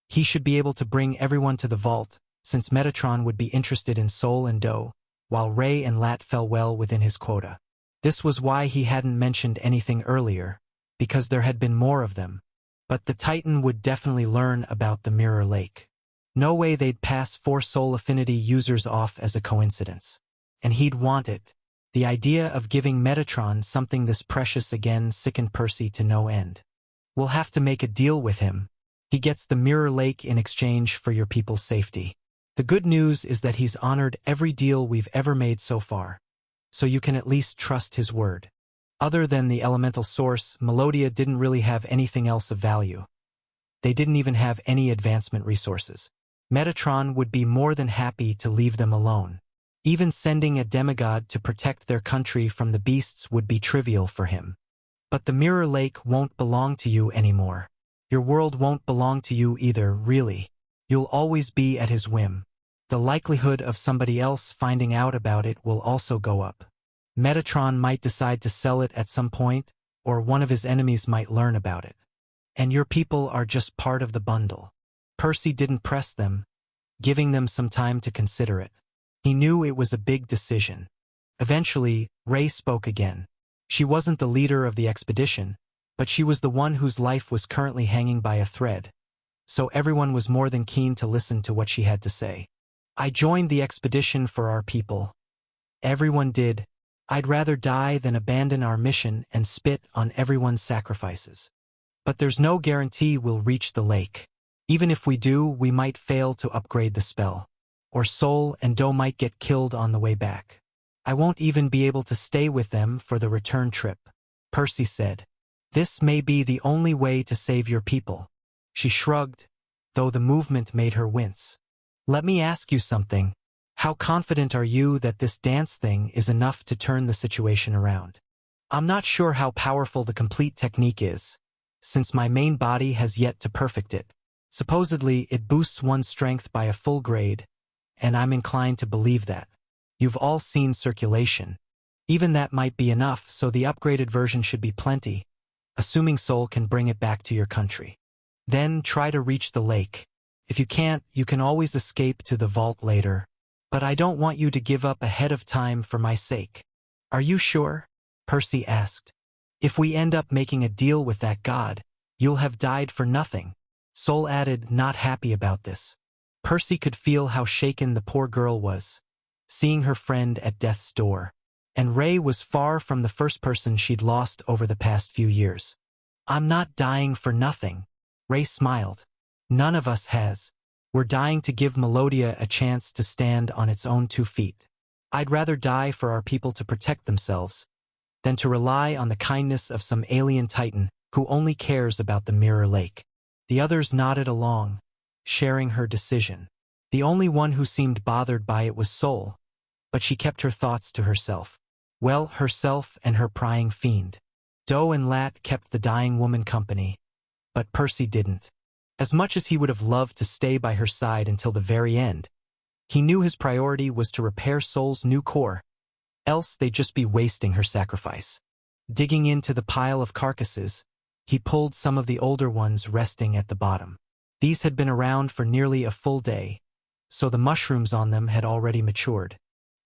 He should be able to bring everyone to the vault, since Metatron would be interested in Sol and Doe, while Ray and Lat fell well within his quota. This was why he hadn't mentioned anything earlier, because there had been more of them. But the Titan would definitely learn about the Mirror Lake. No way they'd pass 4 Soul Affinity users off as a coincidence. And he'd want it. The idea of giving Metatron something this precious again sickened Percy to no end. We'll have to make a deal with him. He gets the Mirror Lake in exchange for your people's safety. The good news is that he's honored every deal we've ever made so far, so you can at least trust his word. Other than the elemental source, Melodia didn't really have anything else of value. They didn't even have any advancement resources. Metatron would be more than happy to leave them alone. Even sending a demigod to protect their country from the beasts would be trivial for him. But the Mirror Lake won't belong to you anymore. Your world won't belong to you either, really. You'll always be at his whim. The likelihood of somebody else finding out about it will also go up. Metatron might decide to sell it at some point, or one of his enemies might learn about it. And your people are just part of the bundle. Percy didn't press them, giving them some time to consider it. He knew it was a big decision. Eventually, Ray spoke again. She wasn't the leader of the expedition, but she was the one whose life was currently hanging by a thread. So everyone was more than keen to listen to what she had to say. I joined the expedition for our people. Everyone did. I'd rather die than abandon our mission and spit on everyone's sacrifices. But there's no guarantee we'll reach the lake. Even if we do, we might fail to upgrade the spell. Or Sol and Doe might get killed on the way back. I won't even be able to stay with them for the return trip. Percy said. This may be the only way to save your people. She shrugged, though the movement made her wince. Let me ask you something. How confident are you that this dance thing is enough to turn the situation around? I'm not sure how powerful the complete technique is, since my main body has yet to perfect it. Supposedly, it boosts one's strength by a full grade, and I'm inclined to believe that. You've all seen circulation. Even that might be enough, so the upgraded version should be plenty, assuming Sol can bring it back to your country. Then try to reach the lake. If you can't, you can always escape to the vault later. But I don't want you to give up ahead of time for my sake. Are you sure? Percy asked. If we end up making a deal with that god, you'll have died for nothing. Sol added, not happy about this. Percy could feel how shaken the poor girl was, seeing her friend at death's door. And Ray was far from the first person she'd lost over the past few years. I'm not dying for nothing. Ray smiled. None of us has. We're dying to give Melodia a chance to stand on its own 2 feet. I'd rather die for our people to protect themselves than to rely on the kindness of some alien titan who only cares about the Mirror Lake. The others nodded along, sharing her decision. The only one who seemed bothered by it was Sol, but she kept her thoughts to herself. Well, herself and her prying fiend. Doe and Lat kept the dying woman company, but Percy didn't. As much as he would have loved to stay by her side until the very end, he knew his priority was to repair Sol's new core, else they'd just be wasting her sacrifice. Digging into the pile of carcasses, he pulled some of the older ones resting at the bottom. These had been around for nearly a full day, so the mushrooms on them had already matured.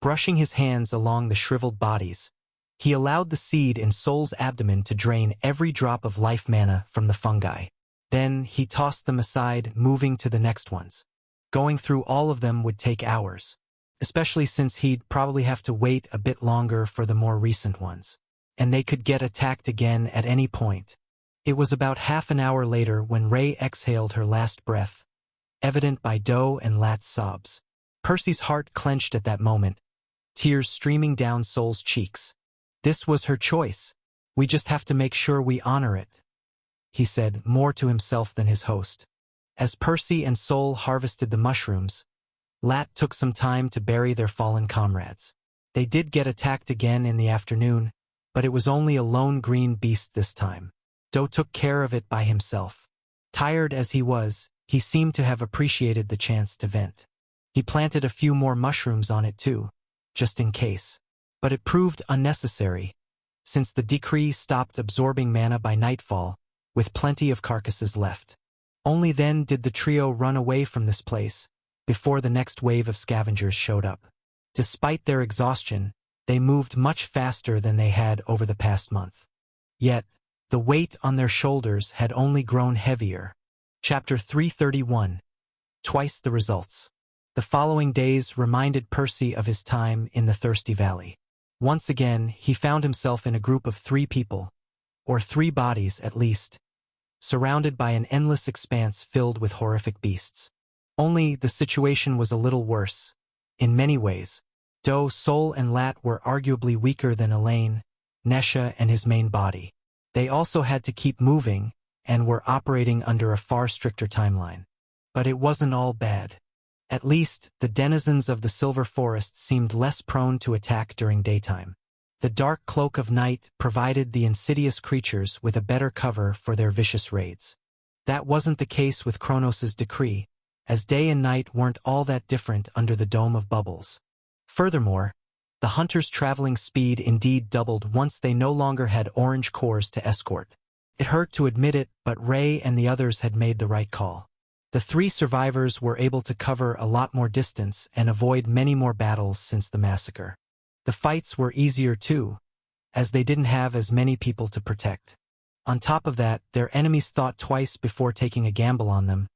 Brushing his hands along the shriveled bodies, he allowed the seed in Sol's abdomen to drain every drop of life mana from the fungi. Then he tossed them aside, moving to the next ones. Going through all of them would take hours, especially since he'd probably have to wait a bit longer for the more recent ones. And they could get attacked again at any point. It was about half an hour later when Ray exhaled her last breath, evident by Doe and Lat's sobs. Percy's heart clenched at that moment, tears streaming down Sol's cheeks. This was her choice. We just have to make sure we honor it. he said, more to himself than his host. As Percy and Sol harvested the mushrooms, Lat took some time to bury their fallen comrades. They did get attacked again in the afternoon, but it was only a lone green beast this time. Do took care of it by himself. Tired as he was, he seemed to have appreciated the chance to vent. He planted a few more mushrooms on it too, just in case. But it proved unnecessary, since the decree stopped absorbing mana by nightfall, with plenty of carcasses left. Only then did the trio run away from this place, before the next wave of scavengers showed up. Despite their exhaustion, they moved much faster than they had over the past month. Yet, the weight on their shoulders had only grown heavier. Chapter 331. Twice the results. The following days reminded Percy of his time in the Thirsty Valley. Once again, he found himself in a group of 3 people, or 3 bodies at least, surrounded by an endless expanse filled with horrific beasts. Only the situation was a little worse. In many ways, Do, Sol, and Lat were arguably weaker than Elaine, Nesha, and his main body. They also had to keep moving, and were operating under a far stricter timeline. But it wasn't all bad. At least, the denizens of the Silver Forest seemed less prone to attack during daytime. The dark cloak of night provided the insidious creatures with a better cover for their vicious raids. That wasn't the case with Kronos' decree, as day and night weren't all that different under the Dome of Bubbles. Furthermore, the hunters' traveling speed indeed doubled once they no longer had orange cores to escort. It hurt to admit it, but Ray and the others had made the right call. The 3 survivors were able to cover a lot more distance and avoid many more battles since the massacre. The fights were easier too, as they didn't have as many people to protect. On top of that, their enemies thought twice before taking a gamble on them,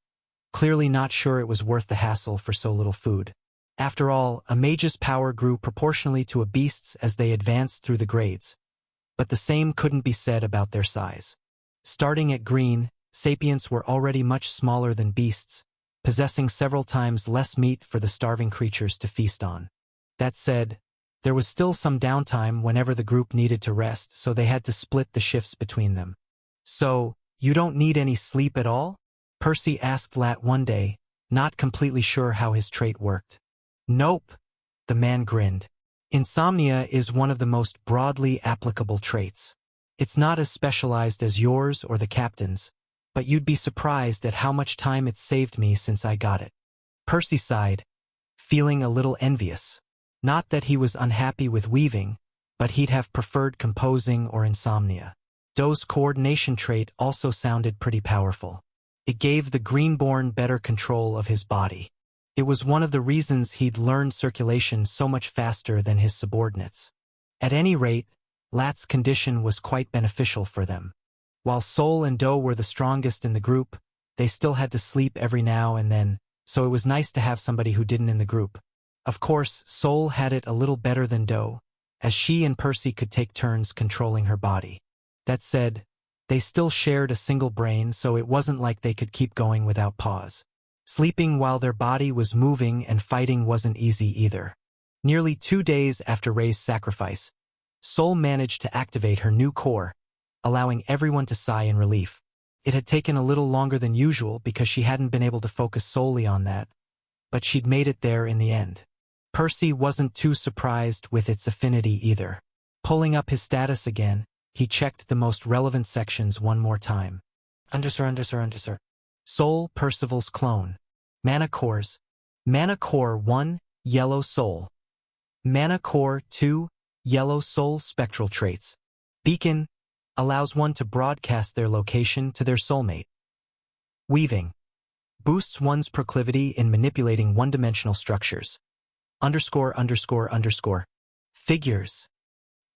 clearly not sure it was worth the hassle for so little food. After all, a mage's power grew proportionally to a beast's as they advanced through the grades, but the same couldn't be said about their size. Starting at green, sapients were already much smaller than beasts, possessing several times less meat for the starving creatures to feast on. That said, there was still some downtime whenever the group needed to rest, so they had to split the shifts between them. "So, you don't need any sleep at all?" Percy asked Lat one day, not completely sure how his trait worked. "Nope," the man grinned. "Insomnia is one of the most broadly applicable traits. It's not as specialized as yours or the captain's, but you'd be surprised at how much time it's saved me since I got it." Percy sighed, feeling a little envious. Not that he was unhappy with weaving, but he'd have preferred composing or insomnia. Do's coordination trait also sounded pretty powerful. It gave the Greenborn better control of his body. It was one of the reasons he'd learned circulation so much faster than his subordinates. At any rate, Lat's condition was quite beneficial for them. While Sol and Do were the strongest in the group, they still had to sleep every now and then, so it was nice to have somebody who didn't in the group. Of course, Sol had it a little better than Do, as she and Percy could take turns controlling her body. That said, they still shared a single brain, so it wasn't like they could keep going without pause. Sleeping while their body was moving and fighting wasn't easy either. Nearly 2 days after Ray's sacrifice, Sol managed to activate her new core, allowing everyone to sigh in relief. It had taken a little longer than usual because she hadn't been able to focus solely on that, but she'd made it there in the end. Percy wasn't too surprised with its affinity either. Pulling up his status again, he checked the most relevant sections one more time. Undersir. Sol, Percival's clone. Mana cores. Mana core 1, Yellow Soul. Mana core 2, Yellow Soul spectral traits. Beacon allows one to broadcast their location to their soulmate. Weaving boosts one's proclivity in manipulating one-dimensional structures. ____. Figures.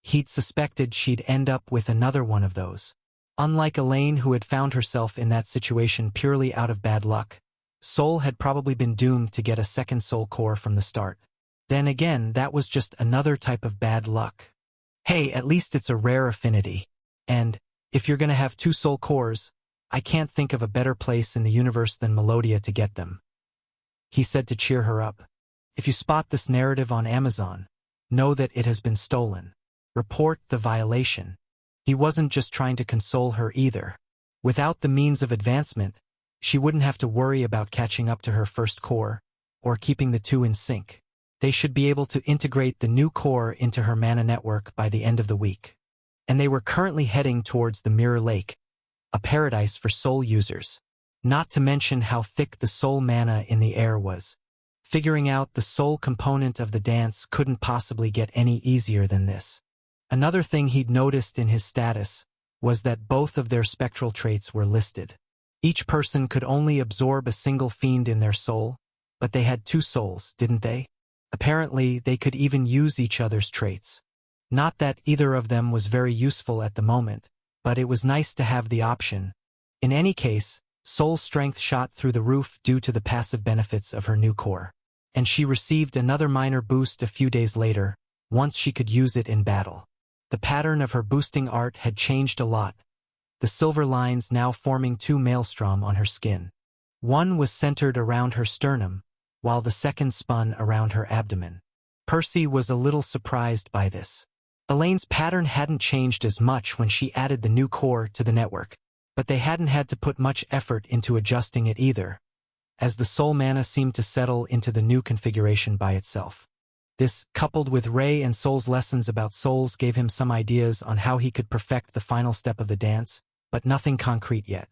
He'd suspected she'd end up with another one of those. Unlike Elaine, who had found herself in that situation purely out of bad luck, Sol had probably been doomed to get a second soul core from the start. Then again, that was just another type of bad luck. Hey, at least it's a rare affinity. And, if you're gonna have 2 soul cores, I can't think of a better place in the universe than Melodia to get them. He said to cheer her up. If you spot this narrative on Amazon, know that it has been stolen. Report the violation. He wasn't just trying to console her either. Without the means of advancement, she wouldn't have to worry about catching up to her first core, or keeping the two in sync. They should be able to integrate the new core into her mana network by the end of the week. And they were currently heading towards the Mirror Lake, a paradise for soul users. Not to mention how thick the soul mana in the air was. Figuring out the soul component of the dance couldn't possibly get any easier than this. Another thing he'd noticed in his status was that both of their spectral traits were listed. Each person could only absorb a single fiend in their soul, but they had two souls, didn't they? Apparently, they could even use each other's traits. Not that either of them was very useful at the moment, but it was nice to have the option. In any case, soul strength shot through the roof due to the passive benefits of her new core. And she received another minor boost a few days later, once she could use it in battle. The pattern of her boosting art had changed a lot, the silver lines now forming two maelstrom on her skin. One was centered around her sternum, while the second spun around her abdomen. Percy was a little surprised by this. Elaine's pattern hadn't changed as much when she added the new core to the network, but they hadn't had to put much effort into adjusting it either, as the soul mana seemed to settle into the new configuration by itself. This, coupled with Ray and Soul's lessons about souls, gave him some ideas on how he could perfect the final step of the dance, but nothing concrete yet.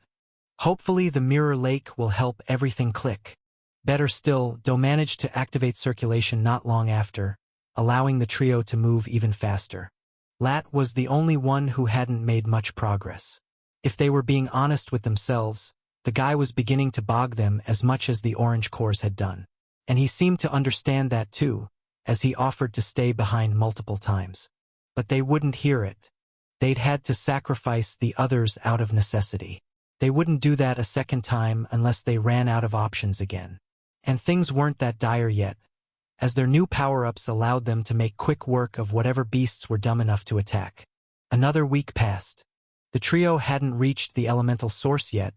Hopefully the Mirror Lake will help everything click. Better still, Do managed to activate circulation not long after, allowing the trio to move even faster. Lat was the only one who hadn't made much progress. If they were being honest with themselves, the guy was beginning to bog them as much as the orange cores had done. And he seemed to understand that too, as he offered to stay behind multiple times. But they wouldn't hear it. They'd had to sacrifice the others out of necessity. They wouldn't do that a second time unless they ran out of options again. And things weren't that dire yet, as their new power-ups allowed them to make quick work of whatever beasts were dumb enough to attack. Another week passed. The trio hadn't reached the elemental source yet,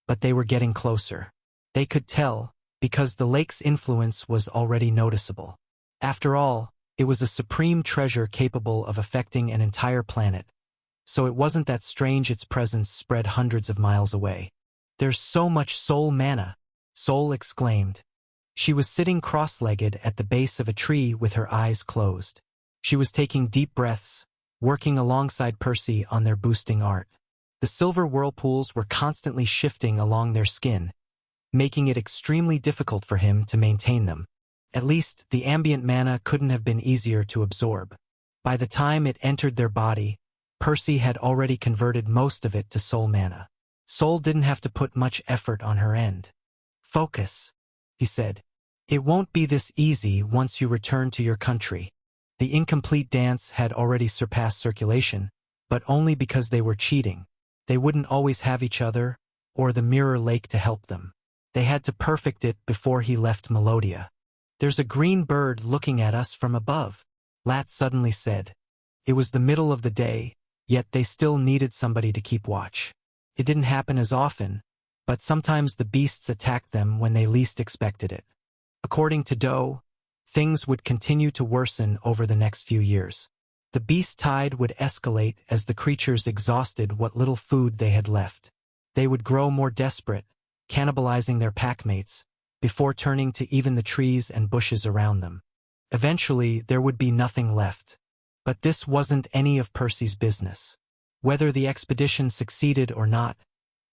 but they were getting closer. They could tell, because the lake's influence was already noticeable. After all, it was a supreme treasure capable of affecting an entire planet, so it wasn't that strange its presence spread hundreds of miles away. "There's so much soul mana," Soul exclaimed. She was sitting cross-legged at the base of a tree with her eyes closed. She was taking deep breaths, working alongside Percy on their boosting art. The silver whirlpools were constantly shifting along their skin, making it extremely difficult for him to maintain them. At least, the ambient mana couldn't have been easier to absorb. By the time it entered their body, Percy had already converted most of it to soul mana. Soul didn't have to put much effort on her end. "Focus," he said. "It won't be this easy once you return to your country." The incomplete dance had already surpassed circulation, but only because they were cheating. They wouldn't always have each other, or the Mirror Lake to help them. They had to perfect it before he left Melodia. "There's a green bird looking at us from above," Lat suddenly said. It was the middle of the day, yet they still needed somebody to keep watch. It didn't happen as often, but sometimes the beasts attacked them when they least expected it. According to Do, things would continue to worsen over the next few years. The beast tide would escalate as the creatures exhausted what little food they had left. They would grow more desperate, cannibalizing their packmates, before turning to even the trees and bushes around them. Eventually, there would be nothing left. But this wasn't any of Percy's business. Whether the expedition succeeded or not,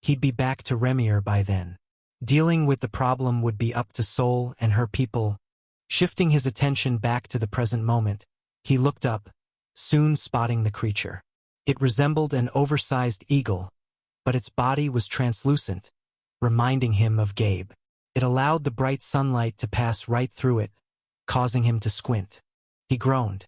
he'd be back to Remir by then. Dealing with the problem would be up to Soul and her people. Shifting his attention back to the present moment, he looked up, soon spotting the creature. It resembled an oversized eagle, but its body was translucent, reminding him of Gabe. It allowed the bright sunlight to pass right through it, causing him to squint. He groaned.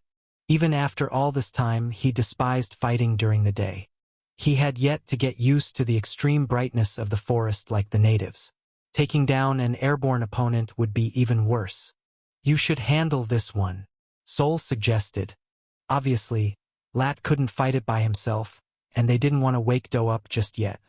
Even after all this time, he despised fighting during the day. He had yet to get used to the extreme brightness of the forest like the natives. Taking down an airborne opponent would be even worse. "You should handle this one," Soul suggested. Obviously, Lat couldn't fight it by himself, and they didn't want to wake Do up just yet.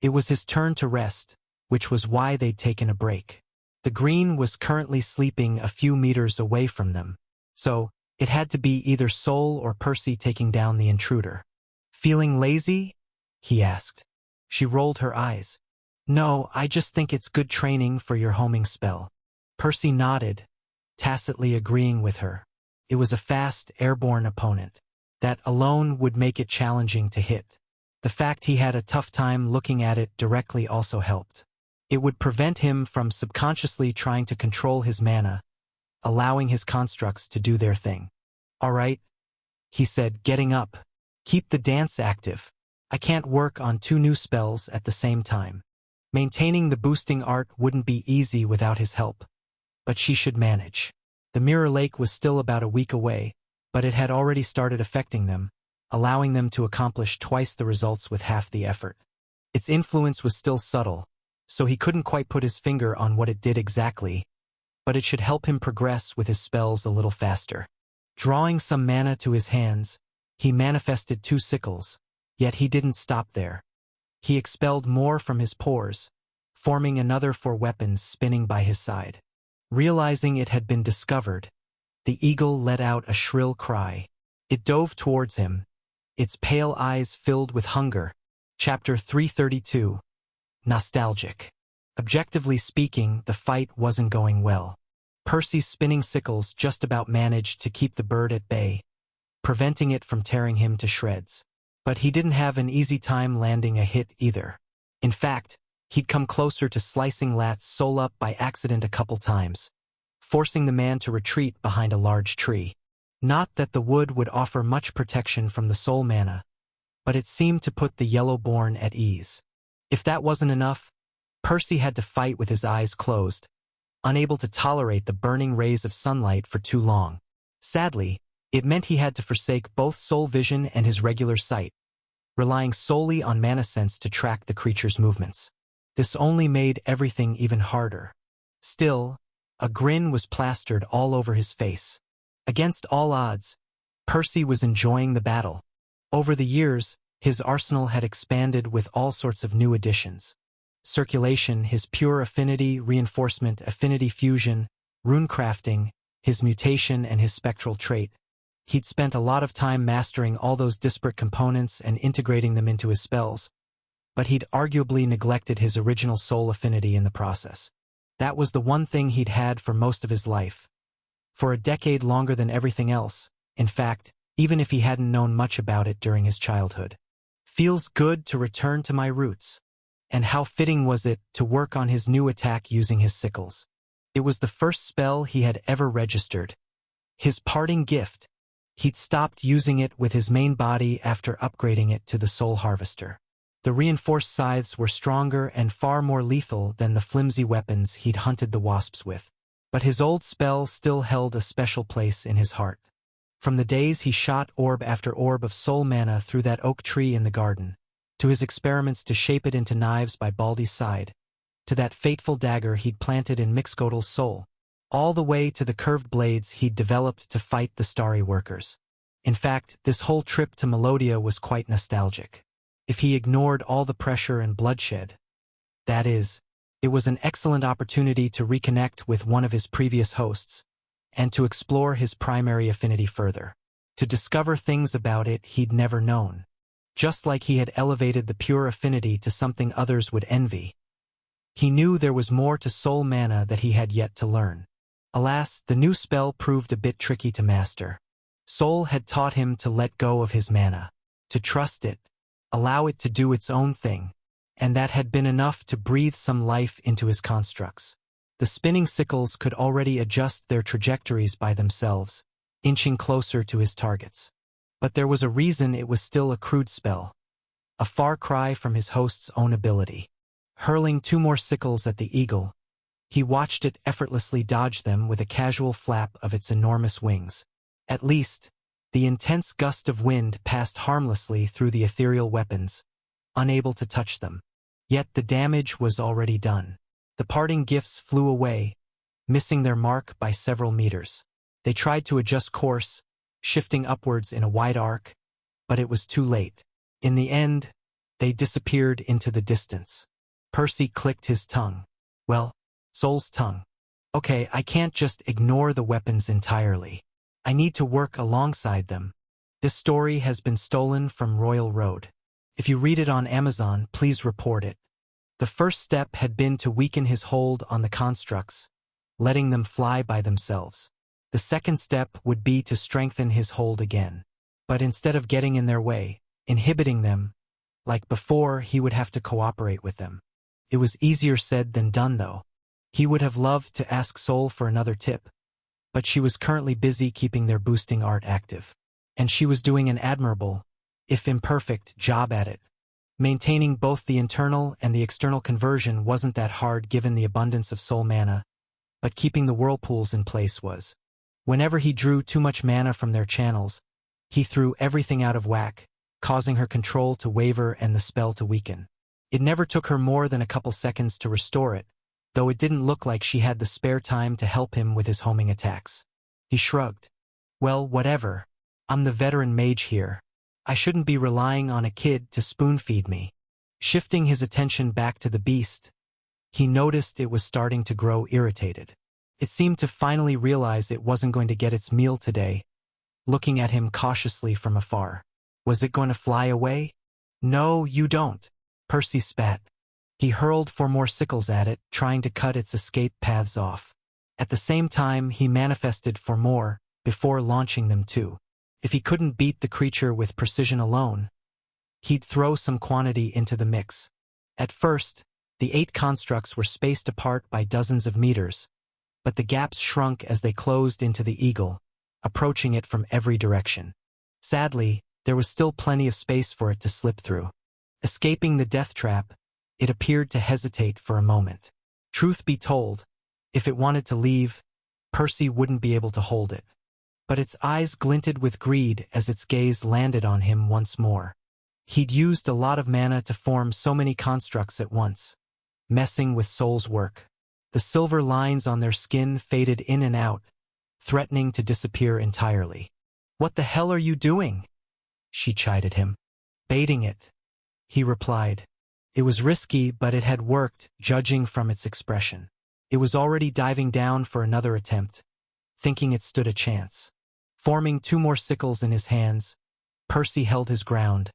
It was his turn to rest, which was why they'd taken a break. The green was currently sleeping a few meters away from them, so it had to be either Soul or Percy taking down the intruder. "Feeling lazy?" he asked. She rolled her eyes. No, I just think it's good training for your homing spell. Percy nodded, tacitly agreeing with her. It was a fast, airborne opponent. That alone would make it challenging to hit. The fact he had a tough time looking at it directly also helped. It would prevent him from subconsciously trying to control his mana, allowing his constructs to do their thing. All right, he said, getting up. Keep the dance active. I can't work on 2 new spells at the same time. Maintaining the boosting art wouldn't be easy without his help. But she should manage. The Mirror Lake was still about a week away, but it had already started affecting them, allowing them to accomplish twice the results with half the effort. Its influence was still subtle, so he couldn't quite put his finger on what it did exactly, but it should help him progress with his spells a little faster. Drawing some mana to his hands, he manifested 2 sickles, yet he didn't stop there. He expelled more from his pores, forming another 4 weapons spinning by his side. Realizing it had been discovered, the eagle let out a shrill cry. It dove towards him, its pale eyes filled with hunger. Chapter 332. Nostalgic. Objectively speaking, the fight wasn't going well. Percy's spinning sickles just about managed to keep the bird at bay, preventing it from tearing him to shreds. But he didn't have an easy time landing a hit either. In fact, he'd come closer to slicing Lat's soul up by accident a couple times, forcing the man to retreat behind a large tree. Not that the wood would offer much protection from the soul mana, but it seemed to put the Yellowborn at ease. If that wasn't enough, Percy had to fight with his eyes closed, unable to tolerate the burning rays of sunlight for too long. Sadly, it meant he had to forsake both soul vision and his regular sight, relying solely on mana sense to track the creature's movements. This only made everything even harder. Still, a grin was plastered all over his face. Against all odds, Percy was enjoying the battle. Over the years, his arsenal had expanded with all sorts of new additions. Circulation, his pure affinity, reinforcement, affinity fusion, runecrafting, his mutation and his spectral trait. He'd spent a lot of time mastering all those disparate components and integrating them into his spells, but he'd arguably neglected his original soul affinity in the process. That was the one thing he'd had for most of his life. For a decade longer than everything else, in fact, even if he hadn't known much about it during his childhood. Feels good to return to my roots. And how fitting was it to work on his new attack using his sickles. It was the first spell he had ever registered. His parting gift. He'd stopped using it with his main body after upgrading it to the Soul Harvester. The reinforced scythes were stronger and far more lethal than the flimsy weapons he'd hunted the wasps with. But his old spell still held a special place in his heart. From the days he shot orb after orb of soul mana through that oak tree in the garden, to his experiments to shape it into knives by Baldy's side, to that fateful dagger he'd planted in Mixcoatl's soul, all the way to the curved blades he'd developed to fight the starry workers. In fact, this whole trip to Melodia was quite nostalgic. If he ignored all the pressure and bloodshed, that is, it was an excellent opportunity to reconnect with one of his previous hosts, and to explore his primary affinity further, to discover things about it he'd never known. Just like he had elevated the pure affinity to something others would envy, he knew there was more to soul mana that he had yet to learn. Alas, the new spell proved a bit tricky to master. Soul had taught him to let go of his mana, to trust it, allow it to do its own thing, and that had been enough to breathe some life into his constructs. The spinning sickles could already adjust their trajectories by themselves, inching closer to his targets. But there was a reason it was still a crude spell, a far cry from his host's own ability. Hurling 2 more sickles at the eagle, he watched it effortlessly dodge them with a casual flap of its enormous wings. At least, the intense gust of wind passed harmlessly through the ethereal weapons, unable to touch them. Yet the damage was already done. The parting gifts flew away, missing their mark by several meters. They tried to adjust course, shifting upwards in a wide arc, but it was too late. In the end, they disappeared into the distance. Percy clicked his tongue. Well, Soul's tongue. Okay, I can't just ignore the weapons entirely. I need to work alongside them. This story has been stolen from Royal Road. If you read it on Amazon, please report it. The first step had been to weaken his hold on the constructs, letting them fly by themselves. The second step would be to strengthen his hold again. But instead of getting in their way, inhibiting them, like before, he would have to cooperate with them. It was easier said than done, though. He would have loved to ask Soul for another tip, but she was currently busy keeping their boosting art active. And she was doing an admirable, if imperfect, job at it. Maintaining both the internal and the external conversion wasn't that hard given the abundance of soul mana, but keeping the whirlpools in place was. Whenever he drew too much mana from their channels, he threw everything out of whack, causing her control to waver and the spell to weaken. It never took her more than a couple seconds to restore it, though it didn't look like she had the spare time to help him with his homing attacks. He shrugged. Well, whatever. I'm the veteran mage here. I shouldn't be relying on a kid to spoon-feed me. Shifting his attention back to the beast, he noticed it was starting to grow irritated. It seemed to finally realize it wasn't going to get its meal today, looking at him cautiously from afar. Was it going to fly away? No, you don't. Percy spat. He hurled 4 more sickles at it, trying to cut its escape paths off. At the same time, he manifested 4 more, before launching them too. If he couldn't beat the creature with precision alone, he'd throw some quantity into the mix. At first, the 8 constructs were spaced apart by dozens of meters, but the gaps shrunk as they closed into the eagle, approaching it from every direction. Sadly, there was still plenty of space for it to slip through. Escaping the death trap, it appeared to hesitate for a moment. Truth be told, if it wanted to leave, Percy wouldn't be able to hold it. But its eyes glinted with greed as its gaze landed on him once more. He'd used a lot of mana to form so many constructs at once, messing with Soul's work. The silver lines on their skin faded in and out, threatening to disappear entirely. What the hell are you doing? She chided him. Baiting it, he replied. It was risky, but it had worked, judging from its expression. It was already diving down for another attempt, thinking it stood a chance. Forming 2 more sickles in his hands, Percy held his ground,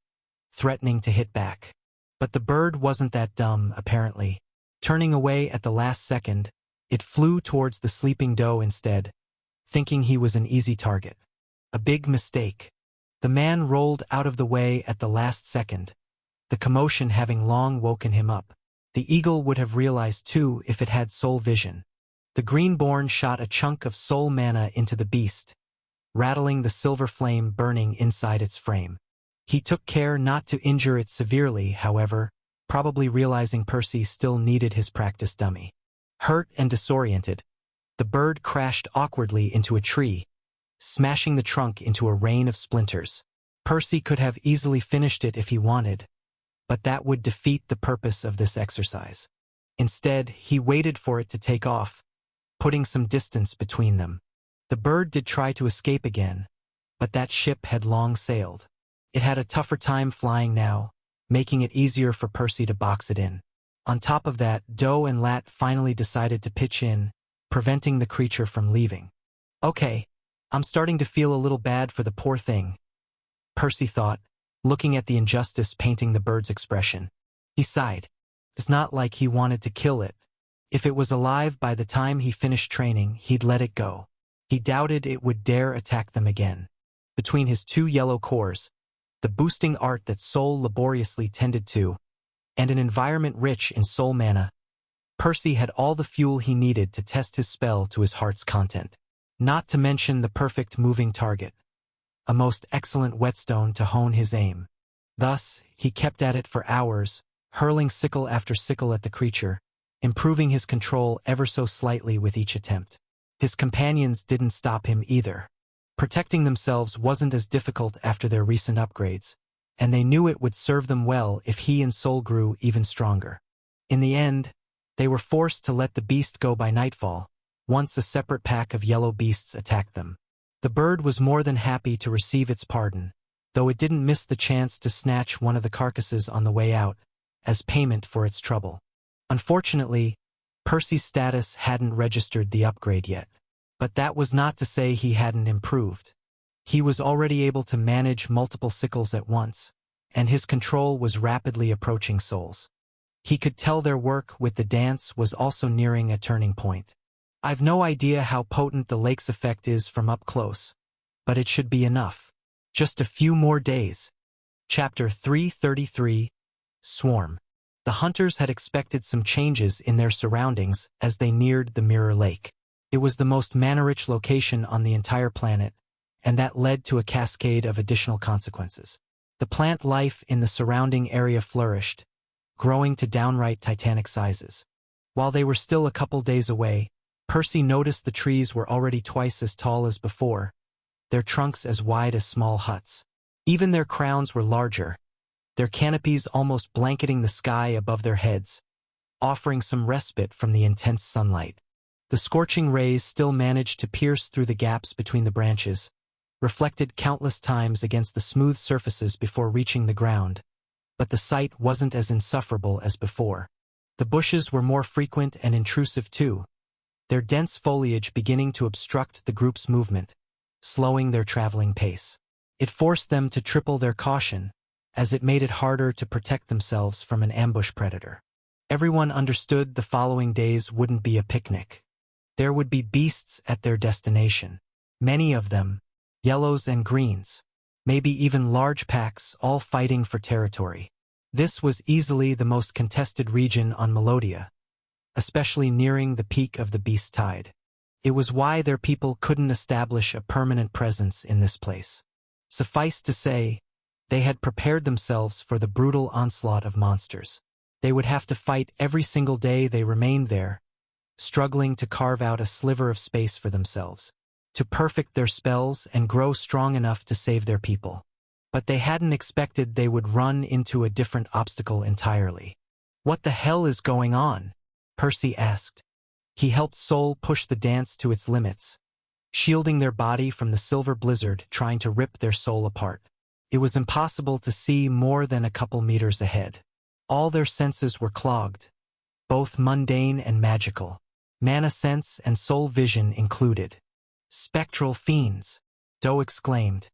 threatening to hit back. But the bird wasn't that dumb, apparently. Turning away at the last second, it flew towards the sleeping doe instead, thinking he was an easy target. A big mistake. The man rolled out of the way at the last second, the commotion having long woken him up. The eagle would have realized too if it had soul vision. The greenborn shot a chunk of soul mana into the beast, rattling the silver flame burning inside its frame. He took care not to injure it severely, however, probably realizing Percy still needed his practice dummy. Hurt and disoriented, the bird crashed awkwardly into a tree, smashing the trunk into a rain of splinters. Percy could have easily finished it if he wanted, but that would defeat the purpose of this exercise. Instead, he waited for it to take off, putting some distance between them. The bird did try to escape again, but that ship had long sailed. It had a tougher time flying now, making it easier for Percy to box it in. On top of that, Doe and Lat finally decided to pitch in, preventing the creature from leaving. Okay, I'm starting to feel a little bad for the poor thing, Percy thought, looking at the injustice painting the bird's expression. He sighed. It's not like he wanted to kill it. If it was alive by the time he finished training, he'd let it go. He doubted it would dare attack them again. Between his 2 yellow cores, the boosting art that Soul laboriously tended to, and an environment rich in soul mana, Percy had all the fuel he needed to test his spell to his heart's content. Not to mention the perfect moving target, a most excellent whetstone to hone his aim. Thus, he kept at it for hours, hurling sickle after sickle at the creature, improving his control ever so slightly with each attempt. His companions didn't stop him either. Protecting themselves wasn't as difficult after their recent upgrades, and they knew it would serve them well if he and Soul grew even stronger. In the end, they were forced to let the beast go by nightfall, once a separate pack of yellow beasts attacked them. The bird was more than happy to receive its pardon, though it didn't miss the chance to snatch one of the carcasses on the way out, as payment for its trouble. Unfortunately, Percy's status hadn't registered the upgrade yet. But that was not to say he hadn't improved. He was already able to manage multiple sickles at once, and his control was rapidly approaching souls. He could tell their work with the dance was also nearing a turning point. I've no idea how potent the lake's effect is from up close, but it should be enough. Just a few more days. Chapter 333, Swarm. The hunters had expected some changes in their surroundings as they neared the Mirror Lake. It was the most mana-rich location on the entire planet, and that led to a cascade of additional consequences. The plant life in the surrounding area flourished, growing to downright titanic sizes. While they were still a couple days away, Percy noticed the trees were already twice as tall as before, their trunks as wide as small huts. Even their crowns were larger, their canopies almost blanketing the sky above their heads, offering some respite from the intense sunlight. The scorching rays still managed to pierce through the gaps between the branches, reflected countless times against the smooth surfaces before reaching the ground. But the sight wasn't as insufferable as before. The bushes were more frequent and intrusive too, their dense foliage beginning to obstruct the group's movement, slowing their traveling pace. It forced them to triple their caution, as it made it harder to protect themselves from an ambush predator. Everyone understood the following days wouldn't be a picnic. There would be beasts at their destination. Many of them, yellows and greens, maybe even large packs, all fighting for territory. This was easily the most contested region on Melodia, especially nearing the peak of the beast tide. It was why their people couldn't establish a permanent presence in this place. Suffice to say, they had prepared themselves for the brutal onslaught of monsters. They would have to fight every single day they remained there, struggling to carve out a sliver of space for themselves, to perfect their spells and grow strong enough to save their people. But they hadn't expected they would run into a different obstacle entirely. "What the hell is going on?" Percy asked. He helped Sol push the dance to its limits, shielding their body from the silver blizzard trying to rip their soul apart. It was impossible to see more than a couple meters ahead. All their senses were clogged, both mundane and magical, mana sense and soul vision included. "Spectral fiends," Doe exclaimed.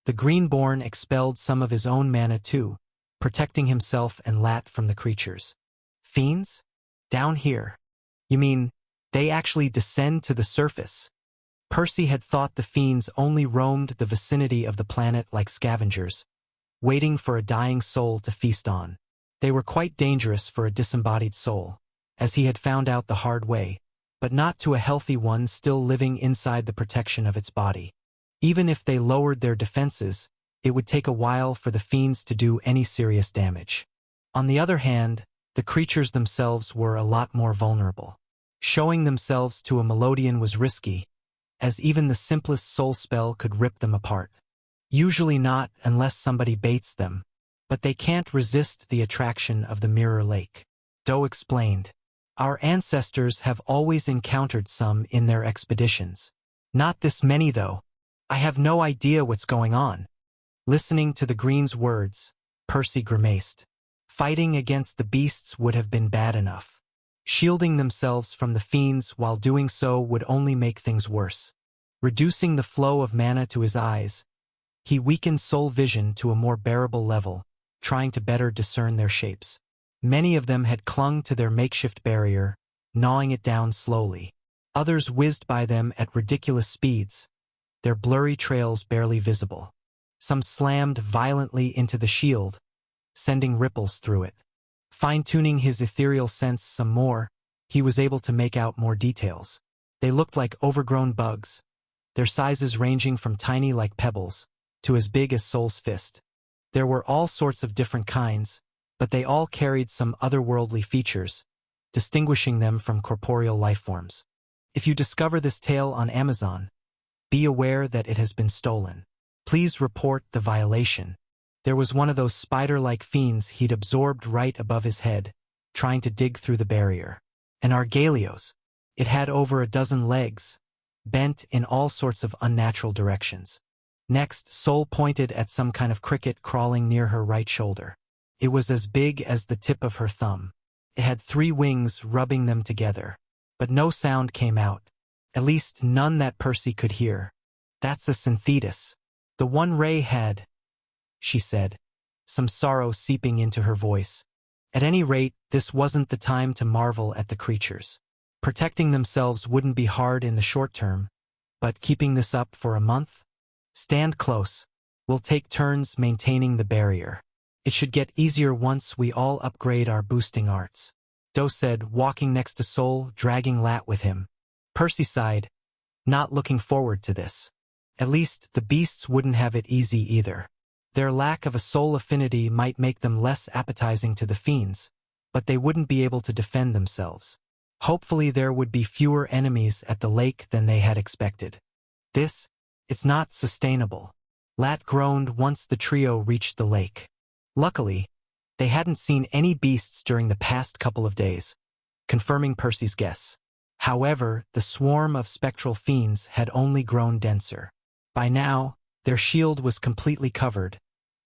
The Greenborn expelled some of his own mana too, protecting himself and Lat from the creatures. "Fiends? Down here? You mean, they actually descend to the surface?" Percy had thought the fiends only roamed the vicinity of the planet like scavengers, waiting for a dying soul to feast on. They were quite dangerous for a disembodied soul, as he had found out the hard way, but not to a healthy one still living inside the protection of its body. Even if they lowered their defenses, it would take a while for the fiends to do any serious damage. On the other hand, the creatures themselves were a lot more vulnerable. Showing themselves to a Melodian was risky, as even the simplest soul spell could rip them apart. Usually not unless somebody baits them, but they can't resist the attraction of the Mirror Lake. Doe explained. "Our ancestors have always encountered some in their expeditions. Not this many though. I have no idea what's going on." Listening to the Green's words, Percy grimaced. Fighting against the beasts would have been bad enough. Shielding themselves from the fiends while doing so would only make things worse. Reducing the flow of mana to his eyes, he weakened soul vision to a more bearable level, trying to better discern their shapes. Many of them had clung to their makeshift barrier, gnawing it down slowly. Others whizzed by them at ridiculous speeds, their blurry trails barely visible. Some slammed violently into the shield, sending ripples through it. Fine-tuning his ethereal sense some more, he was able to make out more details. They looked like overgrown bugs, their sizes ranging from tiny like pebbles to as big as Sol's fist. There were all sorts of different kinds, but they all carried some otherworldly features, distinguishing them from corporeal lifeforms. If you discover this tale on Amazon, be aware that it has been stolen. Please report the violation. There was one of those spider-like fiends he'd absorbed right above his head, trying to dig through the barrier. An Argalios. It had over a dozen legs, bent in all sorts of unnatural directions. Next, Sol pointed at some kind of cricket crawling near her right shoulder. It was as big as the tip of her thumb. It had 3 wings rubbing them together, but no sound came out, at least none that Percy could hear. "That's a Synthetis. The one Ray had," she said. some sorrow seeping into her voice. At any rate, this wasn't the time to marvel at the creatures. Protecting themselves wouldn't be hard in the short term, but keeping this up for a month? Stand close. We'll take turns maintaining the barrier. It should get easier once we all upgrade our boosting arts. Do said, walking next to Sol, dragging Lat with him. Percy sighed, not looking forward to this. At least, the beasts wouldn't have it easy either. Their lack of a soul affinity might make them less appetizing to the fiends, but they wouldn't be able to defend themselves. Hopefully there would be fewer enemies at the lake than they had expected. It's not sustainable. Lat groaned once the trio reached the lake. Luckily, they hadn't seen any beasts during the past couple of days, confirming Percy's guess. However, the swarm of spectral fiends had only grown denser. By now, their shield was completely covered,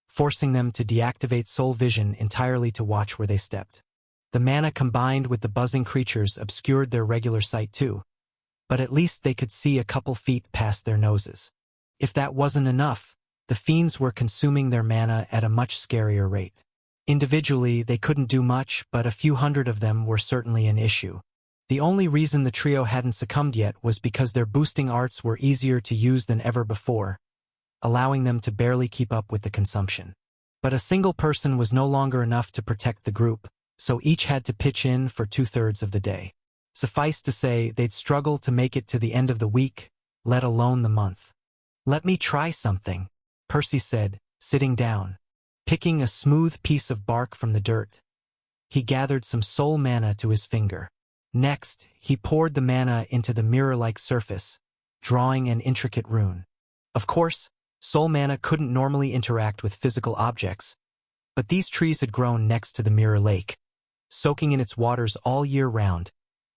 forcing them to deactivate soul vision entirely to watch where they stepped. The mana combined with the buzzing creatures obscured their regular sight too, but at least they could see a couple feet past their noses. If that wasn't enough, the fiends were consuming their mana at a much scarier rate. Individually, they couldn't do much, but a few hundred of them were certainly an issue. The only reason the trio hadn't succumbed yet was because their boosting arts were easier to use than ever before, allowing them to barely keep up with the consumption. But a single person was no longer enough to protect the group, so each had to pitch in for 2/3 of the day. Suffice to say, they'd struggle to make it to the end of the week, let alone the month. "Let me try something," Percy said, sitting down. Picking a smooth piece of bark from the dirt, he gathered some soul mana to his finger. Next, he poured the mana into the mirror-like surface, drawing an intricate rune. Of course, soul mana couldn't normally interact with physical objects, but these trees had grown next to the mirror lake, soaking in its waters all year round,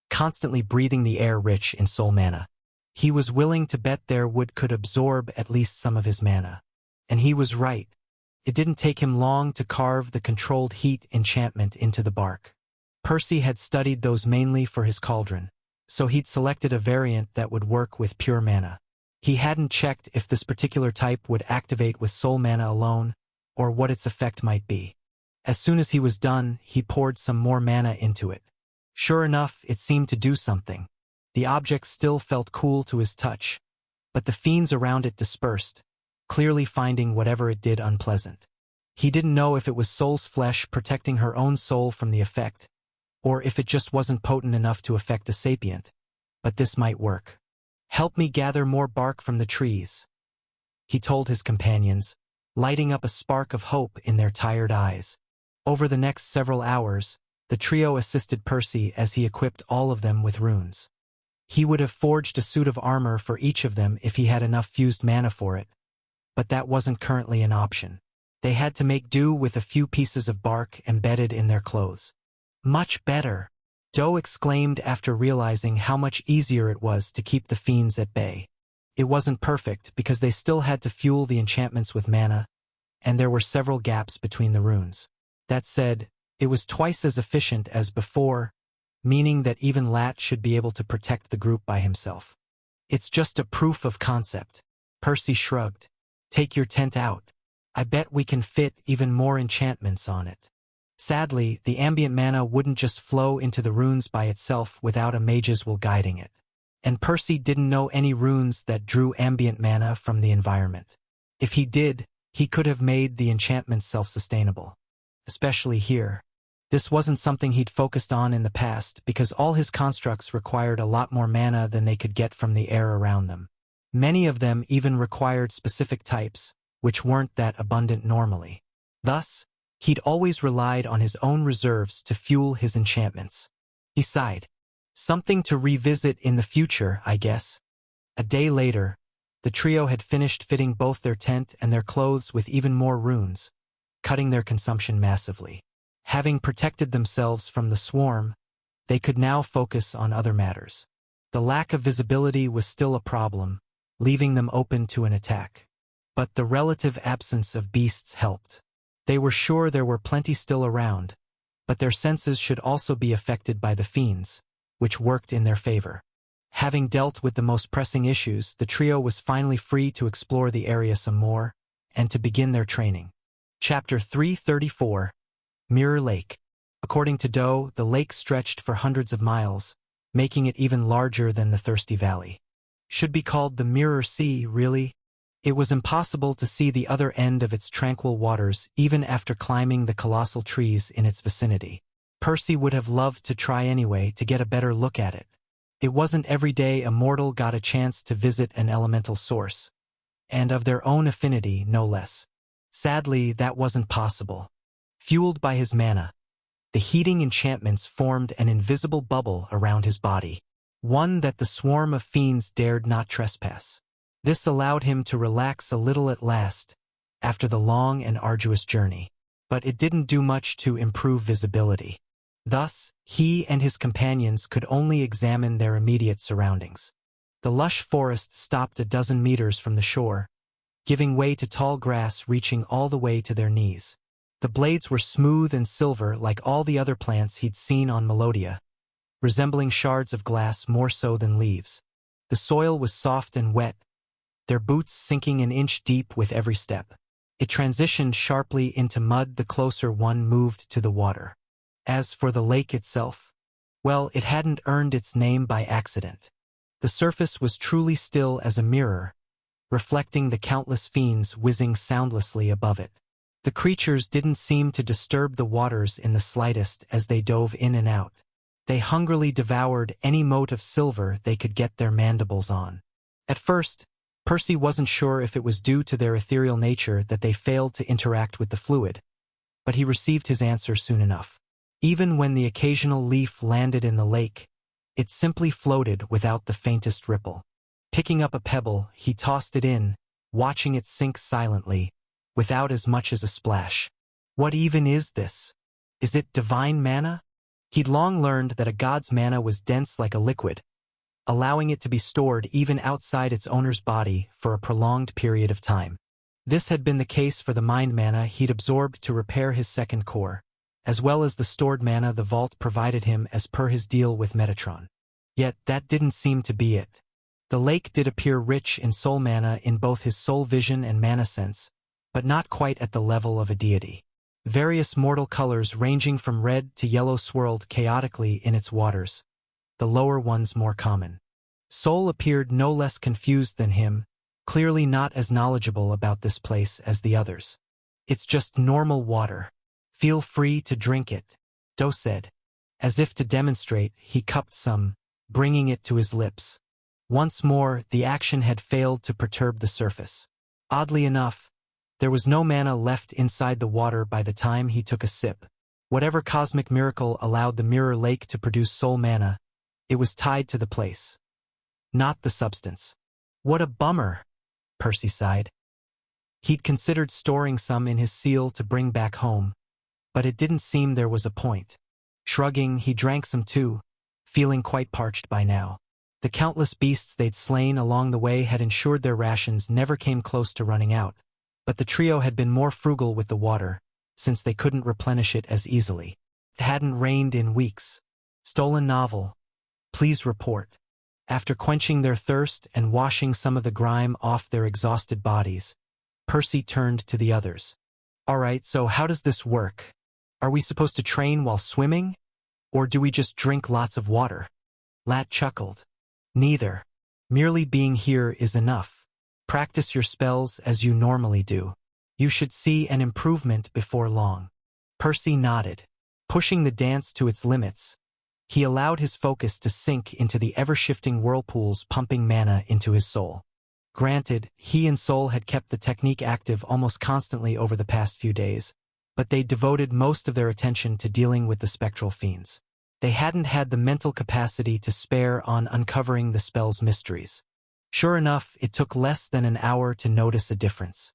constantly breathing the air rich in soul mana. He was willing to bet their wood could absorb at least some of his mana. And he was right. It didn't take him long to carve the controlled heat enchantment into the bark. Percy had studied those mainly for his cauldron, so he'd selected a variant that would work with pure mana. He hadn't checked if this particular type would activate with soul mana alone, or what its effect might be. As soon as he was done, he poured some more mana into it. Sure enough, it seemed to do something. The object still felt cool to his touch, but the fiends around it dispersed, clearly finding whatever it did unpleasant. He didn't know if it was Sol's flesh protecting her own soul from the effect, or if it just wasn't potent enough to affect a sapient, but this might work. "Help me gather more bark from the trees," he told his companions, lighting up a spark of hope in their tired eyes. Over the next several hours, the trio assisted Percy as he equipped all of them with runes. He would have forged a suit of armor for each of them if he had enough fused mana for it, but that wasn't currently an option. They had to make do with a few pieces of bark embedded in their clothes. "Much better," Do exclaimed after realizing how much easier it was to keep the fiends at bay. It wasn't perfect because they still had to fuel the enchantments with mana, and there were several gaps between the runes. That said, it was twice as efficient as before, meaning that even Lat should be able to protect the group by himself. "It's just a proof of concept," Percy shrugged. "Take your tent out. I bet we can fit even more enchantments on it." Sadly, the ambient mana wouldn't just flow into the runes by itself without a mage's will guiding it. And Percy didn't know any runes that drew ambient mana from the environment. If he did, he could have made the enchantments self-sustainable. Especially here. This wasn't something he'd focused on in the past because all his constructs required a lot more mana than they could get from the air around them. Many of them even required specific types, which weren't that abundant normally. Thus, he'd always relied on his own reserves to fuel his enchantments. He sighed. "Something to revisit in the future, I guess." A day later, the trio had finished fitting both their tent and their clothes with even more runes, cutting their consumption massively. Having protected themselves from the swarm, they could now focus on other matters. The lack of visibility was still a problem, leaving them open to an attack. But the relative absence of beasts helped. They were sure there were plenty still around, but their senses should also be affected by the fiends, which worked in their favor. Having dealt with the most pressing issues, the trio was finally free to explore the area some more, and to begin their training. Chapter 334. Mirror Lake. According to Doe, the lake stretched for hundreds of miles, making it even larger than the Thirsty Valley. Should be called the Mirror Sea, really. It was impossible to see the other end of its tranquil waters even after climbing the colossal trees in its vicinity. Percy would have loved to try anyway to get a better look at it. It wasn't every day a mortal got a chance to visit an elemental source, and of their own affinity, no less. Sadly, that wasn't possible. Fueled by his mana, the heating enchantments formed an invisible bubble around his body, one that the swarm of fiends dared not trespass. This allowed him to relax a little at last, after the long and arduous journey. But it didn't do much to improve visibility. Thus, he and his companions could only examine their immediate surroundings. The lush forest stopped a dozen meters from the shore, giving way to tall grass reaching all the way to their knees. The blades were smooth and silver like all the other plants he'd seen on Melodia, resembling shards of glass more so than leaves. The soil was soft and wet, their boots sinking an inch deep with every step. It transitioned sharply into mud the closer one moved to the water. As for the lake itself, well, it hadn't earned its name by accident. The surface was truly still as a mirror, reflecting the countless fiends whizzing soundlessly above it. The creatures didn't seem to disturb the waters in the slightest as they dove in and out. They hungrily devoured any mote of silver they could get their mandibles on. At first, Percy wasn't sure if it was due to their ethereal nature that they failed to interact with the fluid, but he received his answer soon enough. Even when the occasional leaf landed in the lake, it simply floated without the faintest ripple. Picking up a pebble, he tossed it in, watching it sink silently, without as much as a splash. What even is this? Is it divine mana? He'd long learned that a god's mana was dense like a liquid, allowing it to be stored even outside its owner's body for a prolonged period of time. This had been the case for the mind mana he'd absorbed to repair his second core, as well as the stored mana the vault provided him as per his deal with Metatron. Yet that didn't seem to be it. The lake did appear rich in soul mana in both his soul vision and mana sense, but not quite at the level of a deity. Various mortal colors ranging from red to yellow swirled chaotically in its waters, the lower ones more common. Soul appeared no less confused than him, clearly not as knowledgeable about this place as the others. It's just normal water. Feel free to drink it, Doe said. As if to demonstrate, he cupped some, bringing it to his lips. Once more, the action had failed to perturb the surface. Oddly enough, there was no mana left inside the water by the time he took a sip. Whatever cosmic miracle allowed the Mirror Lake to produce soul mana, it was tied to the place, not the substance. What a bummer, Percy sighed. He'd considered storing some in his seal to bring back home, but it didn't seem there was a point. Shrugging, he drank some too, feeling quite parched by now. The countless beasts they'd slain along the way had ensured their rations never came close to running out, but the trio had been more frugal with the water, since they couldn't replenish it as easily. It hadn't rained in weeks. Stolen novel. Please report. After quenching their thirst and washing some of the grime off their exhausted bodies, Percy turned to the others. All right, so how does this work? Are we supposed to train while swimming? Or do we just drink lots of water? Lat chuckled. Neither. Merely being here is enough. Practice your spells as you normally do. You should see an improvement before long. Percy nodded. Pushing the dance to its limits, he allowed his focus to sink into the ever-shifting whirlpools pumping mana into his soul. Granted, he and Soul had kept the technique active almost constantly over the past few days, but they devoted most of their attention to dealing with the spectral fiends. They hadn't had the mental capacity to spare on uncovering the spell's mysteries. Sure enough, it took less than an hour to notice a difference.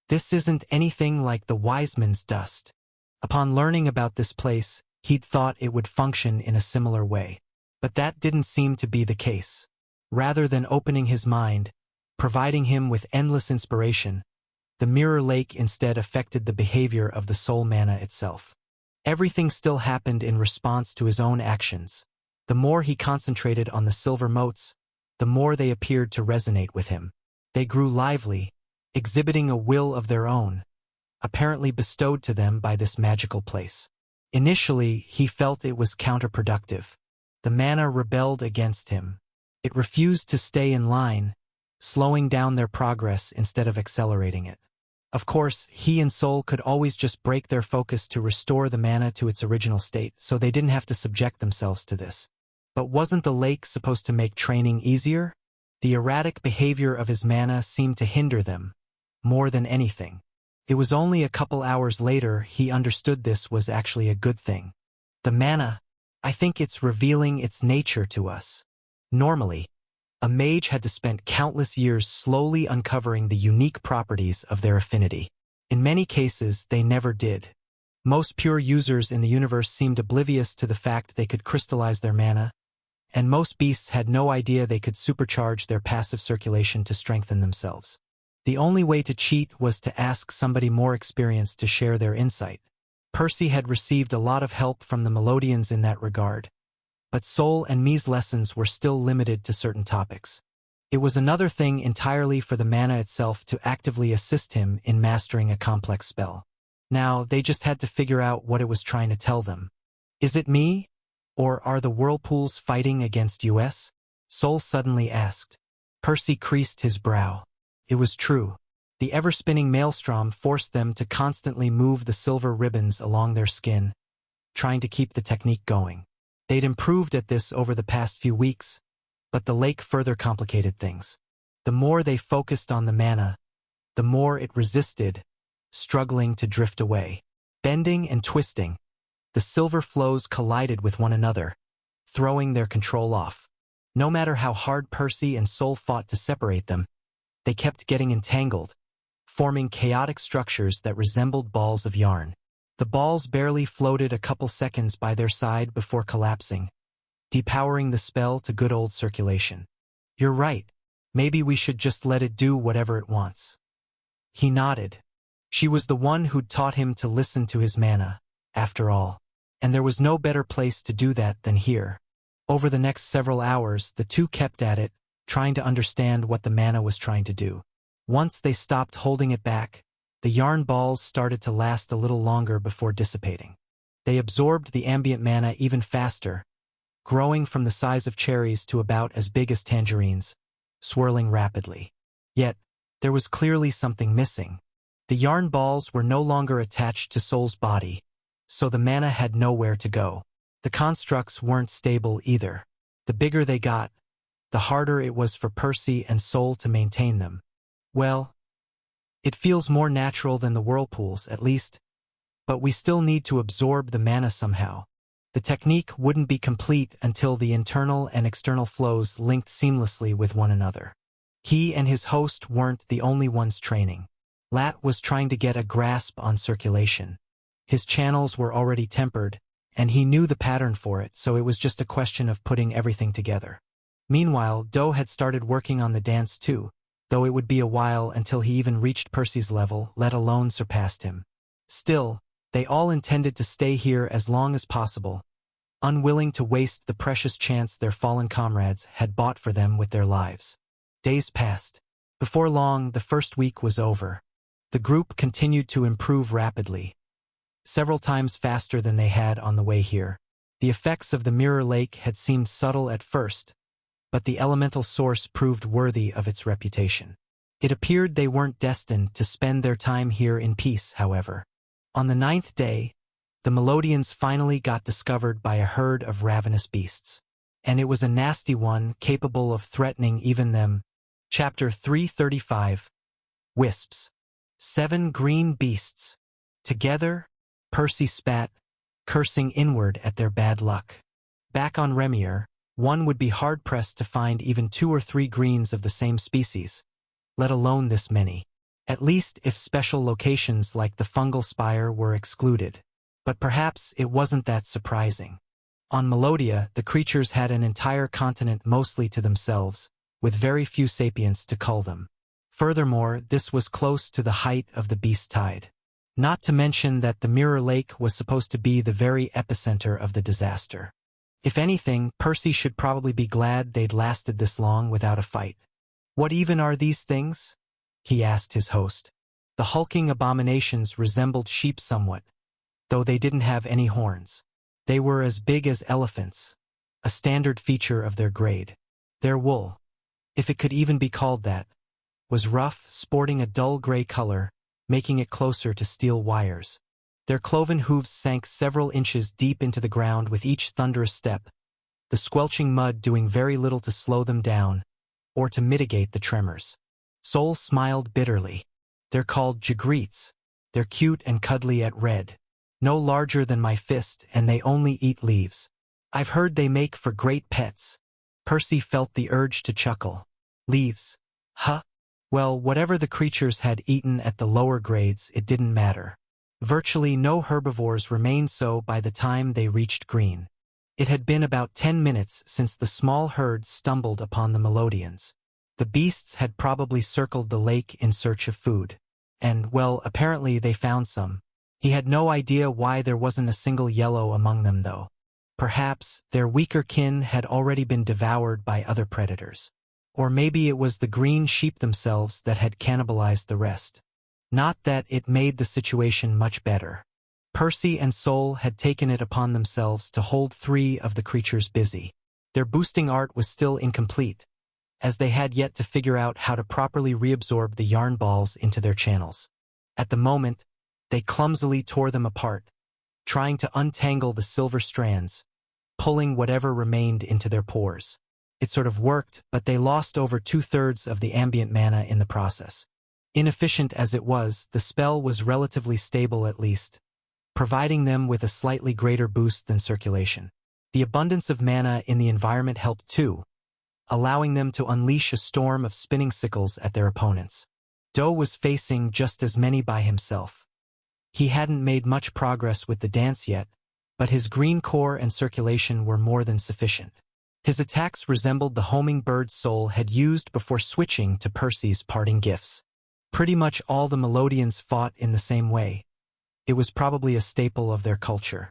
This isn't anything like the Wiseman's dust. Upon learning about this place, he'd thought it would function in a similar way. But that didn't seem to be the case. Rather than opening his mind, providing him with endless inspiration, the Mirror Lake instead affected the behavior of the soul mana itself. Everything still happened in response to his own actions. The more he concentrated on the silver motes, the more they appeared to resonate with him. They grew lively, exhibiting a will of their own, apparently bestowed to them by this magical place. Initially, he felt it was counterproductive. The mana rebelled against him. It refused to stay in line, slowing down their progress instead of accelerating it. Of course, he and Sol could always just break their focus to restore the mana to its original state, so they didn't have to subject themselves to this. But wasn't the lake supposed to make training easier? The erratic behavior of his mana seemed to hinder them, more than anything. It was only a couple hours later he understood this was actually a good thing. The mana, I think it's revealing its nature to us. Normally, a mage had to spend countless years slowly uncovering the unique properties of their affinity. In many cases, they never did. Most pure users in the universe seemed oblivious to the fact they could crystallize their mana, and most beasts had no idea they could supercharge their passive circulation to strengthen themselves. The only way to cheat was to ask somebody more experienced to share their insight. Percy had received a lot of help from the Melodians in that regard, but Sol and Mi's lessons were still limited to certain topics. It was another thing entirely for the mana itself to actively assist him in mastering a complex spell. Now, they just had to figure out what it was trying to tell them. Is it me? Or are the whirlpools fighting against us? Sol suddenly asked. Percy creased his brow. It was true. The ever-spinning maelstrom forced them to constantly move the silver ribbons along their skin, trying to keep the technique going. They'd improved at this over the past few weeks, but the lake further complicated things. The more they focused on the mana, the more it resisted, struggling to drift away. Bending and twisting, the silver flows collided with one another, throwing their control off. No matter how hard Percy and Sol fought to separate them, they kept getting entangled, forming chaotic structures that resembled balls of yarn. The balls barely floated a couple seconds by their side before collapsing, depowering the spell to good old circulation. You're right. Maybe we should just let it do whatever it wants. He nodded. She was the one who'd taught him to listen to his mana, after all, and there was no better place to do that than here. Over the next several hours, the two kept at it, trying to understand what the mana was trying to do. Once they stopped holding it back, the yarn balls started to last a little longer before dissipating. They absorbed the ambient mana even faster, growing from the size of cherries to about as big as tangerines, swirling rapidly. Yet, there was clearly something missing. The yarn balls were no longer attached to Sol's body, so the mana had nowhere to go. The constructs weren't stable either. The bigger they got, the harder it was for Percy and Sol to maintain them. Well, it feels more natural than the whirlpools, at least, but we still need to absorb the mana somehow. The technique wouldn't be complete until the internal and external flows linked seamlessly with one another. He and his host weren't the only ones training. Lat was trying to get a grasp on circulation. His channels were already tempered, and he knew the pattern for it, so it was just a question of putting everything together. Meanwhile, Do had started working on the dance too, though it would be a while until he even reached Percy's level, let alone surpassed him. Still, they all intended to stay here as long as possible, unwilling to waste the precious chance their fallen comrades had bought for them with their lives. Days passed. Before long, the first week was over. The group continued to improve rapidly, several times faster than they had on the way here. The effects of the Mirror Lake had seemed subtle at first, but the elemental source proved worthy of its reputation. It appeared they weren't destined to spend their time here in peace, however. On the 9th day, the Melodians finally got discovered by a herd of ravenous beasts. And it was a nasty one, capable of threatening even them. Chapter 335. Wisps. 7 green beasts. Together, Percy spat, cursing inward at their bad luck. Back on Remier, one would be hard-pressed to find even 2 or 3 greens of the same species, let alone this many. At least if special locations like the fungal spire were excluded. But perhaps it wasn't that surprising. On Melodia, the creatures had an entire continent mostly to themselves, with very few sapients to cull them. Furthermore, this was close to the height of the beast tide. Not to mention that the Mirror Lake was supposed to be the very epicenter of the disaster. If anything, Percy should probably be glad they'd lasted this long without a fight. What even are these things? He asked his host. The hulking abominations resembled sheep somewhat, though they didn't have any horns. They were as big as elephants, a standard feature of their grade. Their wool, if it could even be called that, was rough, sporting a dull gray color, making it closer to steel wires. Their cloven hooves sank several inches deep into the ground with each thunderous step, the squelching mud doing very little to slow them down or to mitigate the tremors. Sol smiled bitterly. They're called jagreets. They're cute and cuddly at red. No larger than my fist, and they only eat leaves. I've heard they make for great pets. Percy felt the urge to chuckle. Leaves? Huh? Well, whatever the creatures had eaten at the lower grades, it didn't matter. Virtually no herbivores remained so by the time they reached green. It had been about 10 minutes since the small herd stumbled upon the Melodians. The beasts had probably circled the lake in search of food. And, well, apparently they found some. He had no idea why there wasn't a single yellow among them, though. Perhaps their weaker kin had already been devoured by other predators. Or maybe it was the green sheep themselves that had cannibalized the rest. Not that it made the situation much better. Percy and Sol had taken it upon themselves to hold 3 of the creatures busy. Their boosting art was still incomplete, as they had yet to figure out how to properly reabsorb the yarn balls into their channels. At the moment, they clumsily tore them apart, trying to untangle the silver strands, pulling whatever remained into their pores. It sort of worked, but they lost over 2/3 of the ambient mana in the process. Inefficient as it was, the spell was relatively stable at least, providing them with a slightly greater boost than circulation. The abundance of mana in the environment helped too, allowing them to unleash a storm of spinning sickles at their opponents. Doe was facing just as many by himself. He hadn't made much progress with the dance yet, but his green core and circulation were more than sufficient. His attacks resembled the homing bird Sol had used before switching to Percy's parting gifts. Pretty much all the Melodians fought in the same way. It was probably a staple of their culture.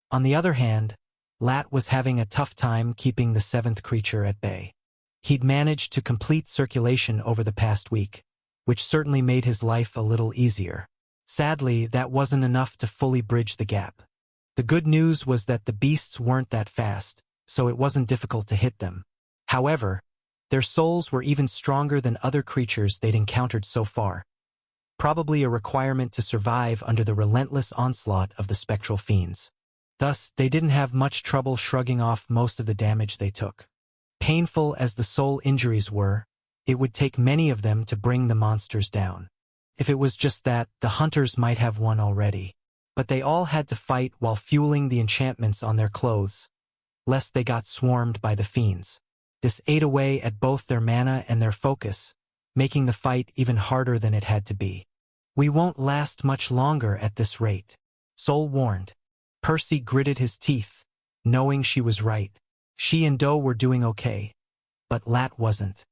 On the other hand, Lat was having a tough time keeping the 7th creature at bay. He'd managed to complete circulation over the past week, which certainly made his life a little easier. Sadly, that wasn't enough to fully bridge the gap. The good news was that the beasts weren't that fast, so it wasn't difficult to hit them. However, their souls were even stronger than other creatures they'd encountered so far, probably a requirement to survive under the relentless onslaught of the spectral fiends. Thus, they didn't have much trouble shrugging off most of the damage they took. Painful as the soul injuries were, it would take many of them to bring the monsters down. If it was just that, the hunters might have won already. But they all had to fight while fueling the enchantments on their clothes, lest they got swarmed by the fiends. This ate away at both their mana and their focus, making the fight even harder than it had to be. We won't last much longer at this rate, Sol warned. Percy gritted his teeth, knowing she was right. She and Doe were doing okay, but Lat wasn't.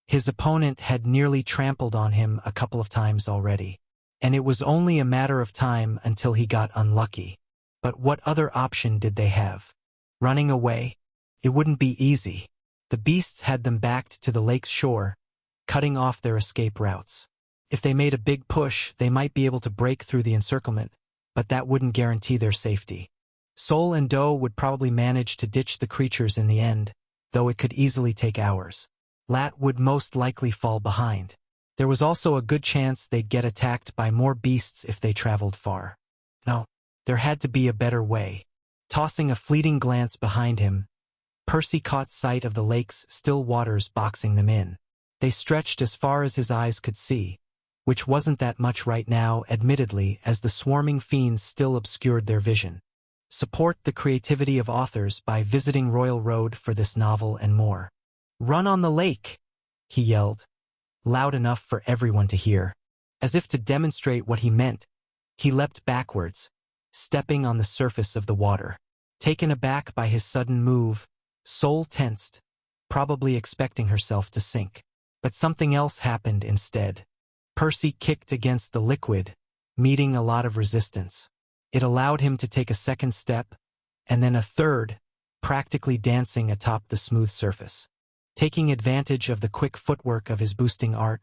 His opponent had nearly trampled on him a couple of times already, and it was only a matter of time until he got unlucky. But what other option did they have? Running away? It wouldn't be easy. The beasts had them backed to the lake's shore, cutting off their escape routes. If they made a big push, they might be able to break through the encirclement, but that wouldn't guarantee their safety. Sol and Doe would probably manage to ditch the creatures in the end, though it could easily take hours. Lat would most likely fall behind. There was also a good chance they'd get attacked by more beasts if they traveled far. No, there had to be a better way. Tossing a fleeting glance behind him, Percy caught sight of the lake's still waters boxing them in. They stretched as far as his eyes could see, which wasn't that much right now, admittedly, as the swarming fiends still obscured their vision. Support the creativity of authors by visiting Royal Road for this novel and more. "Run on the lake!" he yelled, loud enough for everyone to hear. As if to demonstrate what he meant, he leapt backwards, stepping on the surface of the water. Taken aback by his sudden move, Sol tensed, probably expecting herself to sink. But something else happened instead. Percy kicked against the liquid, meeting a lot of resistance. It allowed him to take a second step, and then a third, practically dancing atop the smooth surface. Taking advantage of the quick footwork of his boosting art,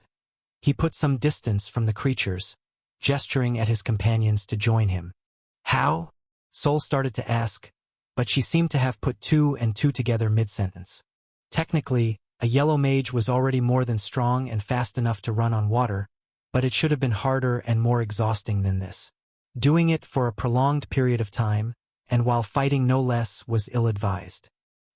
he put some distance from the creatures, gesturing at his companions to join him. How? Soul started to ask, but she seemed to have put two and two together mid-sentence. Technically, a yellow mage was already more than strong and fast enough to run on water, but it should have been harder and more exhausting than this. Doing it for a prolonged period of time, and while fighting no less, was ill-advised.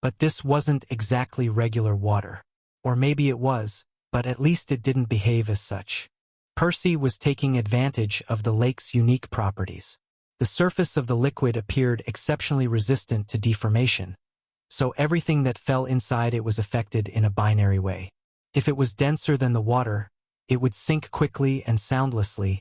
But this wasn't exactly regular water. Or maybe it was, but at least it didn't behave as such. Percy was taking advantage of the lake's unique properties. The surface of the liquid appeared exceptionally resistant to deformation, so everything that fell inside it was affected in a binary way. If it was denser than the water, it would sink quickly and soundlessly,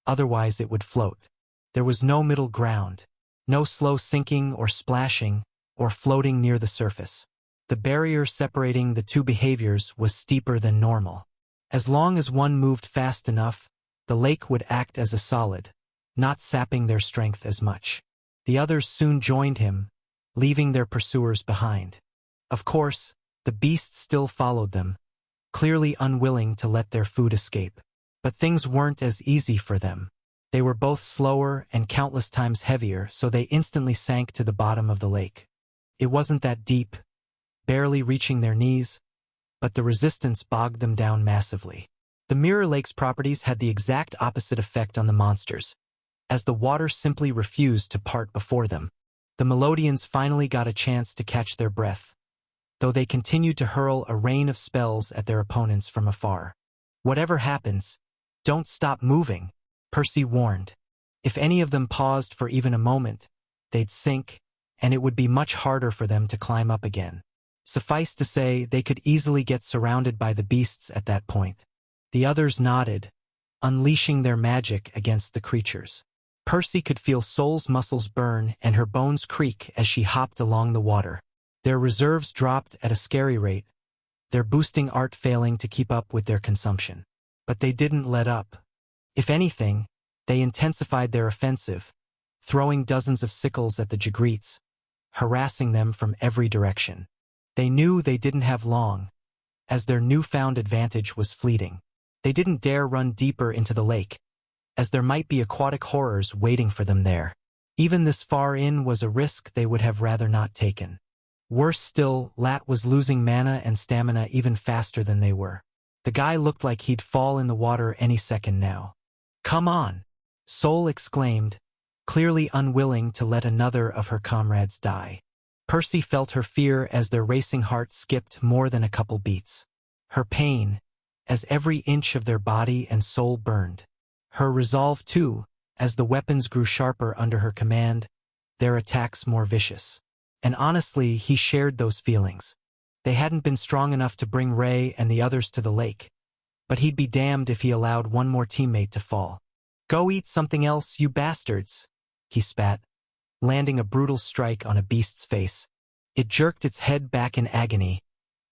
otherwise it would float. There was no middle ground, no slow sinking or splashing, or floating near the surface. The barrier separating the two behaviors was steeper than normal. As long as one moved fast enough, the lake would act as a solid, not sapping their strength as much. The others soon joined him, leaving their pursuers behind. Of course, the beasts still followed them, clearly unwilling to let their food escape. But things weren't as easy for them. They were both slower and countless times heavier, so they instantly sank to the bottom of the lake. It wasn't that deep, barely reaching their knees, but the resistance bogged them down massively. The Mirror Lake's properties had the exact opposite effect on the monsters, as the water simply refused to part before them. The Melodians finally got a chance to catch their breath, though they continued to hurl a rain of spells at their opponents from afar. Whatever happens, don't stop moving, Percy warned. If any of them paused for even a moment, they'd sink, and it would be much harder for them to climb up again. Suffice to say, they could easily get surrounded by the beasts at that point. The others nodded, unleashing their magic against the creatures. Percy could feel Soul's muscles burn and her bones creak as she hopped along the water. Their reserves dropped at a scary rate, their boosting art failing to keep up with their consumption. But they didn't let up. If anything, they intensified their offensive, throwing dozens of sickles at the Jagreets, harassing them from every direction. They knew they didn't have long, as their newfound advantage was fleeting. They didn't dare run deeper into the lake, as there might be aquatic horrors waiting for them there. Even this far in was a risk they would have rather not taken. Worse still, Lat was losing mana and stamina even faster than they were. The guy looked like he'd fall in the water any second now. "Come on!" Soul exclaimed, clearly unwilling to let another of her comrades die. Percy felt her fear as their racing heart skipped more than a couple beats. Her pain, as every inch of their body and soul burned. Her resolve too, as the weapons grew sharper under her command, their attacks more vicious. And honestly, he shared those feelings. They hadn't been strong enough to bring Ray and the others to the lake, but he'd be damned if he allowed one more teammate to fall. "Go eat something else, you bastards," he spat, landing a brutal strike on a beast's face. It jerked its head back in agony,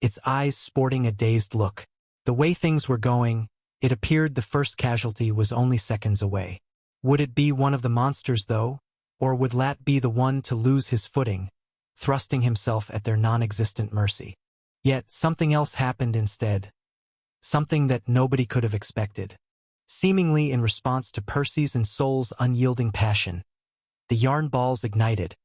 its eyes sporting a dazed look. The way things were going, it appeared the first casualty was only seconds away. Would it be one of the monsters, though, or would Lat be the one to lose his footing, thrusting himself at their non-existent mercy? Yet something else happened instead, something that nobody could have expected. Seemingly in response to Percy's and Soul's unyielding passion, the yarn balls ignited,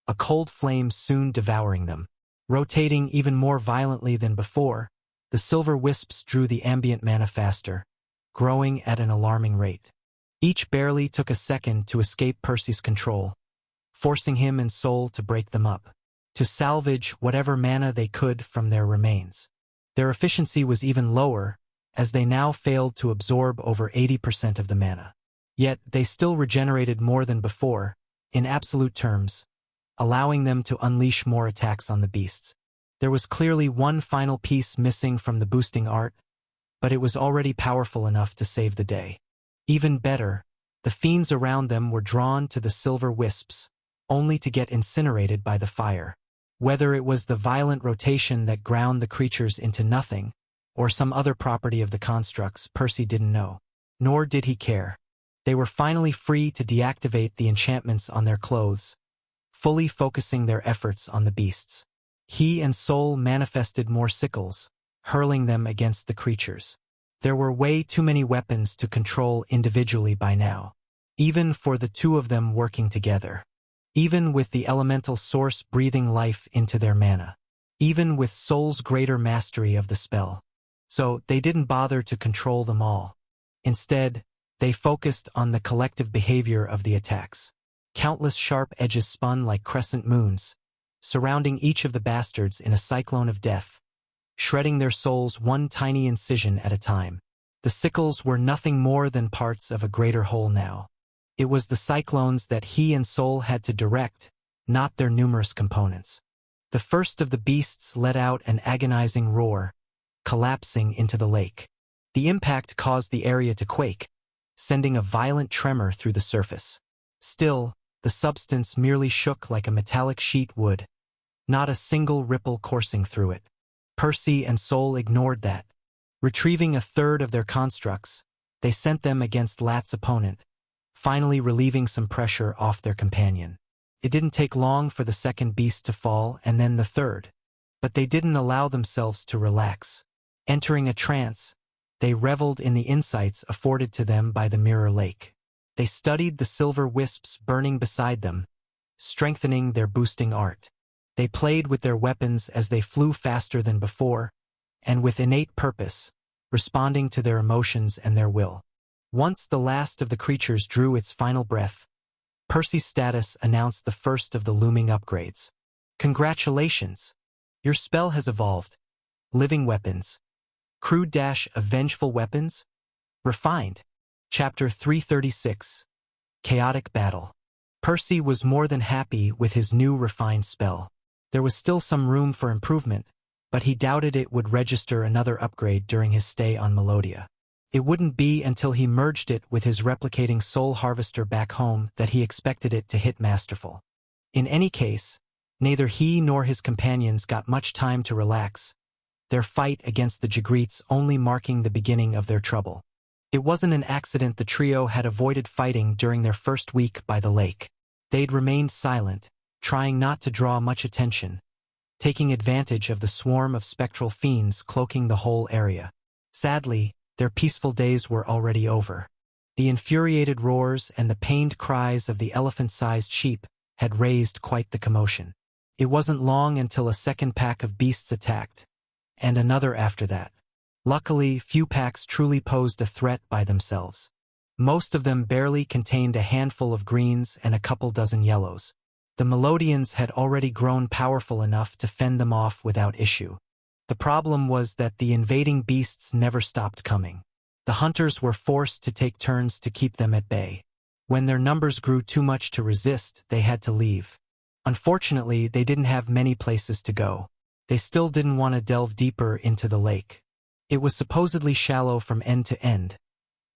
a cold flame soon devouring them. Rotating even more violently than before, the silver wisps drew the ambient mana faster, growing at an alarming rate. Each barely took a second to escape Percy's control, forcing him and Soul to break them up, to salvage whatever mana they could from their remains. Their efficiency was even lower, as they now failed to absorb over 80% of the mana. Yet they still regenerated more than before, in absolute terms, allowing them to unleash more attacks on the beasts. There was clearly one final piece missing from the boosting art, but it was already powerful enough to save the day. Even better, the fiends around them were drawn to the silver wisps, only to get incinerated by the fire. Whether it was the violent rotation that ground the creatures into nothing, or some other property of the constructs, Percy didn't know. Nor did he care. They were finally free to deactivate the enchantments on their clothes, fully focusing their efforts on the beasts. He and Soul manifested more sickles, hurling them against the creatures. There were way too many weapons to control individually by now, even for the two of them working together. Even with the elemental source breathing life into their mana. Even with Soul's greater mastery of the spell. So they didn't bother to control them all. Instead, they focused on the collective behavior of the attacks. Countless sharp edges spun like crescent moons, surrounding each of the bastards in a cyclone of death, shredding their souls one tiny incision at a time. The sickles were nothing more than parts of a greater whole now. It was the cyclones that he and Soul had to direct, not their numerous components. The first of the beasts let out an agonizing roar, collapsing into the lake. The impact caused the area to quake, sending a violent tremor through the surface. Still, the substance merely shook like a metallic sheet would, not a single ripple coursing through it. Percy and Soul ignored that. Retrieving a third of their constructs, they sent them against Lat's opponent, finally relieving some pressure off their companion. It didn't take long for the second beast to fall and then the third, but they didn't allow themselves to relax. Entering a trance, they reveled in the insights afforded to them by the Mirror Lake. They studied the silver wisps burning beside them, strengthening their boosting art. They played with their weapons as they flew faster than before, and with innate purpose, responding to their emotions and their will. Once the last of the creatures drew its final breath, Percy's status announced the first of the looming upgrades. Congratulations! Your spell has evolved. Living weapons. Crude-Vengeful weapons? Refined. Chapter 336. Chaotic Battle. Percy was more than happy with his new refined spell. There was still some room for improvement, but he doubted it would register another upgrade during his stay on Melodia. It wouldn't be until he merged it with his replicating Soul Harvester back home that he expected it to hit masterful. In any case, neither he nor his companions got much time to relax, their fight against the Jagreets only marking the beginning of their trouble. It wasn't an accident the trio had avoided fighting during their first week by the lake. They'd remained silent, trying not to draw much attention, taking advantage of the swarm of spectral fiends cloaking the whole area. Sadly, their peaceful days were already over. The infuriated roars and the pained cries of the elephant-sized sheep had raised quite the commotion. It wasn't long until a second pack of beasts attacked, and another after that. Luckily, few packs truly posed a threat by themselves. Most of them barely contained a handful of greens and a couple dozen yellows. The Melodians had already grown powerful enough to fend them off without issue. The problem was that the invading beasts never stopped coming. The hunters were forced to take turns to keep them at bay. When their numbers grew too much to resist, they had to leave. Unfortunately, they didn't have many places to go. They still didn't want to delve deeper into the lake. It was supposedly shallow from end to end,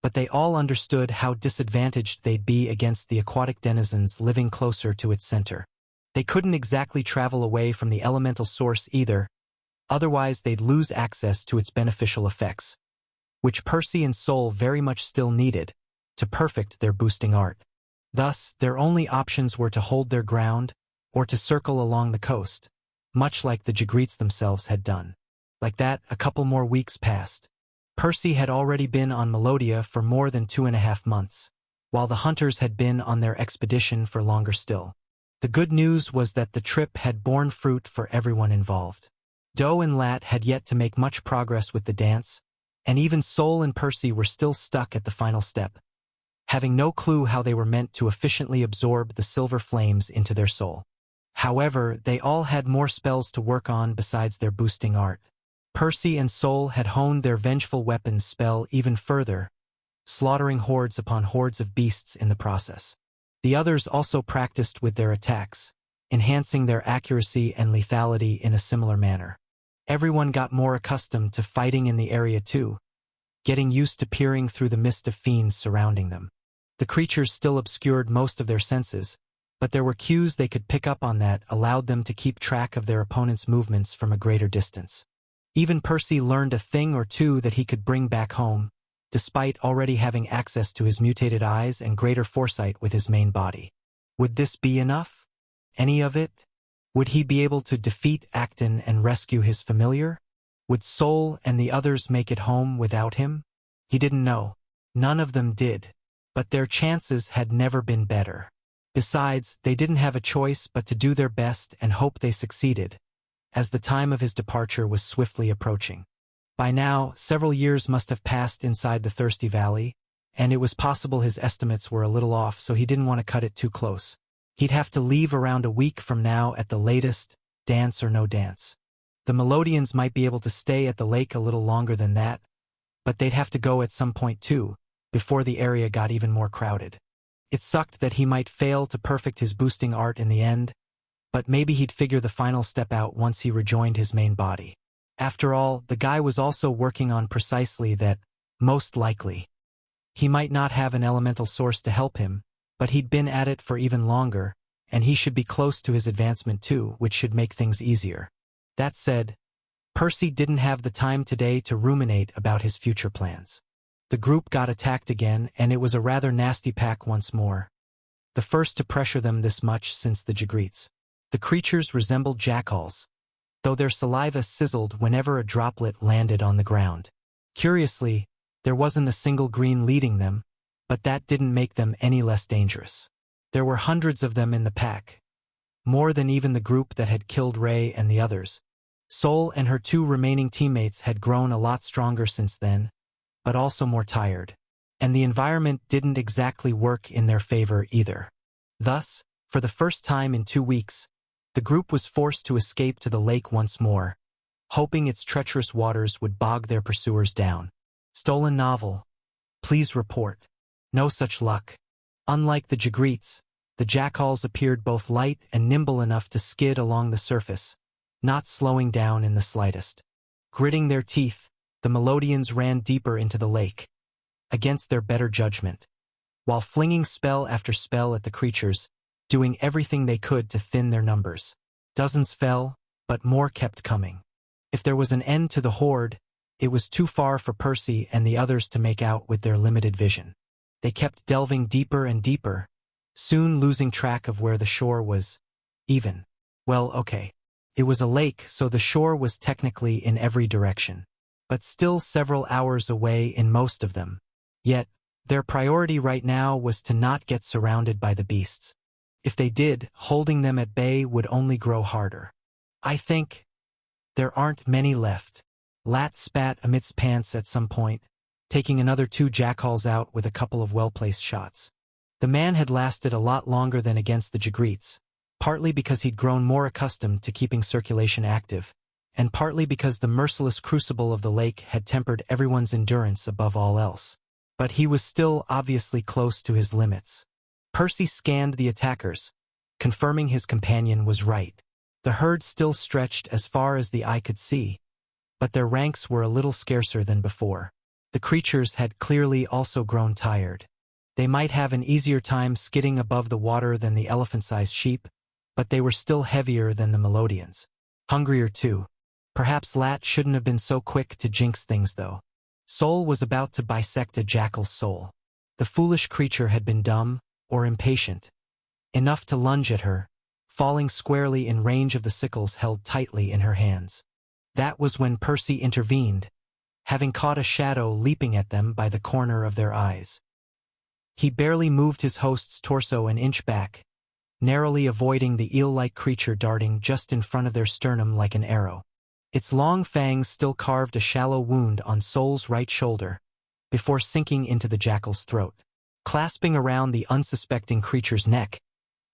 but they all understood how disadvantaged they'd be against the aquatic denizens living closer to its center. They couldn't exactly travel away from the elemental source either, otherwise they'd lose access to its beneficial effects, which Percy and Soul very much still needed to perfect their boosting art. Thus, their only options were to hold their ground or to circle along the coast, much like the Jagreets themselves had done. Like that, a couple more weeks passed. Percy had already been on Melodia for more than 2.5 months, while the hunters had been on their expedition for longer still. The good news was that the trip had borne fruit for everyone involved. Doe and Lat had yet to make much progress with the dance, and even Soul and Percy were still stuck at the final step, having no clue how they were meant to efficiently absorb the silver flames into their soul. However, they all had more spells to work on besides their boosting art. Percy and Soul had honed their vengeful weapons spell even further, slaughtering hordes upon hordes of beasts in the process. The others also practiced with their attacks, enhancing their accuracy and lethality in a similar manner. Everyone got more accustomed to fighting in the area too, getting used to peering through the mist of fiends surrounding them. The creatures still obscured most of their senses, but there were cues they could pick up on that allowed them to keep track of their opponent's movements from a greater distance. Even Percy learned a thing or two that he could bring back home, despite already having access to his mutated eyes and greater foresight with his main body. Would this be enough? Any of it? Would he be able to defeat Acton and rescue his familiar? Would Soul and the others make it home without him? He didn't know. None of them did. But their chances had never been better. Besides, they didn't have a choice but to do their best and hope they succeeded, as the time of his departure was swiftly approaching. By now, several years must have passed inside the Thirsty Valley, and it was possible his estimates were a little off, so he didn't want to cut it too close. He'd have to leave around a week from now at the latest, dance or no dance. The Melodians might be able to stay at the lake a little longer than that, but they'd have to go at some point too, before the area got even more crowded. It sucked that he might fail to perfect his boosting art in the end, but maybe he'd figure the final step out once he rejoined his main body. After all, the guy was also working on precisely that, most likely. He might not have an elemental source to help him, but he'd been at it for even longer, and he should be close to his advancement too, which should make things easier. That said, Percy didn't have the time today to ruminate about his future plans. The group got attacked again, and it was a rather nasty pack once more. The first to pressure them this much since the Jagreets. The creatures resembled jackals, though their saliva sizzled whenever a droplet landed on the ground. Curiously, there wasn't a single green leading them, but that didn't make them any less dangerous. There were hundreds of them in the pack, more than even the group that had killed Ray and the others. Sol and her two remaining teammates had grown a lot stronger since then, but also more tired, and the environment didn't exactly work in their favor either. Thus, for the first time in 2 weeks, the group was forced to escape to the lake once more, hoping its treacherous waters would bog their pursuers down. Stolen novel. Please report. No such luck. Unlike the Jagreets, the jackals appeared both light and nimble enough to skid along the surface, not slowing down in the slightest. Gritting their teeth, the Melodians ran deeper into the lake, against their better judgment, while flinging spell after spell at the creatures, doing everything they could to thin their numbers. Dozens fell, but more kept coming. If there was an end to the horde, it was too far for Percy and the others to make out with their limited vision. They kept delving deeper and deeper, soon losing track of where the shore was. Even. Well, okay. It was a lake, so the shore was technically in every direction, but still several hours away in most of them. Yet, their priority right now was to not get surrounded by the beasts. If they did, holding them at bay would only grow harder. I think there aren't many left. Lat spat amidst pants at some point, taking another 2 jackals out with a couple of well-placed shots. The man had lasted a lot longer than against the Jagreets, partly because he'd grown more accustomed to keeping circulation active, and partly because the merciless crucible of the lake had tempered everyone's endurance above all else. But he was still obviously close to his limits. Percy scanned the attackers, confirming his companion was right. The herd still stretched as far as the eye could see, but their ranks were a little scarcer than before. The creatures had clearly also grown tired. They might have an easier time skidding above the water than the elephant-sized sheep, but they were still heavier than the Melodians. Hungrier too. Perhaps Lat shouldn't have been so quick to jinx things though. Sol was about to bisect a jackal's soul. The foolish creature had been dumb, or impatient, enough to lunge at her, falling squarely in range of the sickles held tightly in her hands. That was when Percy intervened, having caught a shadow leaping at them by the corner of their eyes. He barely moved his host's torso an inch back, narrowly avoiding the eel-like creature darting just in front of their sternum like an arrow. Its long fangs still carved a shallow wound on Sol's right shoulder, before sinking into the jackal's throat. Clasping around the unsuspecting creature's neck,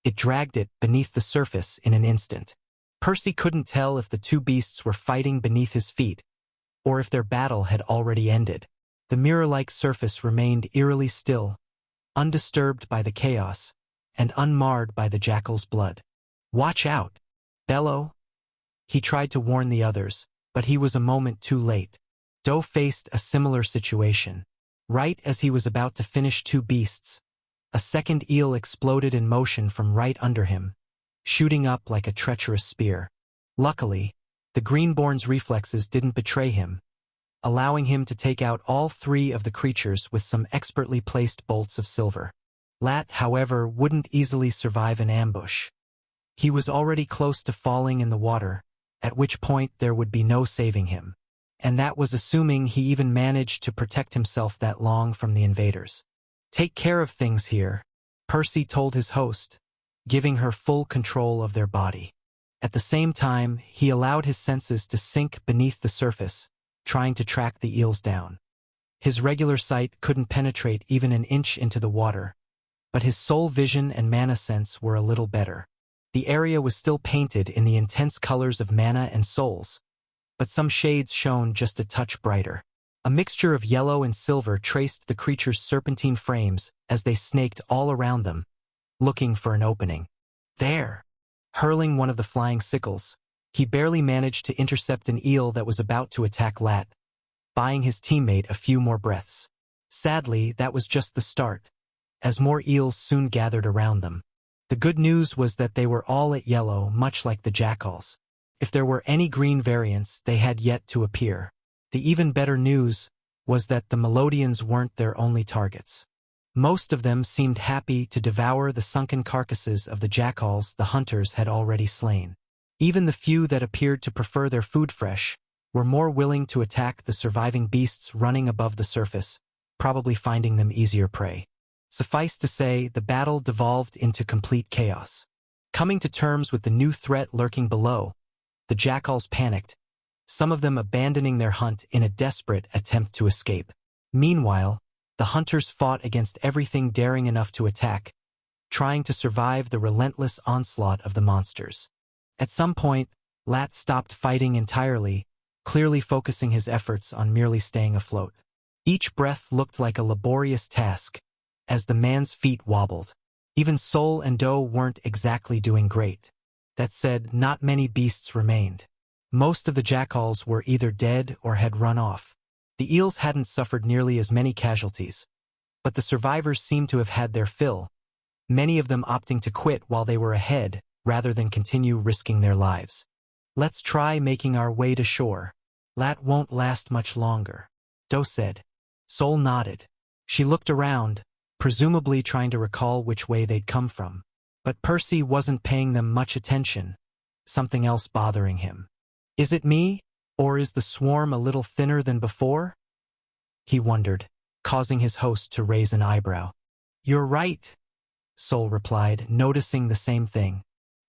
it dragged it beneath the surface in an instant. Percy couldn't tell if the 2 beasts were fighting beneath his feet, or if their battle had already ended. The mirror-like surface remained eerily still, undisturbed by the chaos, and unmarred by the jackal's blood. "Watch out, Bello!" He tried to warn the others, but he was a moment too late. Doe faced a similar situation. Right as he was about to finish 2 beasts, a second eel exploded in motion from right under him, shooting up like a treacherous spear. Luckily, the Greenborn's reflexes didn't betray him, allowing him to take out all 3 of the creatures with some expertly placed bolts of silver. Lat, however, wouldn't easily survive an ambush. He was already close to falling in the water, at which point there would be no saving him. And that was assuming he even managed to protect himself that long from the invaders. "Take care of things here," Percy told his host, giving her full control of their body. At the same time, he allowed his senses to sink beneath the surface, trying to track the eels down. His regular sight couldn't penetrate even an inch into the water, but his soul vision and mana sense were a little better. The area was still painted in the intense colors of mana and souls, but some shades shone just a touch brighter. A mixture of yellow and silver traced the creature's serpentine frames as they snaked all around them, looking for an opening. There! Hurling one of the flying sickles, he barely managed to intercept an eel that was about to attack Lat, buying his teammate a few more breaths. Sadly, that was just the start, as more eels soon gathered around them. The good news was that they were all at yellow, much like the jackals. If there were any green variants, they had yet to appear. The even better news was that the Melodians weren't their only targets. Most of them seemed happy to devour the sunken carcasses of the jackals the hunters had already slain. Even the few that appeared to prefer their food fresh were more willing to attack the surviving beasts running above the surface, probably finding them easier prey. Suffice to say, the battle devolved into complete chaos. Coming to terms with the new threat lurking below, the jackals panicked, some of them abandoning their hunt in a desperate attempt to escape. Meanwhile, the hunters fought against everything daring enough to attack, trying to survive the relentless onslaught of the monsters. At some point, Lat stopped fighting entirely, clearly focusing his efforts on merely staying afloat. Each breath looked like a laborious task, as the man's feet wobbled. Even Sol and Do weren't exactly doing great. That said, not many beasts remained. Most of the jackals were either dead or had run off. The eels hadn't suffered nearly as many casualties, but the survivors seemed to have had their fill, many of them opting to quit while they were ahead rather than continue risking their lives. "Let's try making our way to shore. Lat won't last much longer," Do said. Sol nodded. She looked around, presumably trying to recall which way they'd come from. But Percy wasn't paying them much attention, something else bothering him. "Is it me, or is the swarm a little thinner than before?" he wondered, causing his host to raise an eyebrow. "You're right," Sol replied, noticing the same thing.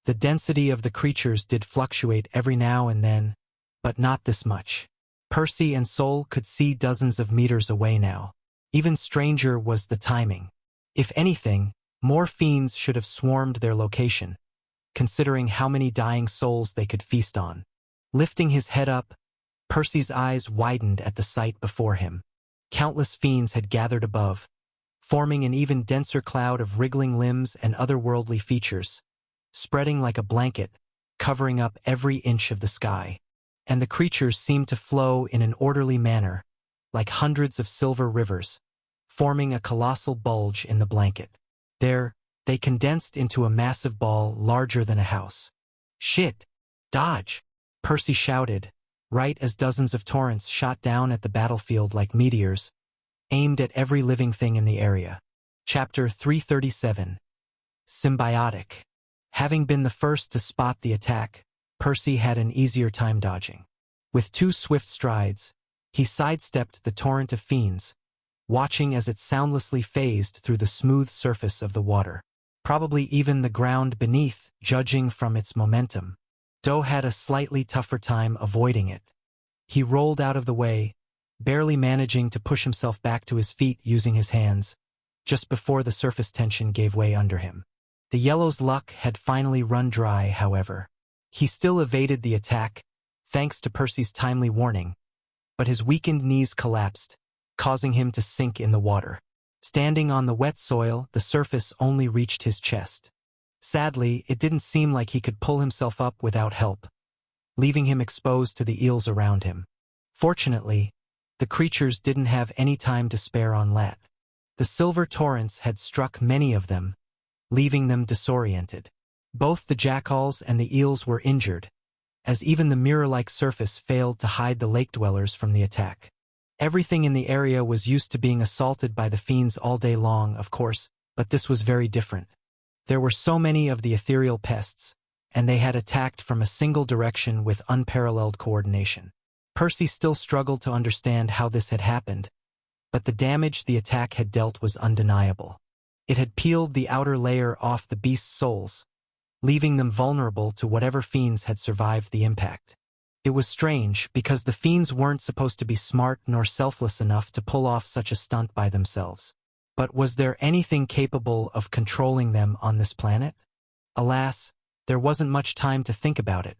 The density of the creatures did fluctuate every now and then, but not this much. Percy and Sol could see dozens of meters away now. Even stranger was the timing. If anything, more fiends should have swarmed their location, considering how many dying souls they could feast on. Lifting his head up, Percy's eyes widened at the sight before him. Countless fiends had gathered above, forming an even denser cloud of wriggling limbs and otherworldly features, spreading like a blanket, covering up every inch of the sky. And the creatures seemed to flow in an orderly manner, like hundreds of silver rivers, forming a colossal bulge in the blanket. There, they condensed into a massive ball larger than a house. "Shit! Dodge!" Percy shouted, right as dozens of torrents shot down at the battlefield like meteors, aimed at every living thing in the area. Chapter 337. Symbiotic. Having been the first to spot the attack, Percy had an easier time dodging. With 2 swift strides, he sidestepped the torrent of fiends, watching as it soundlessly phased through the smooth surface of the water. Probably even the ground beneath, judging from its momentum. Do had a slightly tougher time avoiding it. He rolled out of the way, barely managing to push himself back to his feet using his hands, just before the surface tension gave way under him. The yellow's luck had finally run dry, however. He still evaded the attack, thanks to Percy's timely warning, but his weakened knees collapsed, causing him to sink in the water. Standing on the wet soil, the surface only reached his chest. Sadly, it didn't seem like he could pull himself up without help, leaving him exposed to the eels around him. Fortunately, the creatures didn't have any time to spare on Lat. The silver torrents had struck many of them, leaving them disoriented. Both the jackals and the eels were injured, as even the mirror-like surface failed to hide the lake dwellers from the attack. Everything in the area was used to being assaulted by the fiends all day long, of course, but this was very different. There were so many of the ethereal pests, and they had attacked from a single direction with unparalleled coordination. Percy still struggled to understand how this had happened, but the damage the attack had dealt was undeniable. It had peeled the outer layer off the beast's souls, leaving them vulnerable to whatever fiends had survived the impact. It was strange, because the fiends weren't supposed to be smart nor selfless enough to pull off such a stunt by themselves. But was there anything capable of controlling them on this planet? Alas, there wasn't much time to think about it,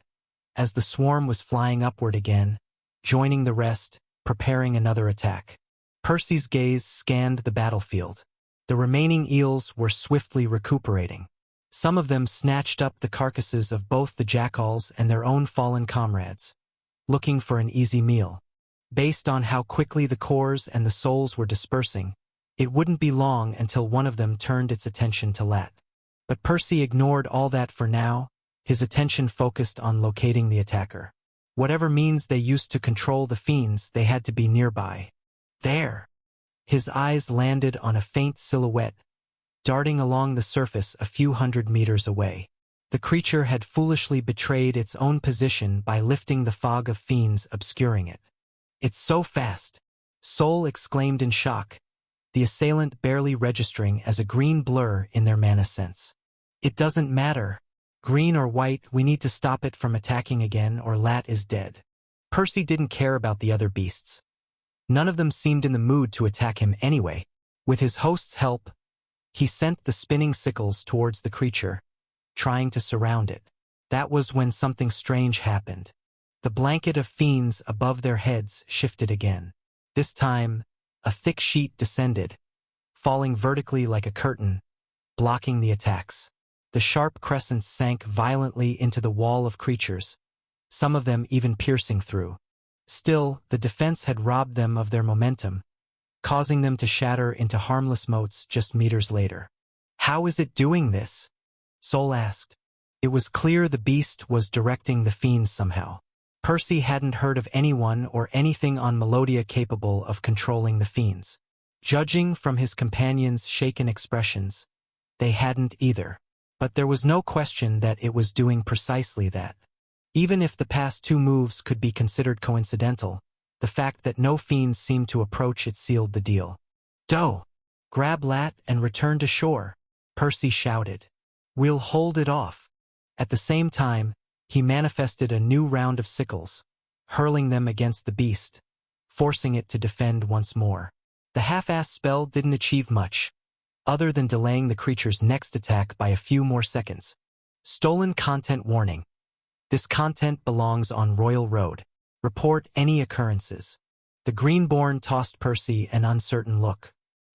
as the swarm was flying upward again, joining the rest, preparing another attack. Percy's gaze scanned the battlefield. The remaining eels were swiftly recuperating. Some of them snatched up the carcasses of both the jackals and their own fallen comrades, looking for an easy meal. Based on how quickly the cores and the souls were dispersing, it wouldn't be long until one of them turned its attention to Lat. But Percy ignored all that for now, his attention focused on locating the attacker. Whatever means they used to control the fiends, they had to be nearby. There! His eyes landed on a faint silhouette, darting along the surface a few hundred meters away. The creature had foolishly betrayed its own position by lifting the fog of fiends obscuring it. "It's so fast!" Sol exclaimed in shock, the assailant barely registering as a green blur in their mana sense. "It doesn't matter. Green or white, we need to stop it from attacking again or Lat is dead." Percy didn't care about the other beasts. None of them seemed in the mood to attack him anyway. With his host's help, he sent the spinning sickles towards the creature, trying to surround it. That was when something strange happened. The blanket of fiends above their heads shifted again. This time, a thick sheet descended, falling vertically like a curtain, blocking the attacks. The sharp crescents sank violently into the wall of creatures, some of them even piercing through. Still, the defense had robbed them of their momentum, causing them to shatter into harmless motes just meters later. "How is it doing this?" Sol asked. It was clear the beast was directing the fiends somehow. Percy hadn't heard of anyone or anything on Melodia capable of controlling the fiends. Judging from his companions' shaken expressions, they hadn't either. But there was no question that it was doing precisely that. Even if the past two moves could be considered coincidental, the fact that no fiends seemed to approach it sealed the deal. "Doe! Grab Lat and return to shore," Percy shouted. "We'll hold it off." At the same time, he manifested a new round of sickles, hurling them against the beast, forcing it to defend once more. The half-assed spell didn't achieve much, other than delaying the creature's next attack by a few more seconds. Stolen content warning. This content belongs on Royal Road. Report any occurrences. The Greenborn tossed Percy an uncertain look.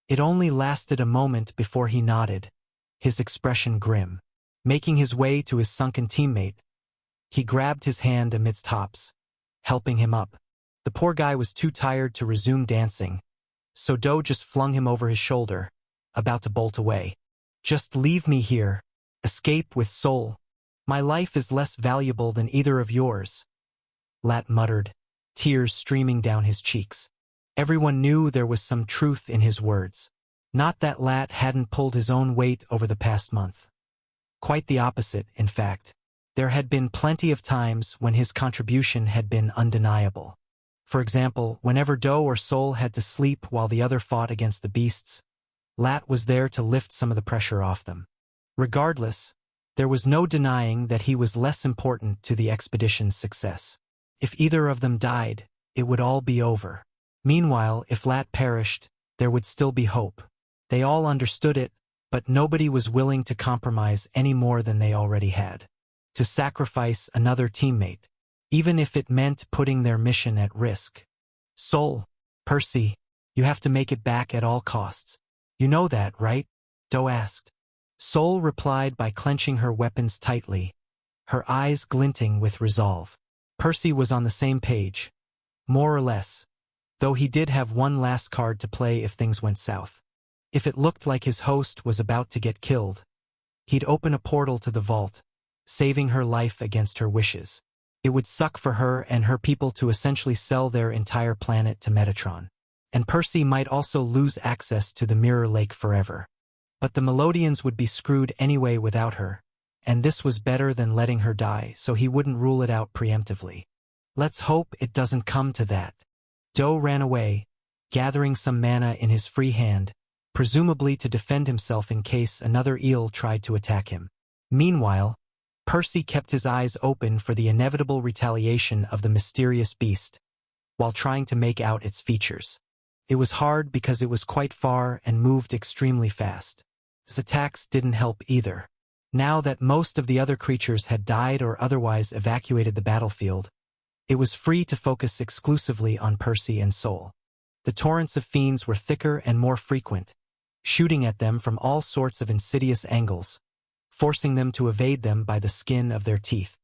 It only lasted a moment before he nodded, his expression grim. Making his way to his sunken teammate, he grabbed his hand amidst hops, helping him up. The poor guy was too tired to resume dancing, so Doe just flung him over his shoulder, about to bolt away. "Just leave me here. Escape with Sol. My life is less valuable than either of yours," Lat muttered, tears streaming down his cheeks. Everyone knew there was some truth in his words. Not that Lat hadn't pulled his own weight over the past month. Quite the opposite, in fact. There had been plenty of times when his contribution had been undeniable. For example, whenever Doe or Sol had to sleep while the other fought against the beasts, Lat was there to lift some of the pressure off them. Regardless, there was no denying that he was less important to the expedition's success. If either of them died, it would all be over. Meanwhile, if Lat perished, there would still be hope. They all understood it, but nobody was willing to compromise any more than they already had. To sacrifice another teammate, even if it meant putting their mission at risk. "Sol, Percy, you have to make it back at all costs. You know that, right?" Doe asked. Sol replied by clenching her weapons tightly, her eyes glinting with resolve. Percy was on the same page, more or less, though he did have one last card to play if things went south. If it looked like his host was about to get killed, he'd open a portal to the vault, saving her life against her wishes. It would suck for her and her people to essentially sell their entire planet to Metatron. And Percy might also lose access to the Mirror Lake forever. But the Melodians would be screwed anyway without her, and this was better than letting her die, so he wouldn't rule it out preemptively. Let's hope it doesn't come to that. Do ran away, gathering some mana in his free hand, presumably to defend himself in case another eel tried to attack him. Meanwhile, Percy kept his eyes open for the inevitable retaliation of the mysterious beast, while trying to make out its features. It was hard because it was quite far and moved extremely fast. His attacks didn't help either. Now that most of the other creatures had died or otherwise evacuated the battlefield, it was free to focus exclusively on Percy and Sol. The torrents of fiends were thicker and more frequent, shooting at them from all sorts of insidious angles, forcing them to evade them by the skin of their teeth.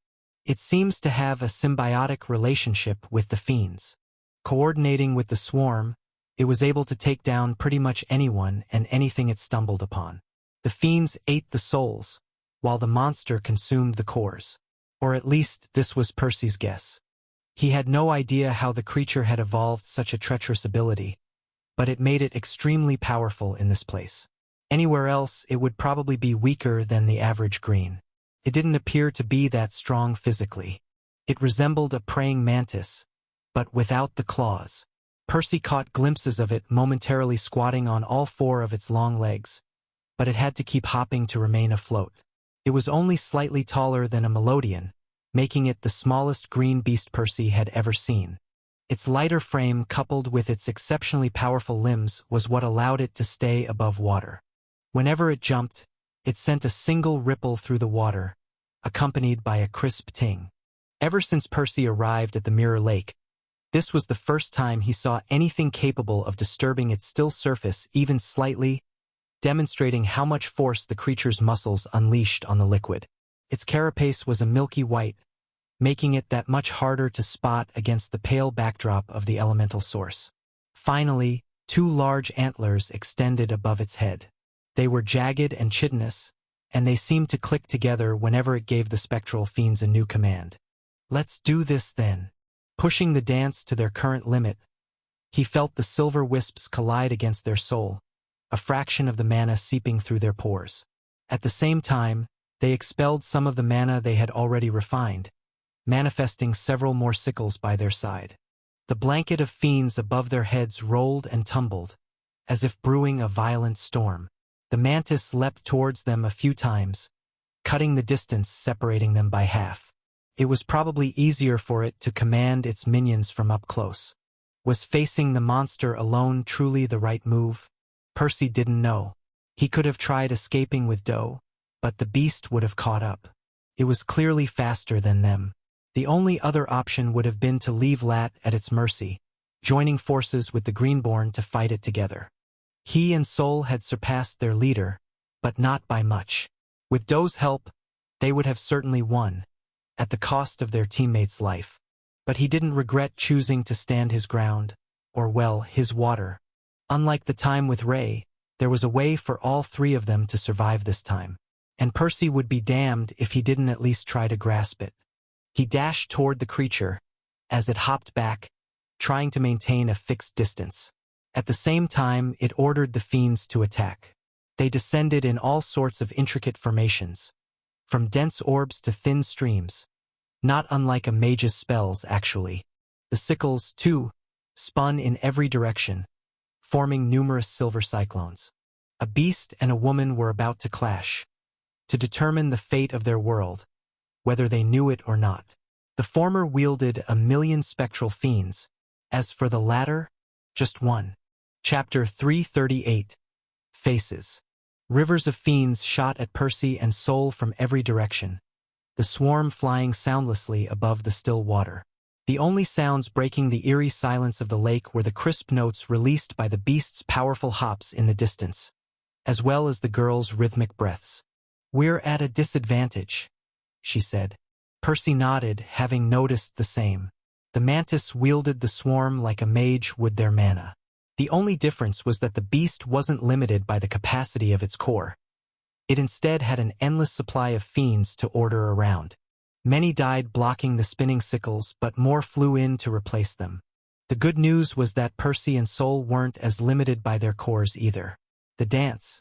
It seems to have a symbiotic relationship with the fiends. Coordinating with the swarm, it was able to take down pretty much anyone and anything it stumbled upon. The fiends ate the souls, while the monster consumed the cores. Or at least this was Percy's guess. He had no idea how the creature had evolved such a treacherous ability, but it made it extremely powerful in this place. Anywhere else, it would probably be weaker than the average green. It didn't appear to be that strong physically. It resembled a praying mantis, but without the claws. Percy caught glimpses of it momentarily squatting on all four of its long legs, but it had to keep hopping to remain afloat. It was only slightly taller than a Melodian, making it the smallest green beast Percy had ever seen. Its lighter frame coupled with its exceptionally powerful limbs was what allowed it to stay above water. Whenever it jumped, it sent a single ripple through the water, accompanied by a crisp ting. Ever since Percy arrived at the Mirror Lake, this was the first time he saw anything capable of disturbing its still surface even slightly, demonstrating how much force the creature's muscles unleashed on the liquid. Its carapace was a milky white, making it that much harder to spot against the pale backdrop of the elemental source. Finally, two large antlers extended above its head. They were jagged and chitinous, and they seemed to click together whenever it gave the spectral fiends a new command. Let's do this then. Pushing the dance to their current limit, he felt the silver wisps collide against their soul, a fraction of the mana seeping through their pores. At the same time, they expelled some of the mana they had already refined, manifesting several more sickles by their side. The blanket of fiends above their heads rolled and tumbled, as if brewing a violent storm. The mantis leapt towards them a few times, cutting the distance separating them by half. It was probably easier for it to command its minions from up close. Was facing the monster alone truly the right move? Percy didn't know. He could have tried escaping with Do, but the beast would have caught up. It was clearly faster than them. The only other option would have been to leave Lat at its mercy, joining forces with the Greenborn to fight it together. He and Sol had surpassed their leader, but not by much. With Do's help, they would have certainly won, at the cost of their teammate's life. But he didn't regret choosing to stand his ground, or well, his water. Unlike the time with Ray, there was a way for all three of them to survive this time. And Percy would be damned if he didn't at least try to grasp it. He dashed toward the creature, as it hopped back, trying to maintain a fixed distance. At the same time, it ordered the fiends to attack. They descended in all sorts of intricate formations, from dense orbs to thin streams, not unlike a mage's spells, actually. The sickles, too, spun in every direction, forming numerous silver cyclones. A beast and a woman were about to clash, to determine the fate of their world, whether they knew it or not. The former wielded 1,000,000 spectral fiends. As for the latter, just one. Chapter 338. Faces. Rivers of fiends shot at Percy and Sol from every direction, the swarm flying soundlessly above the still water. The only sounds breaking the eerie silence of the lake were the crisp notes released by the beast's powerful hops in the distance, as well as the girl's rhythmic breaths. "We're at a disadvantage," she said. Percy nodded, having noticed the same. The mantis wielded the swarm like a mage would their mana. The only difference was that the beast wasn't limited by the capacity of its core. It instead had an endless supply of fiends to order around. Many died blocking the spinning sickles, but more flew in to replace them. The good news was that Percy and Sol weren't as limited by their cores either. The dance,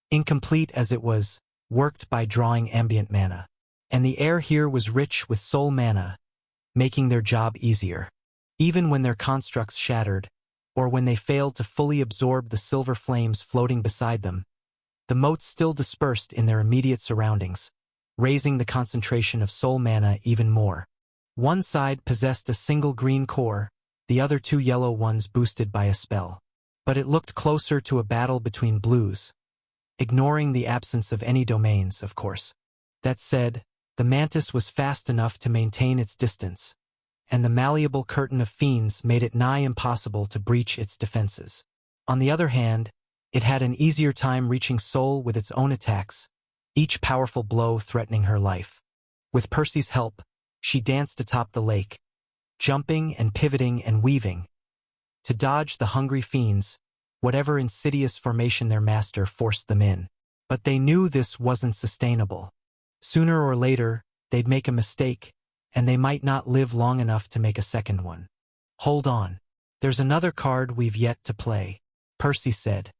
incomplete as it was, worked by drawing ambient mana. And the air here was rich with soul mana, making their job easier. Even when their constructs shattered, or when they failed to fully absorb the silver flames floating beside them, the motes still dispersed in their immediate surroundings, raising the concentration of soul mana even more. One side possessed a single green core, the other two yellow ones boosted by a spell. But it looked closer to a battle between blues, ignoring the absence of any domains, of course. That said, the mantis was fast enough to maintain its distance, and the malleable curtain of fiends made it nigh impossible to breach its defenses. On the other hand, it had an easier time reaching Soul with its own attacks, each powerful blow threatening her life. With Percy's help, she danced atop the lake, jumping and pivoting and weaving, to dodge the hungry fiends, whatever insidious formation their master forced them in. But they knew this wasn't sustainable. Sooner or later, they'd make a mistake, and they might not live long enough to make a second one. Hold on. There's another card we've yet to play, Percy said.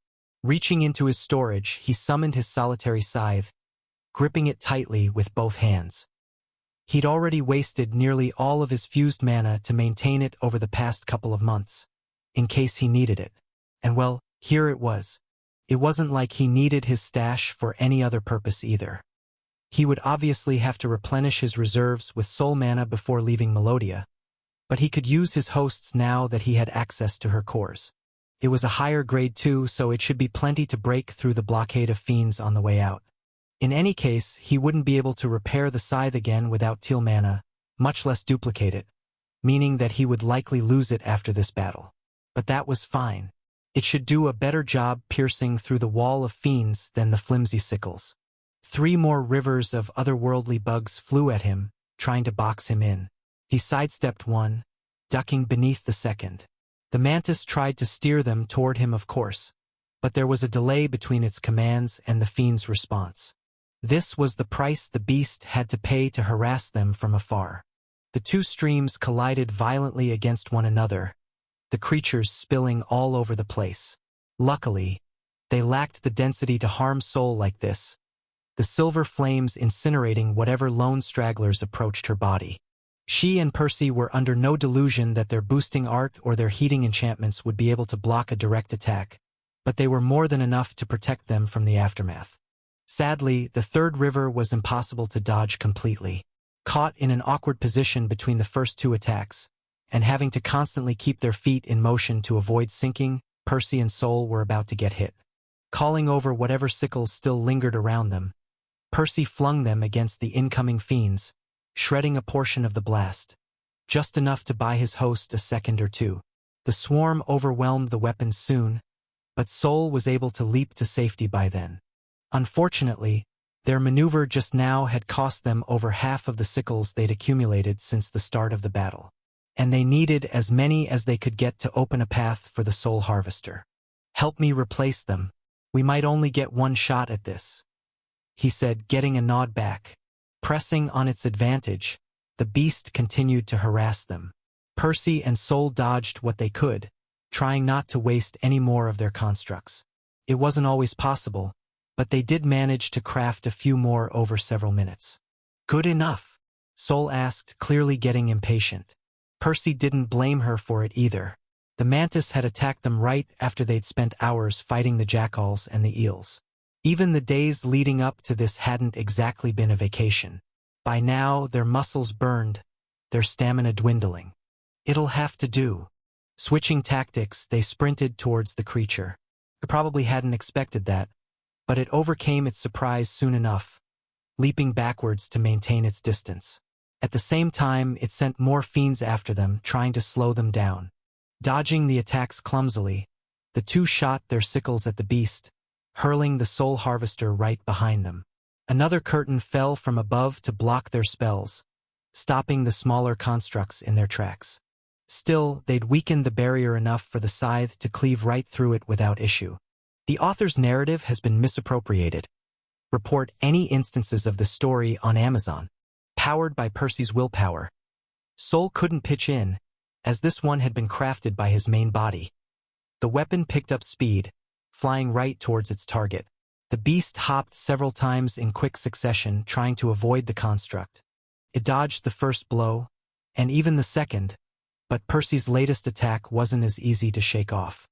Reaching into his storage, he summoned his solitary scythe, gripping it tightly with both hands. He'd already wasted nearly all of his fused mana to maintain it over the past couple of months, in case he needed it. And well, here it was. It wasn't like he needed his stash for any other purpose either. He would obviously have to replenish his reserves with soul mana before leaving Melodia, but he could use his hosts now that he had access to her cores. It was a higher grade too, so it should be plenty to break through the blockade of fiends on the way out. In any case, he wouldn't be able to repair the scythe again without teal mana, much less duplicate it, meaning that he would likely lose it after this battle. But that was fine. It should do a better job piercing through the wall of fiends than the flimsy sickles. 3 more rivers of otherworldly bugs flew at him, trying to box him in. He sidestepped one, ducking beneath the second. The mantis tried to steer them toward him, of course, but there was a delay between its commands and the fiend's response. This was the price the beast had to pay to harass them from afar. The two streams collided violently against one another, the creatures spilling all over the place. Luckily, they lacked the density to harm Soul like this, the silver flames incinerating whatever lone stragglers approached her body. She and Percy were under no delusion that their boosting art or their heating enchantments would be able to block a direct attack, but they were more than enough to protect them from the aftermath. Sadly, the third river was impossible to dodge completely. Caught in an awkward position between the first 2 attacks, and having to constantly keep their feet in motion to avoid sinking, Percy and Soul were about to get hit. Calling over whatever sickles still lingered around them, Percy flung them against the incoming fiends, shredding a portion of the blast, just enough to buy his host a second or two. The swarm overwhelmed the weapons soon, but Soul was able to leap to safety by then. Unfortunately, their maneuver just now had cost them over half of the sickles they'd accumulated since the start of the battle, and they needed as many as they could get to open a path for the Soul Harvester. "Help me replace them. We might only get one shot at this," he said, getting a nod back. Pressing on its advantage, the beast continued to harass them. Percy and Soul dodged what they could, trying not to waste any more of their constructs. It wasn't always possible, but they did manage to craft a few more over several minutes. "Good enough?" Soul asked, clearly getting impatient. Percy didn't blame her for it either. The mantis had attacked them right after they'd spent hours fighting the jackals and the eels. Even the days leading up to this hadn't exactly been a vacation. By now, their muscles burned, their stamina dwindling. "It'll have to do." Switching tactics, they sprinted towards the creature. It probably hadn't expected that, but it overcame its surprise soon enough, leaping backwards to maintain its distance. At the same time, it sent more fiends after them, trying to slow them down. Dodging the attacks clumsily, the two shot their sickles at the beast, hurling the Soul Harvester right behind them. Another curtain fell from above to block their spells, stopping the smaller constructs in their tracks. Still, they'd weakened the barrier enough for the scythe to cleave right through it without issue. The author's narrative has been misappropriated. Report any instances of the story on Amazon. Powered by Percy's willpower. Soul couldn't pitch in, as this one had been crafted by his main body. The weapon picked up speed, flying right towards its target. The beast hopped several times in quick succession, trying to avoid the construct. It dodged the first blow, and even the second, but Percy's latest attack wasn't as easy to shake off.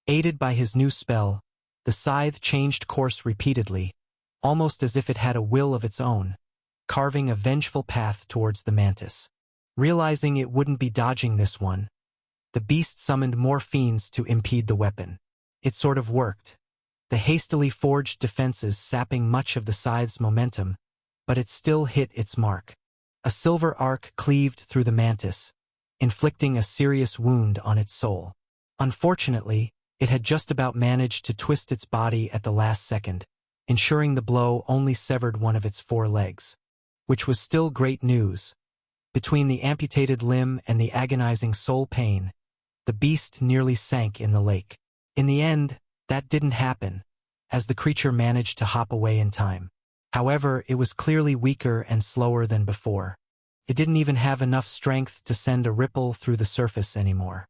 Aided by his new spell, the scythe changed course repeatedly, almost as if it had a will of its own, carving a vengeful path towards the mantis. Realizing it wouldn't be dodging this one, the beast summoned more fiends to impede the weapon. It sort of worked, the hastily forged defenses sapping much of the scythe's momentum, but it still hit its mark. A silver arc cleaved through the mantis, inflicting a serious wound on its soul. Unfortunately, it had just about managed to twist its body at the last second, ensuring the blow only severed one of its 4 legs. Which was still great news. Between the amputated limb and the agonizing soul pain, the beast nearly sank in the lake. In the end, that didn't happen, as the creature managed to hop away in time. However, it was clearly weaker and slower than before. It didn't even have enough strength to send a ripple through the surface anymore.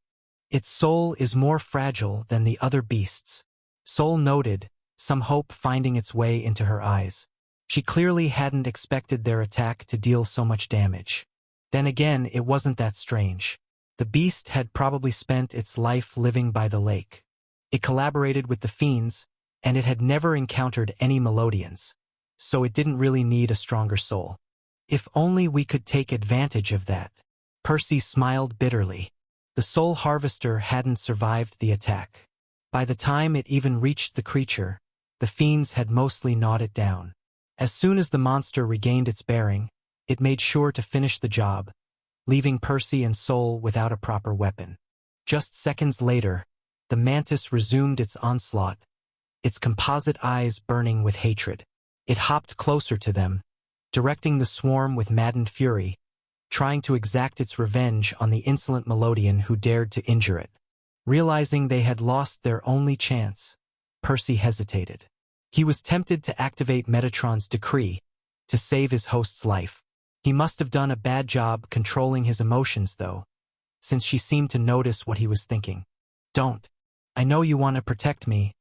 Its soul is more fragile than the other beasts, Sol noted, some hope finding its way into her eyes. She clearly hadn't expected their attack to deal so much damage. Then again, it wasn't that strange. The beast had probably spent its life living by the lake. It collaborated with the fiends, and it had never encountered any Melodians, so it didn't really need a stronger soul. If only we could take advantage of that. Percy smiled bitterly. The soul harvester hadn't survived the attack. By the time it even reached the creature, the fiends had mostly gnawed it down. As soon as the monster regained its bearing, it made sure to finish the job, leaving Percy and Sol without a proper weapon. Just seconds later, the mantis resumed its onslaught, its composite eyes burning with hatred. It hopped closer to them, directing the swarm with maddened fury, trying to exact its revenge on the insolent Melodian who dared to injure it. Realizing they had lost their only chance, Percy hesitated. He was tempted to activate Metatron's decree to save his host's life. He must have done a bad job controlling his emotions, though, since she seemed to notice what he was thinking. Don't. I know you want to protect me,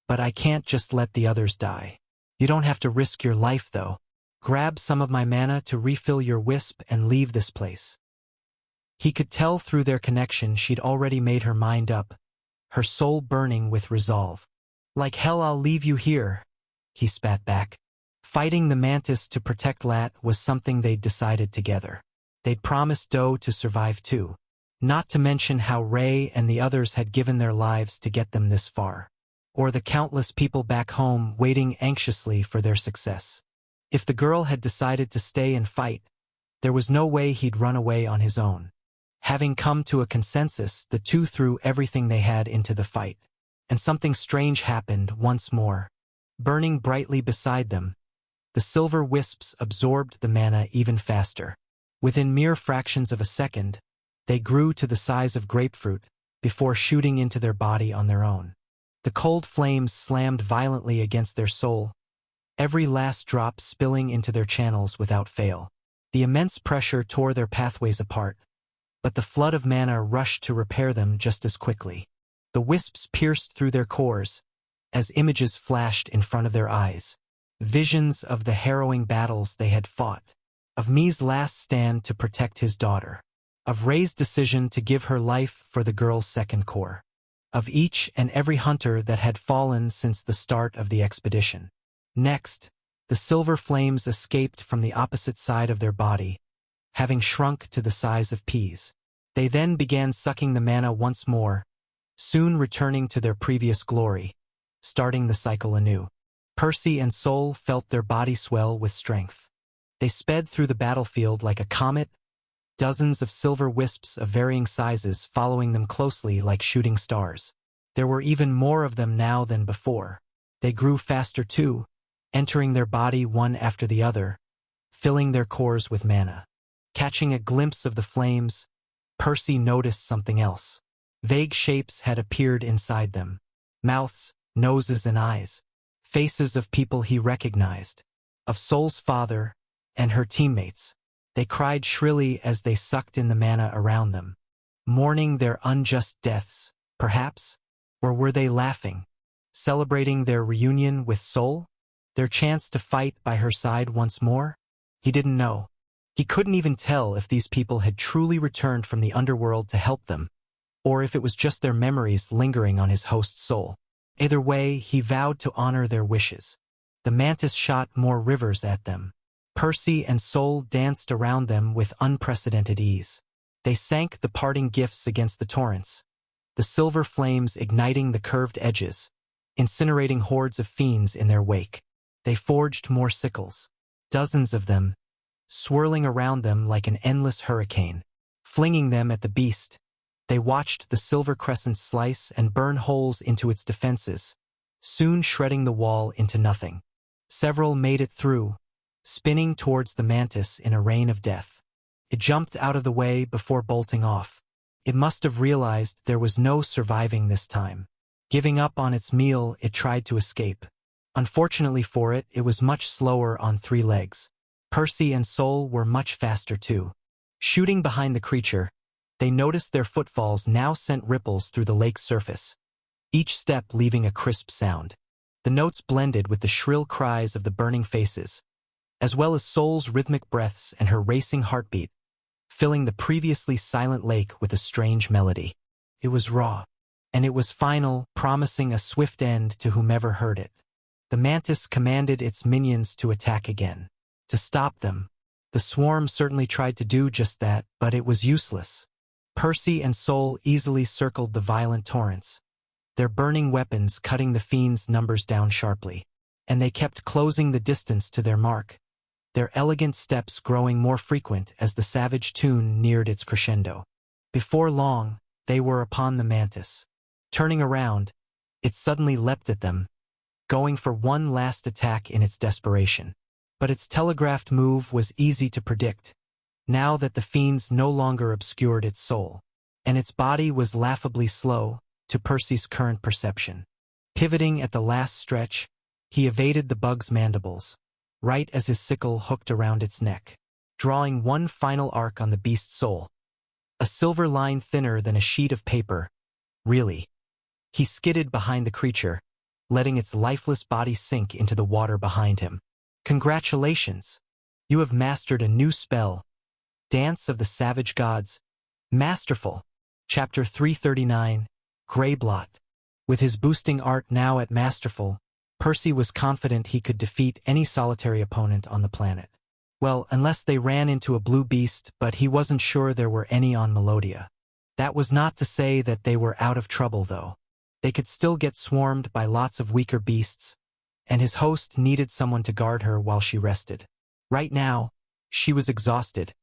but I can't just let the others die. You don't have to risk your life, though. Grab some of my mana to refill your wisp and leave this place. He could tell through their connection she'd already made her mind up, her soul burning with resolve. Like hell I'll leave you here, he spat back. Fighting the mantis to protect Lat was something they'd decided together. They'd promised Doe to survive too. Not to mention how Ray and the others had given their lives to get them this far. Or the countless people back home waiting anxiously for their success. If the girl had decided to stay and fight, there was no way he'd run away on his own. Having come to a consensus, the two threw everything they had into the fight. And something strange happened once more. Burning brightly beside them, the silver wisps absorbed the mana even faster. Within mere fractions of a second, they grew to the size of grapefruit before shooting into their body on their own. The cold flames slammed violently against their soul, every last drop spilling into their channels without fail. The immense pressure tore their pathways apart, but the flood of mana rushed to repair them just as quickly. The wisps pierced through their cores, as images flashed in front of their eyes. Visions of the harrowing battles they had fought, of Mi's last stand to protect his daughter, of Ray's decision to give her life for the girl's second core, of each and every hunter that had fallen since the start of the expedition. Next, the silver flames escaped from the opposite side of their body, having shrunk to the size of peas. They then began sucking the mana once more, soon returning to their previous glory, starting the cycle anew. Percy and Sol felt their body swell with strength. They sped through the battlefield like a comet, dozens of silver wisps of varying sizes following them closely like shooting stars. There were even more of them now than before. They grew faster too, entering their body one after the other, filling their cores with mana. Catching a glimpse of the flames, Percy noticed something else. Vague shapes had appeared inside them. Mouths, noses and eyes. Faces of people he recognized. Of Sol's father and her teammates. They cried shrilly as they sucked in the mana around them. Mourning their unjust deaths, perhaps? Or were they laughing? Celebrating their reunion with Sol? Their chance to fight by her side once more? He didn't know. He couldn't even tell if these people had truly returned from the underworld to help them, or if it was just their memories lingering on his host's soul. Either way, he vowed to honor their wishes. The mantis shot more rivers at them. Percy and Sol danced around them with unprecedented ease. They sank the parting gifts against the torrents, the silver flames igniting the curved edges, incinerating hordes of fiends in their wake. They forged more sickles, dozens of them, swirling around them like an endless hurricane, flinging them at the beast. They watched the silver crescent slice and burn holes into its defenses, soon shredding the wall into nothing. Several made it through, spinning towards the mantis in a rain of death. It jumped out of the way before bolting off. It must have realized there was no surviving this time. Giving up on its meal, it tried to escape. Unfortunately for it, it was much slower on 3 legs. Percy and Sol were much faster too. Shooting behind the creature, they noticed their footfalls now sent ripples through the lake's surface, each step leaving a crisp sound. The notes blended with the shrill cries of the burning faces, as well as Sol's rhythmic breaths and her racing heartbeat, filling the previously silent lake with a strange melody. It was raw, and it was final, promising a swift end to whomever heard it. The mantis commanded its minions to attack again, to stop them. The swarm certainly tried to do just that, but it was useless. Percy and Sol easily circled the violent torrents, their burning weapons cutting the fiends' numbers down sharply. And they kept closing the distance to their mark, their elegant steps growing more frequent as the savage tune neared its crescendo. Before long, they were upon the mantis. Turning around, it suddenly leapt at them, going for one last attack in its desperation. But its telegraphed move was easy to predict, now that the fiends no longer obscured its soul, and its body was laughably slow to Percy's current perception. Pivoting at the last stretch, he evaded the bug's mandibles, right as his sickle hooked around its neck, drawing one final arc on the beast's soul. A silver line thinner than a sheet of paper, really. He skidded behind the creature, letting its lifeless body sink into the water behind him. Congratulations! You have mastered a new spell. Dance of the Savage Gods. Masterful. Chapter 339, Greyblot. With his boosting art now at masterful, Percy was confident he could defeat any solitary opponent on the planet. Well, unless they ran into a blue beast, but he wasn't sure there were any on Melodia. That was not to say that they were out of trouble, though. They could still get swarmed by lots of weaker beasts, and his host needed someone to guard her while she rested. Right now, she was exhausted,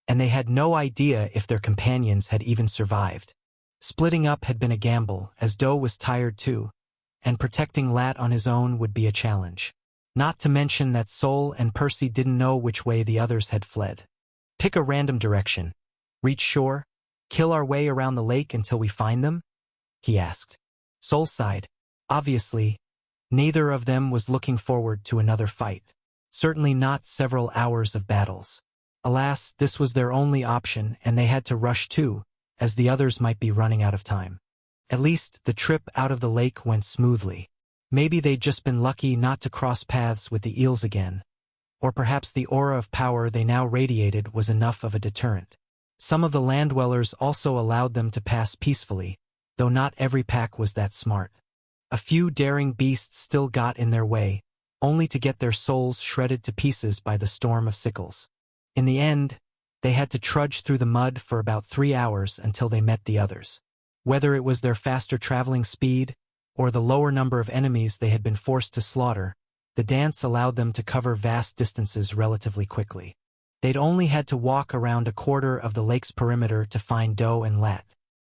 and they had no idea if their companions had even survived. Splitting up had been a gamble, as Doe was tired too, and protecting Lat on his own would be a challenge. Not to mention that Sol and Percy didn't know which way the others had fled. Pick a random direction. Reach shore? Kill our way around the lake until we find them? He asked. Sol sighed. Obviously, neither of them was looking forward to another fight. Certainly not several hours of battles. Alas, this was their only option, and they had to rush too, as the others might be running out of time. At least, the trip out of the lake went smoothly. Maybe they'd just been lucky not to cross paths with the eels again. Or perhaps the aura of power they now radiated was enough of a deterrent. Some of the land dwellers also allowed them to pass peacefully, though not every pack was that smart. A few daring beasts still got in their way, only to get their souls shredded to pieces by the storm of sickles. In the end, they had to trudge through the mud for about 3 hours until they met the others. Whether it was their faster traveling speed, or the lower number of enemies they had been forced to slaughter, the dance allowed them to cover vast distances relatively quickly. They'd only had to walk around a quarter of the lake's perimeter to find Doe and Lat.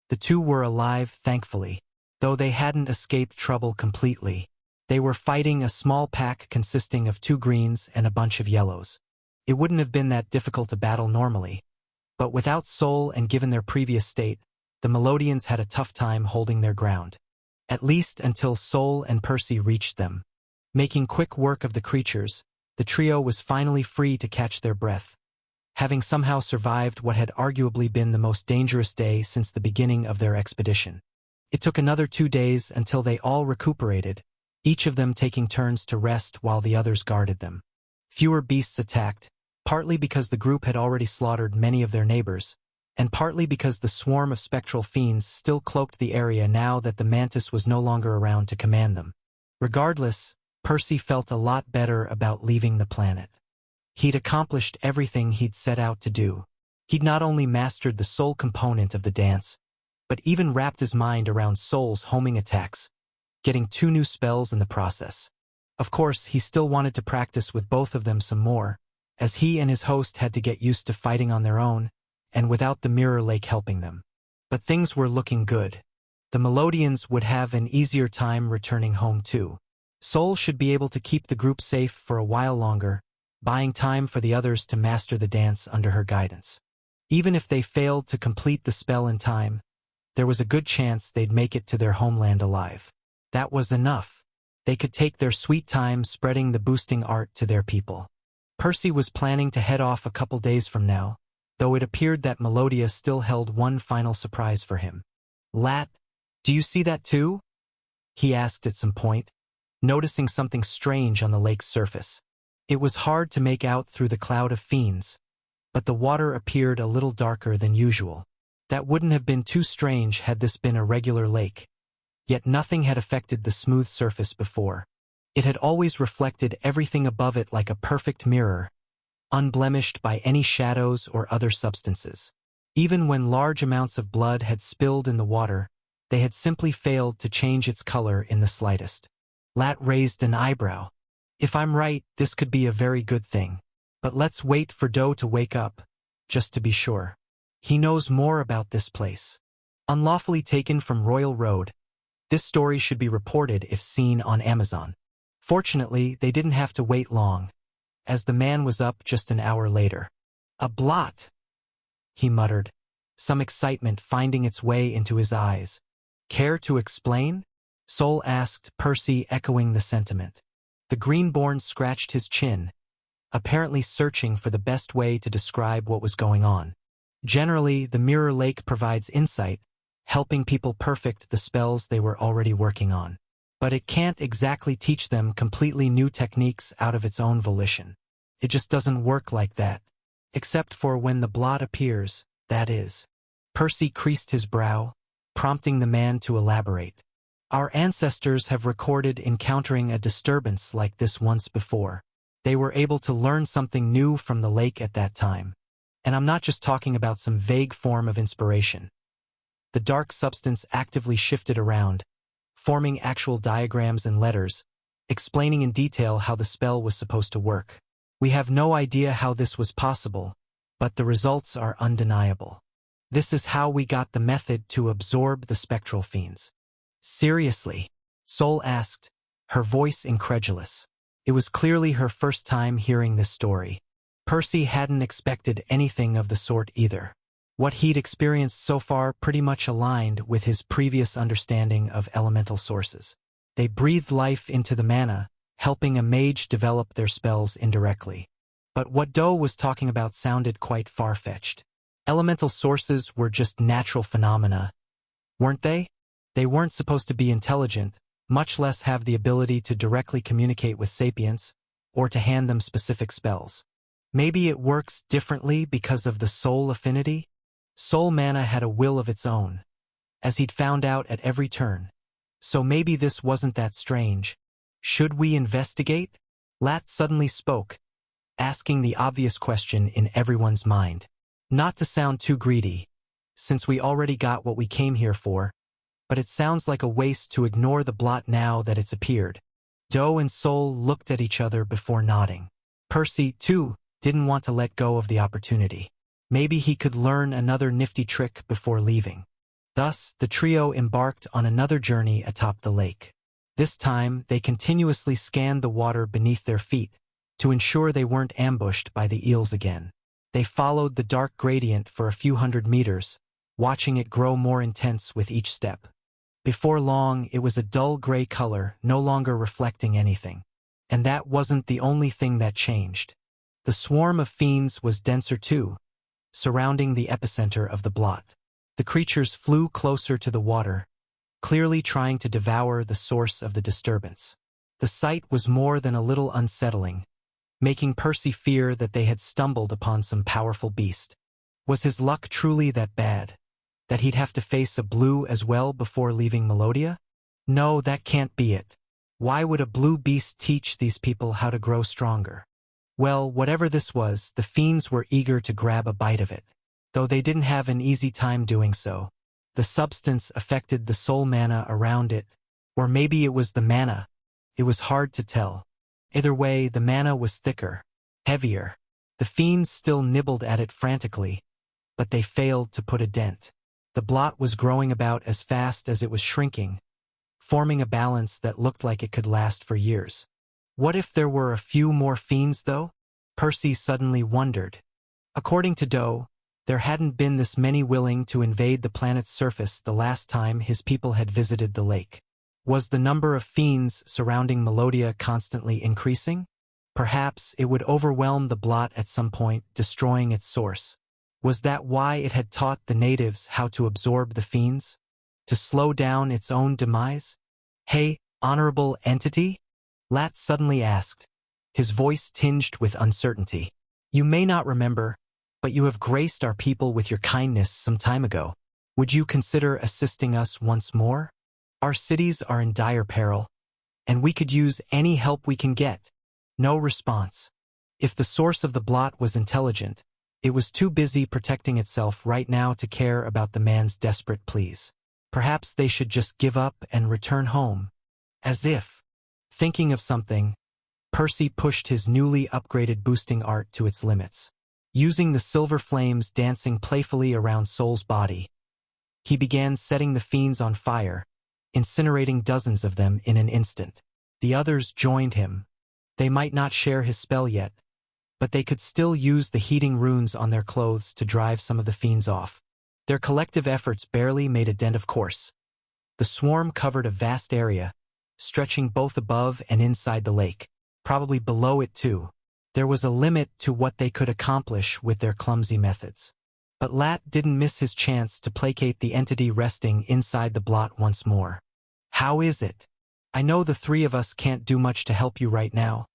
The two were alive, thankfully, though they hadn't escaped trouble completely. They were fighting a small pack consisting of 2 greens and a bunch of yellows. It wouldn't have been that difficult to battle normally, but without Sol and given their previous state, the Melodians had a tough time holding their ground. At least until Sol and Percy reached them. Making quick work of the creatures, the trio was finally free to catch their breath, having somehow survived what had arguably been the most dangerous day since the beginning of their expedition. It took another 2 days until they all recuperated, each of them taking turns to rest while the others guarded them. Fewer beasts attacked, partly because the group had already slaughtered many of their neighbors, and partly because the swarm of spectral fiends still cloaked the area now that the mantis was no longer around to command them. Regardless, Percy felt a lot better about leaving the planet. He'd accomplished everything he'd set out to do. He'd not only mastered the soul component of the dance, but even wrapped his mind around Soul's homing attacks, getting 2 new spells in the process. Of course, he still wanted to practice with both of them some more, as he and his host had to get used to fighting on their own, and without the Mirror Lake helping them. But things were looking good. The Melodians would have an easier time returning home too. Soul should be able to keep the group safe for a while longer, buying time for the others to master the dance under her guidance. Even if they failed to complete the spell in time, there was a good chance they'd make it to their homeland alive. That was enough. They could take their sweet time spreading the boosting art to their people. Percy was planning to head off a couple days from now, though it appeared that Melodia still held one final surprise for him. "Lat, do you see that too?" he asked at some point, noticing something strange on the lake's surface. It was hard to make out through the cloud of fiends, but the water appeared a little darker than usual. That wouldn't have been too strange had this been a regular lake. Yet nothing had affected the smooth surface before. It had always reflected everything above it like a perfect mirror, unblemished by any shadows or other substances. Even when large amounts of blood had spilled in the water, they had simply failed to change its color in the slightest. Lat raised an eyebrow. "If I'm right, this could be a very good thing. But let's wait for Doe to wake up, just to be sure. He knows more about this place." Unlawfully taken from Royal Road, this story should be reported if seen on Amazon. Fortunately, they didn't have to wait long, as the man was up just an hour later. "A blot," he muttered, some excitement finding its way into his eyes. "Care to explain?" Soul asked, Percy echoing the sentiment. The Greenborn scratched his chin, apparently searching for the best way to describe what was going on. Generally, the Mirror Lake provides insight, helping people perfect the spells they were already working on. But it can't exactly teach them completely new techniques out of its own volition. It just doesn't work like that. Except for when the blot appears, that is. Percy creased his brow, prompting the man to elaborate. "Our ancestors have recorded encountering a disturbance like this once before. They were able to learn something new from the lake at that time. And I'm not just talking about some vague form of inspiration. The dark substance actively shifted around, forming actual diagrams and letters, explaining in detail how the spell was supposed to work. We have no idea how this was possible, but the results are undeniable. This is how we got the method to absorb the spectral fiends." "Seriously?" Soul asked, her voice incredulous. It was clearly her first time hearing this story. Percy hadn't expected anything of the sort either. What he'd experienced so far pretty much aligned with his previous understanding of elemental sources. They breathed life into the mana, helping a mage develop their spells indirectly. But what Doe was talking about sounded quite far-fetched. Elemental sources were just natural phenomena, weren't they? They weren't supposed to be intelligent, much less have the ability to directly communicate with sapients, or to hand them specific spells. Maybe it works differently because of the soul affinity? Soul mana had a will of its own, as he'd found out at every turn. So maybe this wasn't that strange. Should we investigate? Lat suddenly spoke, asking the obvious question in everyone's mind. Not to sound too greedy, since we already got what we came here for, but it sounds like a waste to ignore the blot now that it's appeared. Doe and Soul looked at each other before nodding. Percy, too, didn't want to let go of the opportunity. Maybe he could learn another nifty trick before leaving. Thus, the trio embarked on another journey atop the lake. This time, they continuously scanned the water beneath their feet to ensure they weren't ambushed by the eels again. They followed the dark gradient for a few hundred meters, watching it grow more intense with each step. Before long, it was a dull gray color, no longer reflecting anything. And that wasn't the only thing that changed. The swarm of fiends was denser too, surrounding the epicenter of the blot. The creatures flew closer to the water, clearly trying to devour the source of the disturbance. The sight was more than a little unsettling, making Percy fear that they had stumbled upon some powerful beast. Was his luck truly that bad, that he'd have to face a blue as well before leaving Melodia? No, that can't be it. Why would a blue beast teach these people how to grow stronger? Well, whatever this was, the fiends were eager to grab a bite of it. Though they didn't have an easy time doing so. The substance affected the soul mana around it, or maybe it was the mana. It was hard to tell. Either way, the mana was thicker, heavier. The fiends still nibbled at it frantically, but they failed to put a dent. The blot was growing about as fast as it was shrinking, forming a balance that looked like it could last for years. What if there were a few more fiends, though? Percy suddenly wondered. According to Doe, there hadn't been this many willing to invade the planet's surface the last time his people had visited the lake. Was the number of fiends surrounding Melodia constantly increasing? Perhaps it would overwhelm the blot at some point, destroying its source. Was that why it had taught the natives how to absorb the fiends? To slow down its own demise? Hey, honorable entity? Lat suddenly asked, his voice tinged with uncertainty. You may not remember, but you have graced our people with your kindness some time ago. Would you consider assisting us once more? Our cities are in dire peril, and we could use any help we can get. No response. If the source of the blot was intelligent, it was too busy protecting itself right now to care about the man's desperate pleas. Perhaps they should just give up and return home. As if, thinking of something, Percy pushed his newly upgraded boosting art to its limits. Using the silver flames dancing playfully around Soul's body, he began setting the fiends on fire, incinerating dozens of them in an instant. The others joined him. They might not share his spell yet, but they could still use the heating runes on their clothes to drive some of the fiends off. Their collective efforts barely made a dent, of course. The swarm covered a vast area, stretching both above and inside the lake, probably below it too. There was a limit to what they could accomplish with their clumsy methods. But Lat didn't miss his chance to placate the entity resting inside the blot once more. How is it? I know the three of us can't do much to help you right now,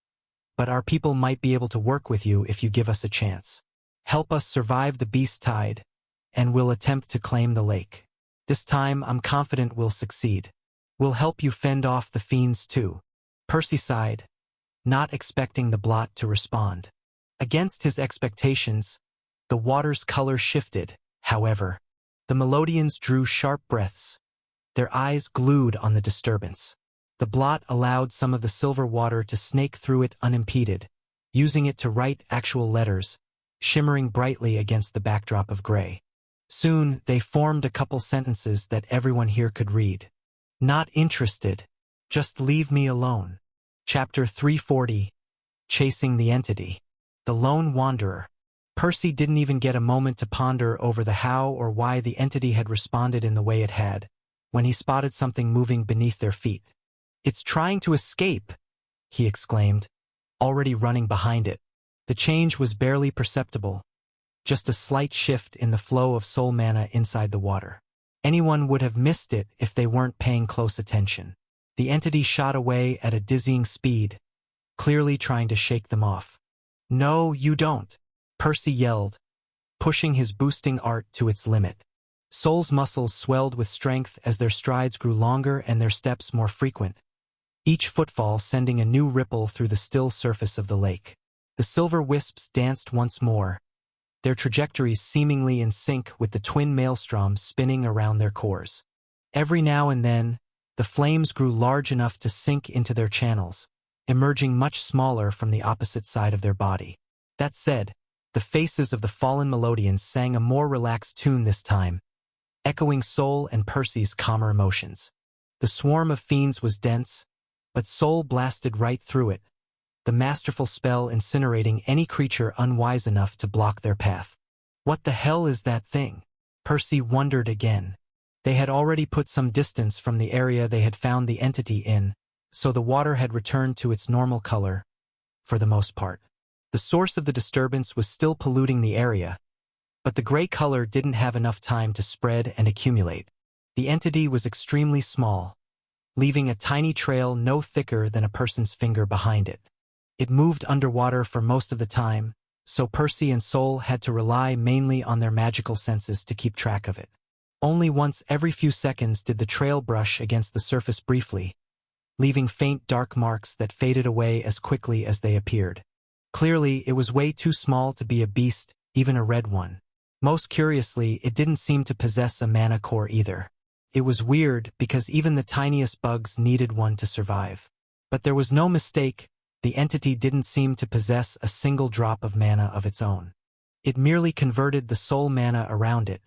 but our people might be able to work with you if you give us a chance. Help us survive the beast tide, and we'll attempt to claim the lake. This time, I'm confident we'll succeed. We'll help you fend off the fiends too. Percy sighed, not expecting the blot to respond. Against his expectations, the water's color shifted, however. The Melodians drew sharp breaths, their eyes glued on the disturbance. The blot allowed some of the silver water to snake through it unimpeded, using it to write actual letters, shimmering brightly against the backdrop of gray. Soon, they formed a couple sentences that everyone here could read. Not interested. Just leave me alone. Chapter 340. Chasing the Entity. The Lone Wanderer. Percy didn't even get a moment to ponder over the how or why the entity had responded in the way it had, when he spotted something moving beneath their feet. It's trying to escape, he exclaimed, already running behind it. The change was barely perceptible, just a slight shift in the flow of soul mana inside the water. Anyone would have missed it if they weren't paying close attention. The entity shot away at a dizzying speed, clearly trying to shake them off. No, you don't, Percy yelled, pushing his boosting art to its limit. Soul's muscles swelled with strength as their strides grew longer and their steps more frequent, each footfall sending a new ripple through the still surface of the lake. The silver wisps danced once more, their trajectories seemingly in sync with the twin maelstroms spinning around their cores. Every now and then, the flames grew large enough to sink into their channels, emerging much smaller from the opposite side of their body. That said, the faces of the fallen Melodians sang a more relaxed tune this time, echoing Soul and Percy's calmer emotions. The swarm of fiends was dense, but Soul blasted right through it, the masterful spell incinerating any creature unwise enough to block their path. What the hell is that thing? Percy wondered again. They had already put some distance from the area they had found the entity in, so the water had returned to its normal color, for the most part. The source of the disturbance was still polluting the area, but the gray color didn't have enough time to spread and accumulate. The entity was extremely small, leaving a tiny trail no thicker than a person's finger behind it. It moved underwater for most of the time, so Percy and Sol had to rely mainly on their magical senses to keep track of it. Only once every few seconds did the trail brush against the surface briefly, leaving faint dark marks that faded away as quickly as they appeared. Clearly, it was way too small to be a beast, even a red one. Most curiously, it didn't seem to possess a mana core either. It was weird because even the tiniest bugs needed one to survive. But there was no mistake, the entity didn't seem to possess a single drop of mana of its own. It merely converted the soul mana around it,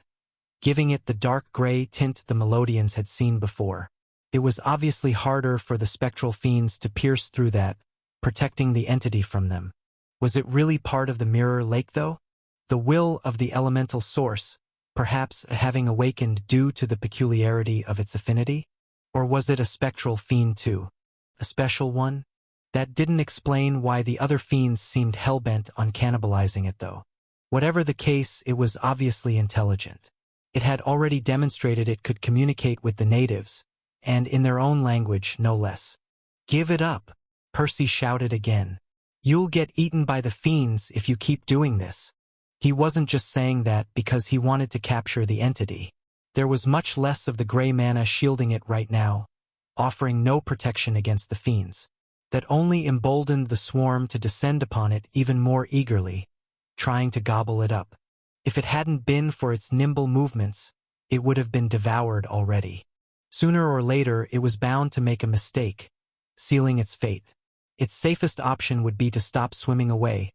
giving it the dark gray tint the Melodians had seen before. It was obviously harder for the spectral fiends to pierce through that, protecting the entity from them. Was it really part of the Mirror Lake though? The will of the elemental source, perhaps having awakened due to the peculiarity of its affinity? Or was it a spectral fiend too? A special one? That didn't explain why the other fiends seemed hell-bent on cannibalizing it though. Whatever the case, it was obviously intelligent. It had already demonstrated it could communicate with the natives, and in their own language no less. "Give it up," Percy shouted again. "You'll get eaten by the fiends if you keep doing this." He wasn't just saying that because he wanted to capture the entity. There was much less of the gray mana shielding it right now, offering no protection against the fiends. That only emboldened the swarm to descend upon it even more eagerly, trying to gobble it up. If it hadn't been for its nimble movements, it would have been devoured already. Sooner or later, it was bound to make a mistake, sealing its fate. Its safest option would be to stop swimming away,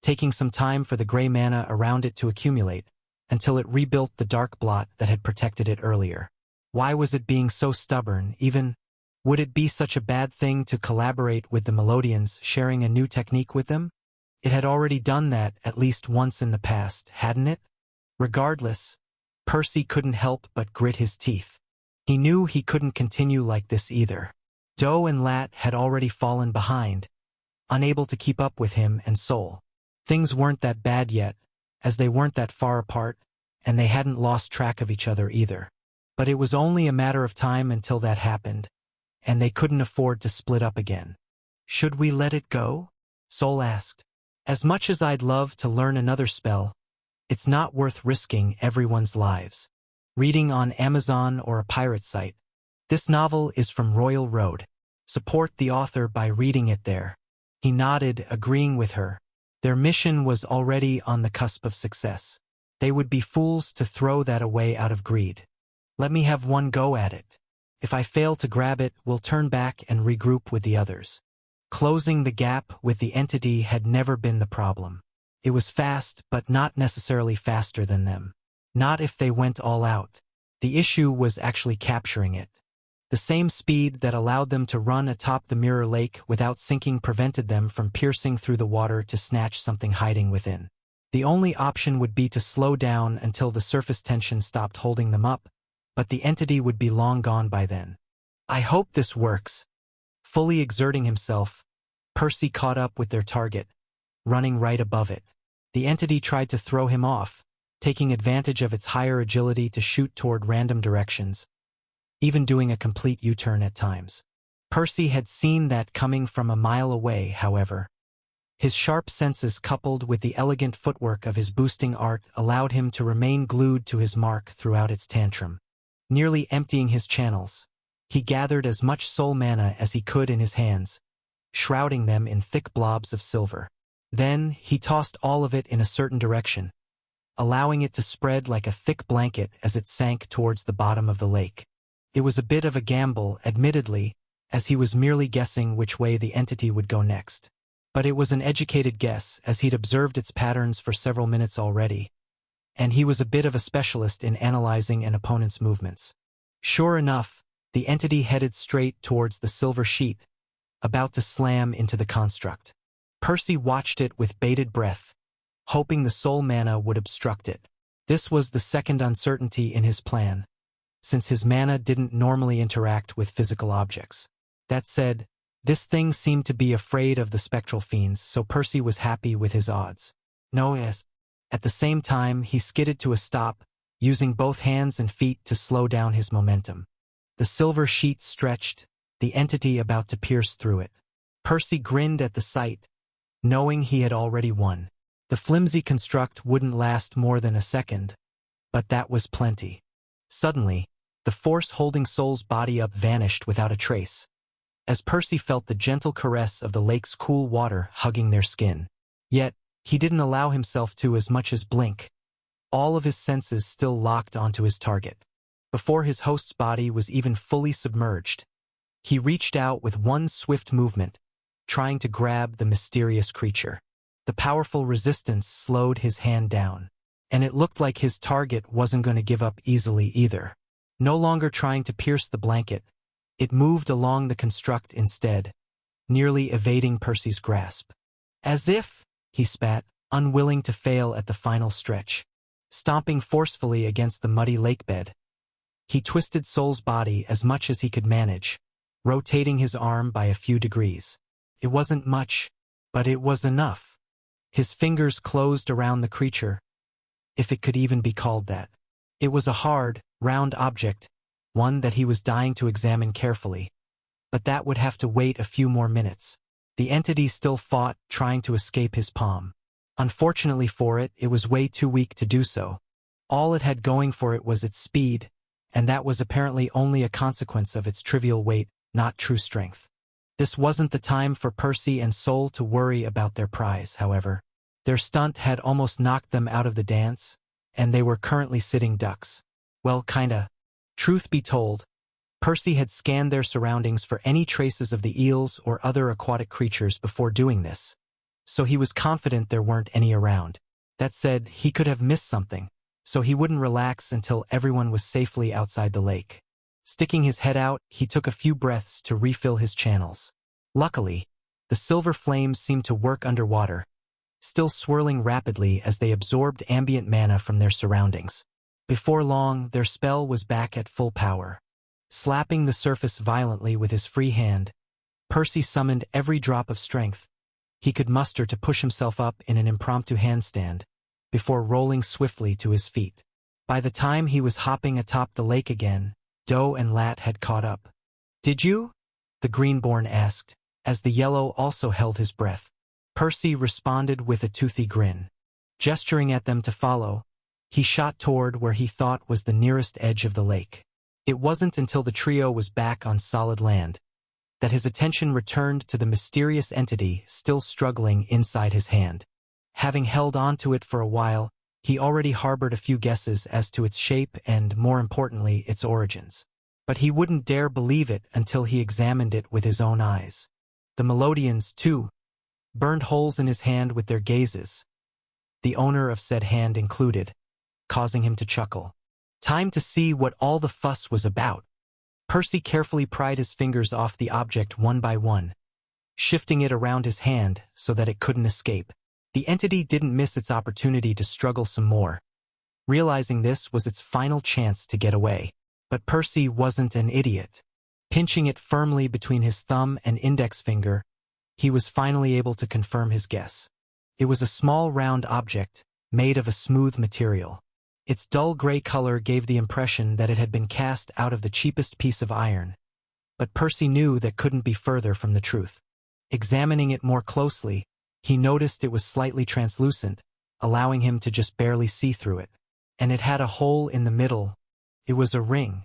taking some time for the gray mana around it to accumulate, until it rebuilt the dark blot that had protected it earlier. Why was it being so stubborn, even? Would it be such a bad thing to collaborate with the Melodians, sharing a new technique with them? It had already done that at least once in the past, hadn't it? Regardless, Percy couldn't help but grit his teeth. He knew he couldn't continue like this either. Doe and Lat had already fallen behind, unable to keep up with him and Sol. Things weren't that bad yet, as they weren't that far apart, and they hadn't lost track of each other either. But it was only a matter of time until that happened, and they couldn't afford to split up again. "Should we let it go?" Sol asked. "As much as I'd love to learn another spell, it's not worth risking everyone's lives." Reading on Amazon or a pirate site. This novel is from Royal Road. Support the author by reading it there. He nodded, agreeing with her. Their mission was already on the cusp of success. They would be fools to throw that away out of greed. "Let me have one go at it. If I fail to grab it, we'll turn back and regroup with the others." Closing the gap with the entity had never been the problem. It was fast, but not necessarily faster than them. Not if they went all out. The issue was actually capturing it. The same speed that allowed them to run atop the Mirror Lake without sinking prevented them from piercing through the water to snatch something hiding within. The only option would be to slow down until the surface tension stopped holding them up, but the entity would be long gone by then. "I hope this works." Fully exerting himself, Percy caught up with their target, running right above it. The entity tried to throw him off, taking advantage of its higher agility to shoot toward random directions, even doing a complete U-turn at times. Percy had seen that coming from a mile away, however. His sharp senses coupled with the elegant footwork of his boosting art allowed him to remain glued to his mark throughout its tantrum. Nearly emptying his channels, he gathered as much soul mana as he could in his hands, shrouding them in thick blobs of silver. Then he tossed all of it in a certain direction, allowing it to spread like a thick blanket as it sank towards the bottom of the lake. It was a bit of a gamble, admittedly, as he was merely guessing which way the entity would go next. But it was an educated guess, as he'd observed its patterns for several minutes already, and he was a bit of a specialist in analyzing an opponent's movements. Sure enough, the entity headed straight towards the silver sheet, about to slam into the construct. Percy watched it with bated breath, hoping the soul mana would obstruct it. This was the second uncertainty in his plan, since his mana didn't normally interact with physical objects. That said, this thing seemed to be afraid of the spectral fiends, so Percy was happy with his odds. At the same time, he skidded to a stop, using both hands and feet to slow down his momentum. The silver sheet stretched, the entity about to pierce through it. Percy grinned at the sight, knowing he had already won. The flimsy construct wouldn't last more than a second, but that was plenty. Suddenly, the force holding Soul's body up vanished without a trace, as Percy felt the gentle caress of the lake's cool water hugging their skin. Yet, he didn't allow himself to as much as blink, all of his senses still locked onto his target. Before his host's body was even fully submerged, he reached out with one swift movement, trying to grab the mysterious creature. The powerful resistance slowed his hand down, and it looked like his target wasn't going to give up easily either. No longer trying to pierce the blanket, it moved along the construct instead, nearly evading Percy's grasp. As if, he spat, unwilling to fail at the final stretch. Stomping forcefully against the muddy lakebed, he twisted Soul's body as much as he could manage, rotating his arm by a few degrees. It wasn't much, but it was enough. His fingers closed around the creature, if it could even be called that. It was a hard, round object, one that he was dying to examine carefully. But that would have to wait a few more minutes. The entity still fought, trying to escape his palm. Unfortunately for it, it was way too weak to do so. All it had going for it was its speed, and that was apparently only a consequence of its trivial weight, not true strength. This wasn't the time for Percy and Soul to worry about their prize, however. Their stunt had almost knocked them out of the dance, and they were currently sitting ducks. Well, kinda. Truth be told, Percy had scanned their surroundings for any traces of the eels or other aquatic creatures before doing this, so he was confident there weren't any around. That said, he could have missed something, so he wouldn't relax until everyone was safely outside the lake. Sticking his head out, he took a few breaths to refill his channels. Luckily, the silver flames seemed to work underwater, still swirling rapidly as they absorbed ambient mana from their surroundings. Before long, their spell was back at full power. Slapping the surface violently with his free hand, Percy summoned every drop of strength he could muster to push himself up in an impromptu handstand, before rolling swiftly to his feet. By the time he was hopping atop the lake again, Doe and Lat had caught up. "Did you?" the Greenborn asked, as the Yellow also held his breath. Percy responded with a toothy grin. Gesturing at them to follow, he shot toward where he thought was the nearest edge of the lake. It wasn't until the trio was back on solid land that his attention returned to the mysterious entity still struggling inside his hand. Having held on to it for a while, he already harbored a few guesses as to its shape and, more importantly, its origins. But he wouldn't dare believe it until he examined it with his own eyes. The Melodians, too, burned holes in his hand with their gazes, the owner of said hand included, causing him to chuckle. Time to see what all the fuss was about. Percy carefully pried his fingers off the object one by one, shifting it around his hand so that it couldn't escape. The entity didn't miss its opportunity to struggle some more, realizing this was its final chance to get away. But Percy wasn't an idiot. Pinching it firmly between his thumb and index finger, he was finally able to confirm his guess. It was a small round object, made of a smooth material. Its dull gray color gave the impression that it had been cast out of the cheapest piece of iron, but Percy knew that couldn't be further from the truth. Examining it more closely, he noticed it was slightly translucent, allowing him to just barely see through it. And it had a hole in the middle. It was a ring.